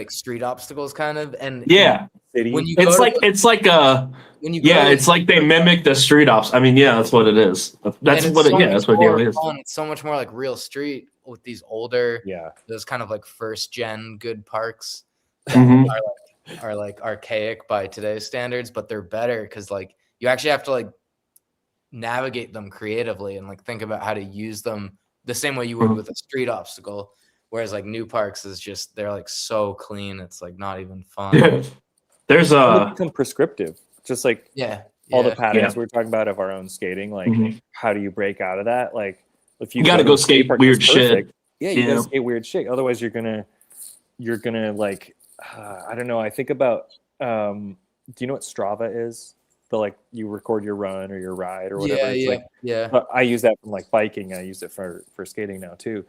street obstacles kind of. And Yeah. City. when you It's go like to, it's like a when you go yeah, to- it's like they mimic the street ops. I mean, yeah, that's what it is. That's and what it's it, so yeah, much that's what more it is. fun. It's so much more like real street with these older, Yeah. those kind of like first gen good parks Mhm. are like archaic by today's standards, but they're better because like you actually have to like navigate them creatively and like think about how to use them the same way you would with a street obstacle. Whereas like new parks is just, they're like so clean, it's like not even fun. Yeah. There's They a become prescriptive, just like Yeah. all the Yeah. patterns we were talking about of our own skating. Like, how do you break out of that? Like, if you gotta to go a skate park weird that's perfect, shit. Yeah, you Yeah. gotta skate weird shit. Otherwise, you're gonna like, I don't know. I think about, do you know what Strava is? The like you record your run or your ride or whatever. It's like, I use that from like biking. I use it for skating now too.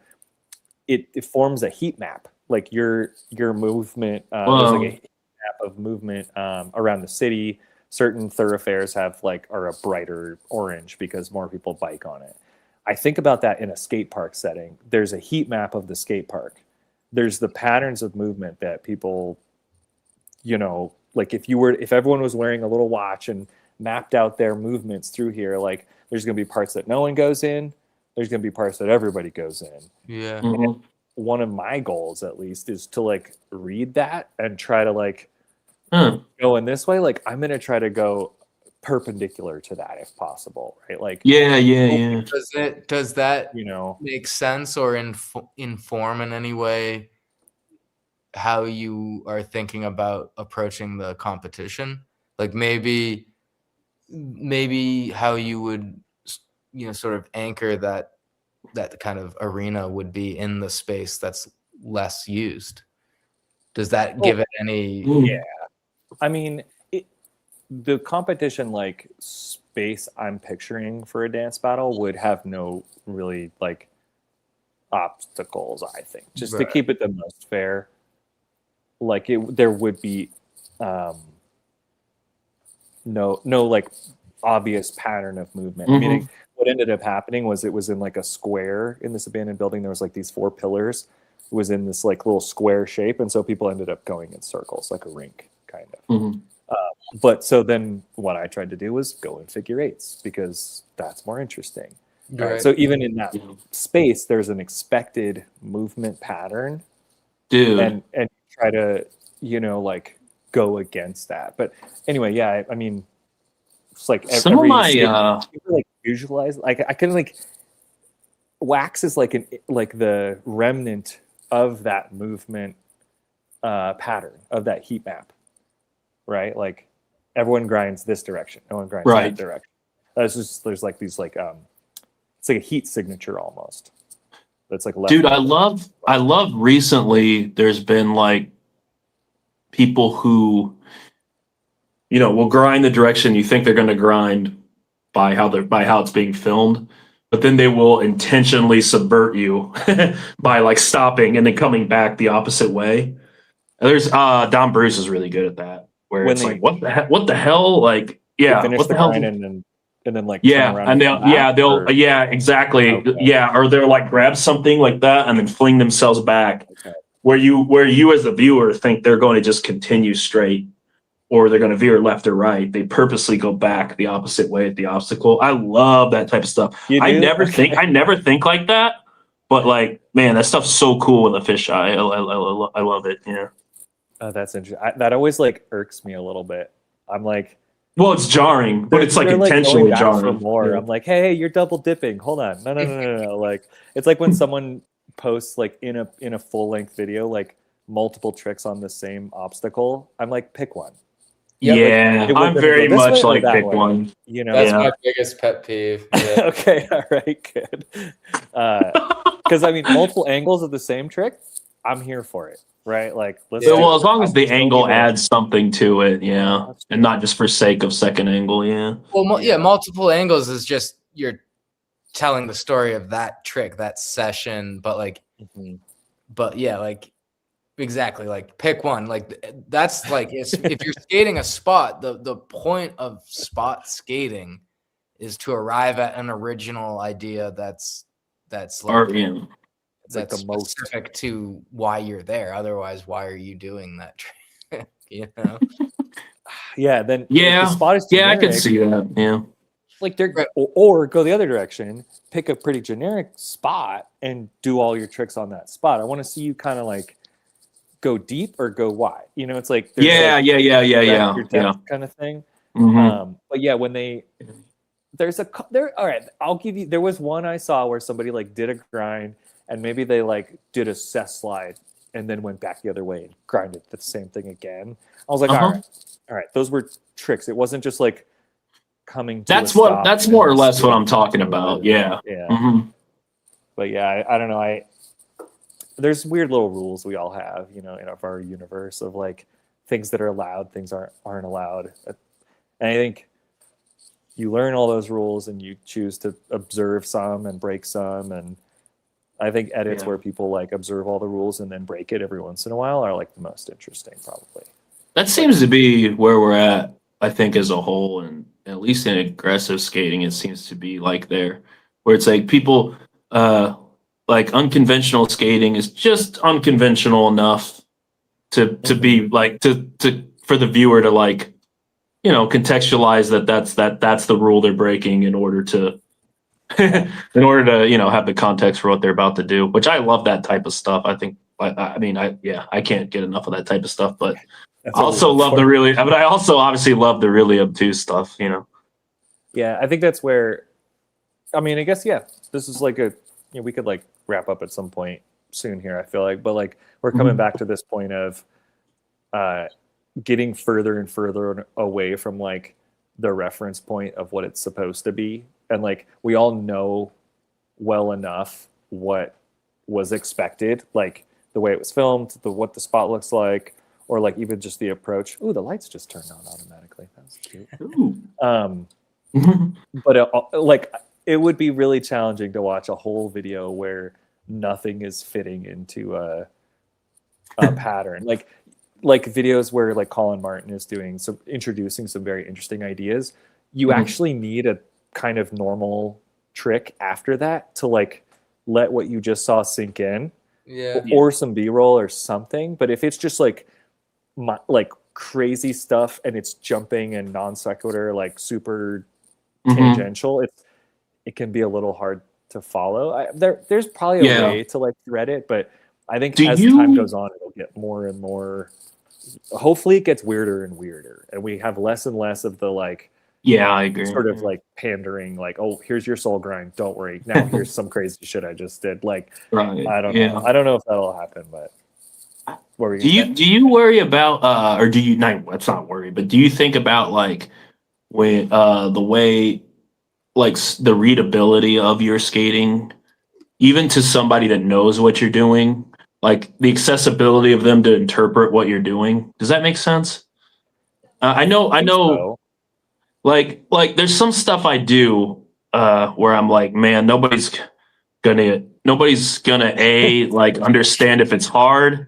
It forms a heat map, like your movement. There's like a heat map of movement around the city. Certain thoroughfares are a brighter orange because more people bike on it. I think about that in a skate park setting. There's a heat map of the skate park. There's the patterns of movement that people, like if everyone was wearing a little watch and mapped out their movements through here, like there's going to be parts that no one goes in. There's going to be parts that everybody goes in. Yeah. And one of my goals, at least, is to like read that and try to like go in this way. Like I'm going to try to go perpendicular to that if possible, right? Like Does that make sense or inform in any way how you are thinking about approaching the competition? Like maybe how you would sort of anchor that kind of arena would be in the space that's less used. Does that give it any? Yeah, I mean, the competition like space I'm picturing for a dance battle would have no really like obstacles, I think, just to keep it the most fair. Like there would be no like obvious pattern of movement. I mean, what ended up happening was it was in like a square in this abandoned building. There was like these 4 pillars. It was in this like little square shape, and so people ended up going in circles, like a rink kind of. But so then what I tried to do was go in figure eights because that's more interesting. Right. So even in that space, there's an expected movement pattern, and try to like go against that. But anyway, yeah, I mean, it's like some of my like visualize. Like I can like wax is like the remnant of that movement pattern of that heat map, right? Like everyone grinds this direction, no one grinds that direction. That's just there's like these like it's like a heat signature almost. That's like dude, I love recently there's been like people who will grind the direction you think they're going to grind by how it's being filmed, but then they will intentionally subvert you by like stopping and then coming back the opposite way. There's Don Bruce is really good at that, where it's like what the hell, like what the hell, and then like turn around and they'll exactly or they'll like grab something like that and then fling themselves back, where you as the viewer think they're going to just continue straight or they're going to veer left or right. They purposely go back the opposite way at the obstacle. I love that type of stuff. I never think like that, but like, man, that stuff's so cool with a fisheye. I love it. Yeah. Oh, that's interesting. That always like irks me a little bit. I'm like, well, it's jarring, but it's like intentionally jarring. For more. I'm like, hey, you're double dipping. Hold on. No. Like, it's like when someone posts like in a full length video, like multiple tricks on the same obstacle. I'm like, pick one. Yeah, I'm very much like pick one. That's my biggest pet peeve. Yeah. Okay, all right, good. Because I mean, multiple angles of the same trick, I'm here for it, right? Like, as long as the angle adds something to it, and not just for sake of second angle, Well, multiple angles is just you're telling the story of that trick, that session, but like, like. Exactly, like pick one. Like that's like if you're skating a spot, the point of spot skating is to arrive at an original idea that's like that's like specific to why you're there. Otherwise, why are you doing that trick? Yeah. Then the spot is generic, I can see that. Yeah. Like they're or go the other direction, pick a pretty generic spot and do all your tricks on that spot. I want to see you kind of like go deep or go wide. It's like yeah, your depth kind of thing. But yeah, when all right, I'll give you, there was one I saw where somebody like did a grind and maybe they like did a cess slide and then went back the other way and grinded the same thing again. I was like, all right, those were tricks. It wasn't just like coming to That's a stop that's and more or then less what I'm skating talking forward. about. Yeah. Yeah. But yeah, I don't know. There's weird little rules we all have, in our universe of like things that are allowed, things aren't allowed. And I think you learn all those rules and you choose to observe some and break some. And I think edits where people like observe all the rules and then break it every once in a while are like the most interesting, probably. That seems to be where we're at, I think, as a whole, and at least in aggressive skating, it seems to be like there, where it's like people, like unconventional skating is just unconventional enough to be like to for the viewer to like, contextualize that's the rule they're breaking in order to have the context for what they're about to do, which I love that type of stuff. I think I can't get enough of that type of stuff, but I also love but I also obviously love the really obtuse stuff, Yeah, I think that's where, I mean, I guess, yeah, this is like we could like wrap up at some point soon here, I feel like, but like we're coming back to this point of getting further and further away from like the reference point of what it's supposed to be. And like, we all know well enough what was expected, like the way it was filmed, what the spot looks like, or like even just the approach. Ooh, the lights just turned on automatically. That was cute. But like, it would be really challenging to watch a whole video where nothing is fitting into a pattern. Like videos where like Colin Martin is introducing some very interesting ideas. You actually need a kind of normal trick after that to like let what you just saw sink in, or some B-roll or something. But if it's just like crazy stuff and it's jumping and non sequitur, like super tangential, it can be a little hard to follow. There's probably a way to like thread it, but I think as time goes on, it'll get more and more. Hopefully, it gets weirder and weirder, and we have less and less of the like. Yeah, I agree. Sort of like pandering, like, oh, here's your soul grind. Don't worry. Now here's some crazy shit I just did. Like, I don't know. I don't know if that'll happen, but. Do you worry about or do you not? Let's not worry, but do you think about like when the way like the readability of your skating, even to somebody that knows what you're doing, like the accessibility of them to interpret what you're doing? Does that make sense? I know. So. Like there's some stuff I do where I'm like, man, nobody's gonna like understand if it's hard.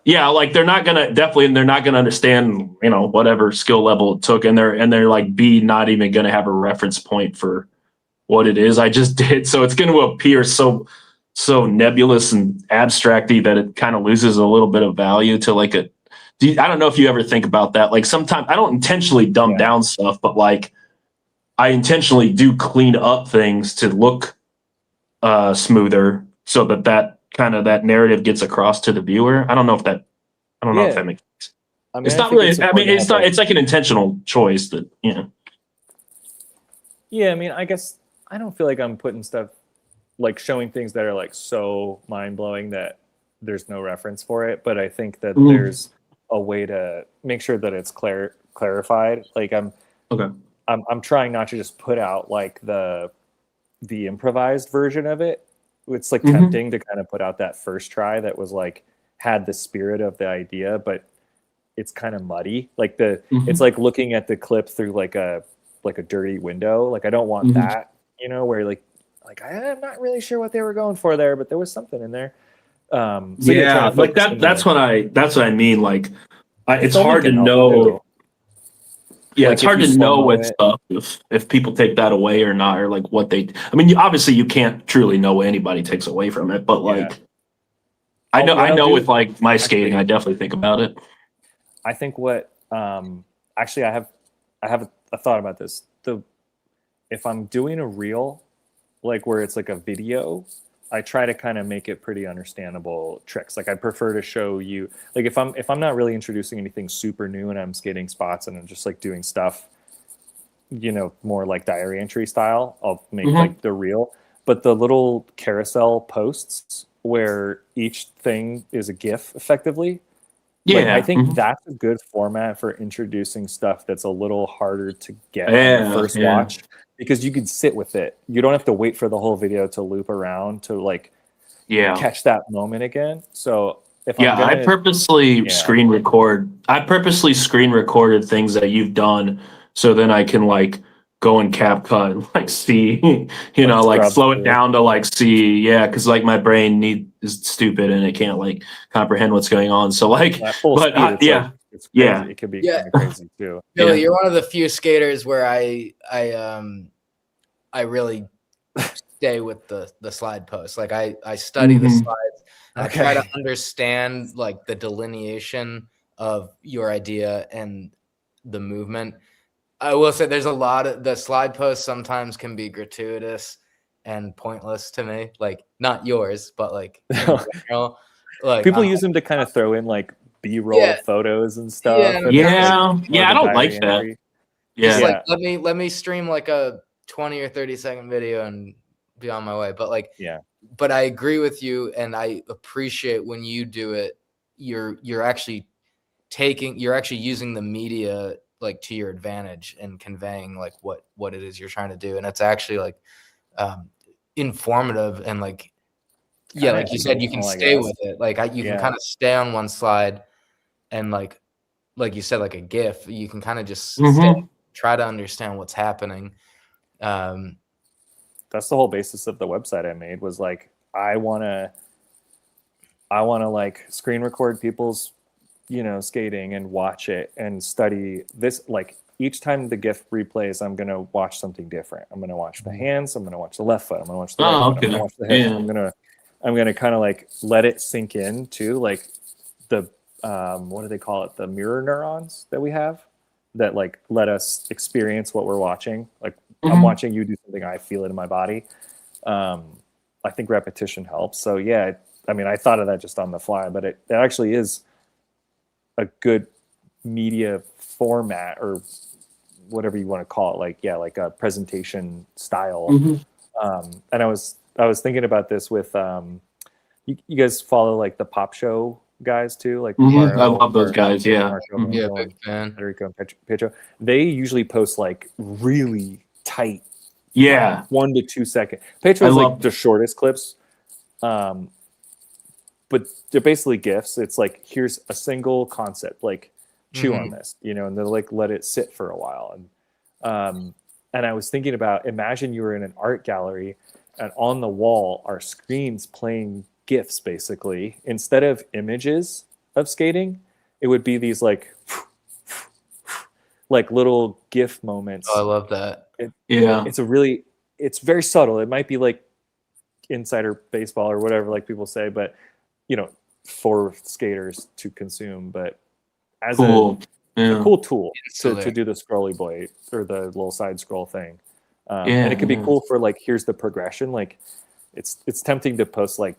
Yeah, like they're not gonna understand, whatever skill level it took, and they're like not even gonna have a reference point for what it is I just did. So it's gonna appear so nebulous and abstracty that it kind of loses a little bit of value to like I don't know if you ever think about that. Like sometimes I don't intentionally dumb down stuff, but like I intentionally do clean up things to look smoother so that kind of that narrative gets across to the viewer. I don't know if that makes sense. I mean, it's not really. I mean, it's not. It's like an intentional choice that. Yeah, I mean, I guess I don't feel like I'm putting stuff like showing things that are like so mind blowing that there's no reference for it. But I think that there's a way to make sure that it's clarified. Like I'm trying not to just put out like the improvised version of it. It's like tempting to kind of put out that first try that was like had the spirit of the idea, but it's kind of muddy. Like it's like looking at the clip through like a dirty window. Like I don't want that, where like I'm not really sure what they were going for there, but there was something in there. So like that's what I mean. Like it's hard to know. Yeah, it's hard to know with stuff if people take that away or not, or like what they. I mean, obviously you can't truly know what anybody takes away from it, but like, I know with like my skating, I definitely think about it. I think what actually I have a thought about this. If I'm doing a reel, like where it's like a video, I try to kind of make it pretty understandable tricks. Like I prefer to show you, like if I'm not really introducing anything super new and I'm skating spots and I'm just like doing stuff, more like diary entry style. I'll make like the reel, but the little carousel posts where each thing is a GIF effectively. Like, I think that's a good format for introducing stuff that's a little harder to get on the first watch, because you can sit with it. You don't have to wait for the whole video to loop around to like catch that moment again. So if I purposely screen record. I purposely screen recorded things that you've done, so then I can like go in CapCut and like see, like slow it down to like see, because like my brain is stupid and it can't like comprehend what's going on. So like, at full speed, it's crazy. It could be kind of crazy too. Billy, you're one of the few skaters where I really stay with the slide posts. Like I study the slides. I try to understand like the delineation of your idea and the movement. I will say there's a lot of the slide posts sometimes can be gratuitous and pointless to me. Like not yours, but like in general. Like people use them to kind of throw in like B-roll photos and stuff. I don't like that. Just like let me stream like a 20 or 30-second video and be on my way. But like but I agree with you, and I appreciate when you do it. You're actually using the media like to your advantage and conveying like what it is you're trying to do, and it's actually like informative and like like you said, you can stay with it. Like you can kind of stay on one slide, and like you said, like a GIF, you can kind of just stay, try to understand what's happening. That's the whole basis of the website I made, was like I want to like screen record people's skating and watch it and study this. Like each time the GIF replays, I'm going to watch something different. I'm going to watch the hands, I'm going to watch the left foot, I'm going to watch the right foot, I'm going to watch the hip. I'm going to kind of like let it sink in too, like the what do they call it, the mirror neurons that we have that like let us experience what we're watching. Like I'm watching you do something, I feel it in my body. I think repetition helps. So I mean, I thought of that just on the fly, but it actually is a good media format, or whatever you want to call it. Like like a presentation style. And I was thinking about this with you guys follow like the Pop Show guys too, like I love those guys. Big fan. Federico and Pedro. They usually post like really tight 1 to 2 second. Pedro's like the shortest clips, but they're basically GIFs. It's like, here's a single concept, like chew on this, and they'll like let it sit for a while. And I was thinking about, imagine you were in an art gallery and on the wall are screens playing GIFs. Basically, instead of images of skating, it would be these like little GIF moments. Oh, I love that. It's very subtle. It might be like insider baseball or whatever, like people say, but for skaters to consume, but as a cool tool to do the scrolly boy or the little side scroll thing. And it could be cool for like, here's the progression. Like it's tempting to post like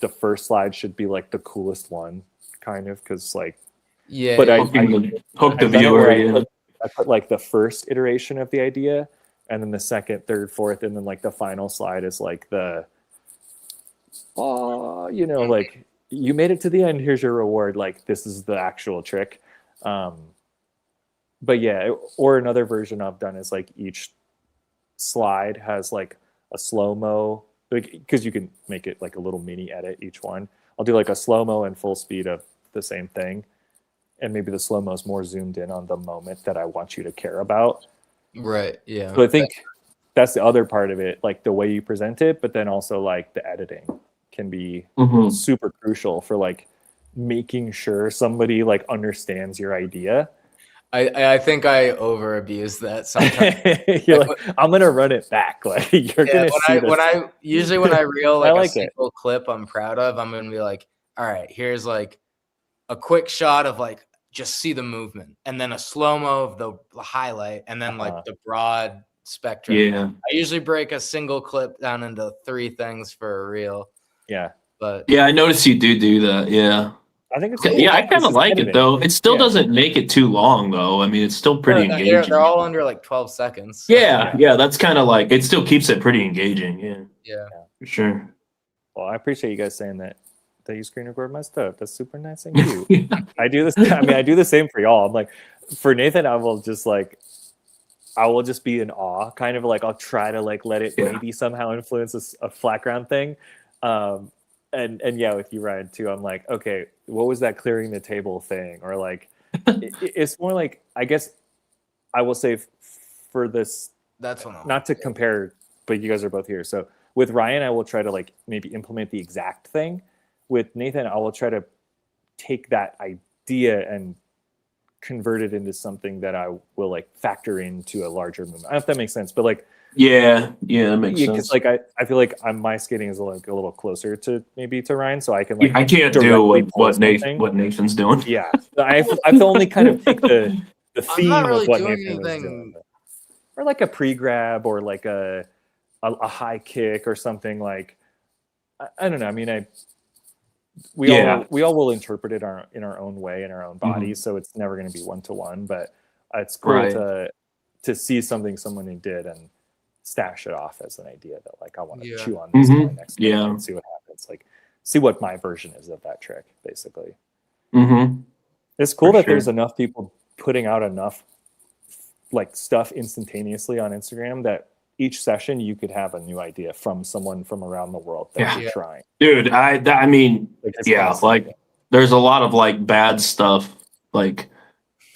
the first slide should be like the coolest one, kind of, because like but I hook the viewer. I put like the first iteration of the idea, and then the second, third, fourth, and then like the final slide is like the like you made it to the end, here's your reward, like this is the actual trick. But or another version I've done is like each slide has like a slow-mo, like, because you can make it like a little mini edit each one. I'll do like a slow-mo and full speed of the same thing, and maybe the slow-mo is more zoomed in on the moment that I want you to care about. Right. Yeah. So I think that's the other part of it, like the way you present it, but then also like the editing can be super crucial for like making sure somebody like understands your idea. I think I over abuse that sometimes. You're like, I'm gonna run it back. Like you're gonna see this. When I reel like a single clip I'm proud of, I'm gonna be like, all right, here's like a quick shot of like just see the movement, and then a slow-mo of the highlight, and then like the broad spectrum. I usually break a single clip down into 3 things for a reel. But I noticed you do that. I think it's cool. Yeah, I kind It's of just like it editing. though. It still Yeah. doesn't make it too long though. I mean, it's still pretty No, engaging. they're all under like 12 seconds. Yeah, that's kind of like it still keeps it pretty engaging. Yeah, for sure. Well, I appreciate you guys saying that you screen record my stuff. That's super nice and cute. I do this. I mean, I do the same for y'all. I'm like, for Nathan, I will just be in awe, kind of like I'll try to like let it maybe somehow influence a flat ground thing. And yeah, with you, Ryan, too. I'm like, okay, what was that clearing the table thing? Or like, it's more like, I guess I will say for this, That's what I'm not to compare, but you guys are both here. So with Ryan, I will try to like maybe implement the exact thing. With Nathan, I will try to take that idea and convert it into something that I will like factor into a larger movement. I don't know if that makes sense, but like, yeah, that makes sense. Because like I feel like my skating is like a little closer to Ryan, so I can like I can't do what Nathan's doing. Yeah, I have to only kind of take the theme really of what doing Nathan is anything. doing, or like a pre-grab or like a high kick or something like I don't know. I mean, we all will interpret it in our own way in our own bodies, so it's never going to be one-to-one. But it's cool to see something someone did and stash it off as an idea that like I want to chew on this next time and see what happens. Like see what my version is of that trick, basically. It's cool that there's enough people putting out enough like stuff instantaneously on Instagram that each session you could have a new idea from someone from around the world that you're trying. Dude, I mean, like there's a lot of like bad stuff, like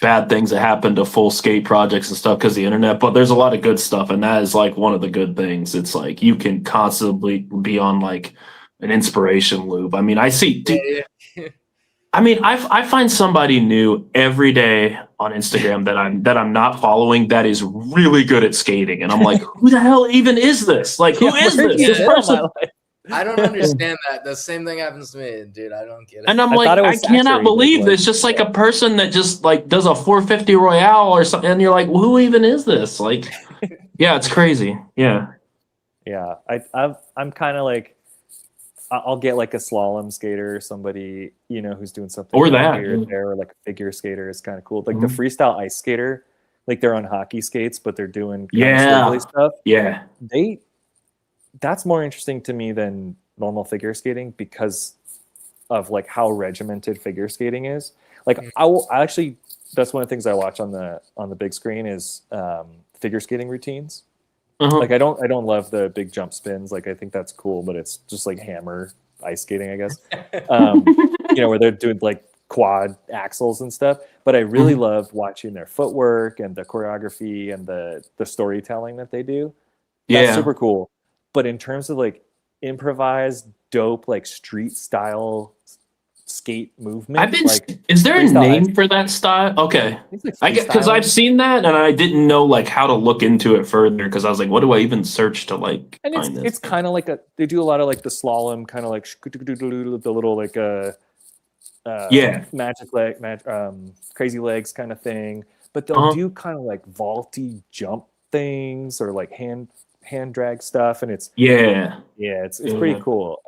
bad things that happen to full skate projects and stuff because the internet, but there's a lot of good stuff, and that is like one of the good things. It's like you can constantly be on like an inspiration loop. I mean, I see I mean, I find somebody new every day on Instagram that I'm not following that is really good at skating, and I'm like, who the hell even is this? Like, who is this person? I don't understand that. The same thing happens to me, dude. I don't get it. And I'm like, I cannot believe this. Just like a person that just like does a 450 Royale or something, and you're like, well, who even is this? Like, yeah, it's crazy. Yeah. I'm kind of like, I'll get like a slalom skater or somebody, who's doing something or that here or there, or like a figure skater is kind of cool. Like the freestyle ice skater, like they're on hockey skates, but they're doing kind of stuff. Yeah. That's more interesting to me than normal figure skating because of like how regimented figure skating is. Like I actually, that's one of the things I watch on the big screen is figure skating routines. Like I don't love the big jump spins. Like I think that's cool, but it's just like hammer ice skating, I guess. Where they're doing like quad axles and stuff. But I really love watching their footwork and the choreography and the storytelling that they do. That's super cool. But in terms of like improvised, dope, like street style skate movement, is there a name for that style? Okay, I get because I've seen that and I didn't know like how to look into it further because I was like, what do I even search to like find this? It's kind of like they do a lot of like the slalom, kind of like the little like magic leg, crazy legs kind of thing. But they'll do kind of like vaulty jump things or like hand drag stuff, and it's pretty cool.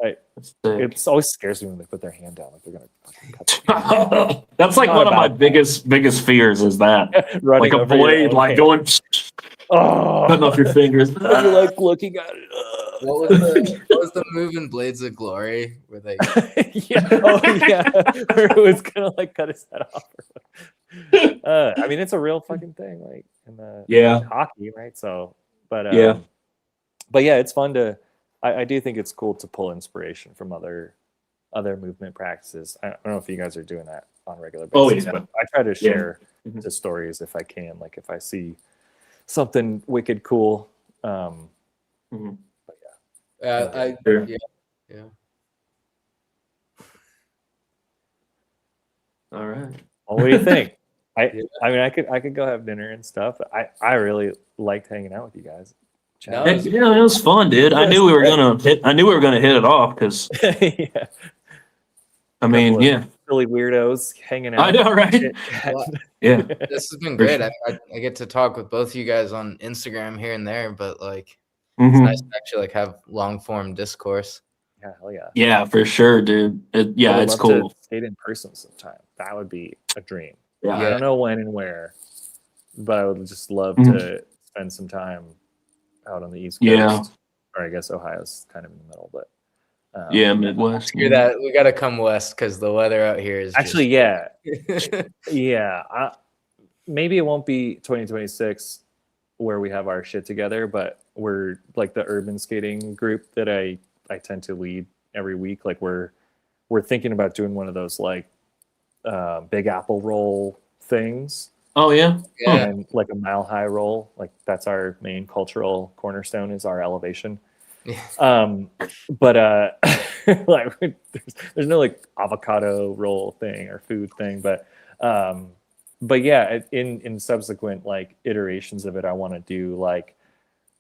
It always scares me when they put their hand down like they're gonna fucking cut. That's like one of my biggest fears is that like a blade like going cutting off your fingers. You're like looking at it. What was the move in Blades of Glory where they where it was gonna like cut his head off? I mean, it's a real fucking thing, like in the hockey, right? So, but yeah, it's fun to. I do think it's cool to pull inspiration from other movement practices. I don't know if you guys are doing that on a regular basis, but I try to share the stories if I can. Like if I see something wicked cool. But yeah. All right. Well, what do you think? I mean, I could go have dinner and stuff. But I really liked hanging out with you guys. Yeah, it was fun, dude. I knew we were gonna hit it off because I mean, really weirdos hanging out. I know, right? This has been great. I get to talk with both of you guys on Instagram here and there, but like it's nice to actually like have long form discourse. Yeah, hell yeah. Yeah, for sure, dude. I would It's love cool. to skate in person sometime. That would be a dream. Yeah. I don't know when and where, but I would just love Mhm. to spend some time out on the East Yeah. Coast, or I guess Ohio's kind of in the middle, but Yeah, Midwest. Screw that. We got to come west because the weather out here is actually, just... yeah. Maybe it won't be 2026 where we have our shit together, but we're like the urban skating group that I tend to lead every week. Like we're thinking about doing one of those like Big Apple roll things. Oh yeah. Yeah. And like a mile high roll. Like that's our main cultural cornerstone is our elevation. But like there's no like avocado roll thing or food thing, but yeah, in subsequent like iterations of it, I want to do like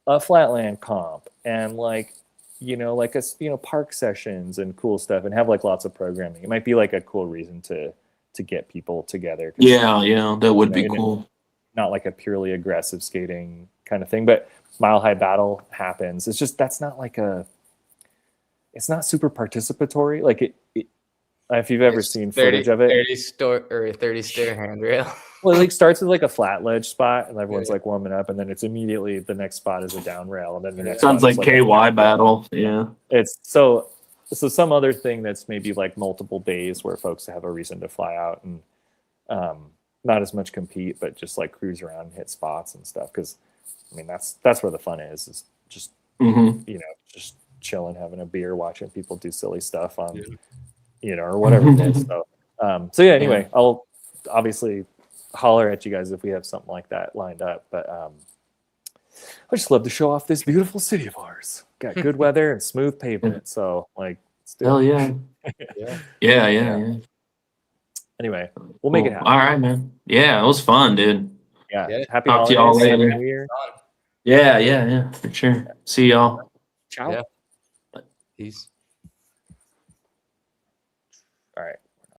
a flatland comp and like like park sessions and cool stuff and have like lots of programming. It might be like a cool reason to get people together. Yeah, that would be cool. Not like a purely aggressive skating kind of thing, but mile high battle happens. It's just it's not super participatory. Like it if you've ever seen footage of it, 30 stair handrail. well, it like starts with like a flat ledge spot and everyone's like warming up, and then it's immediately the next spot is a down rail, and then the next Sounds spot like is KY battle. Yeah. It's so some other thing that's maybe like multiple days where folks have a reason to fly out and not as much compete, but just like cruise around and hit spots and stuff. Because I mean that's where the fun is just just chilling, having a beer, watching people do silly stuff on or whatever it is. So yeah, anyway, I'll obviously holler at you guys if we have something like that lined up, but I just love to show off this beautiful city of ours. Got good weather and smooth pavement, so like Hell yeah. Yeah. Anyway, we'll make it happen. All right, man. Yeah, it was fun, dude. Yeah. Happy Talk to holidays. y'all Happy later. New Year. Yeah, for sure. See y'all. Ciao. Yeah. Peace.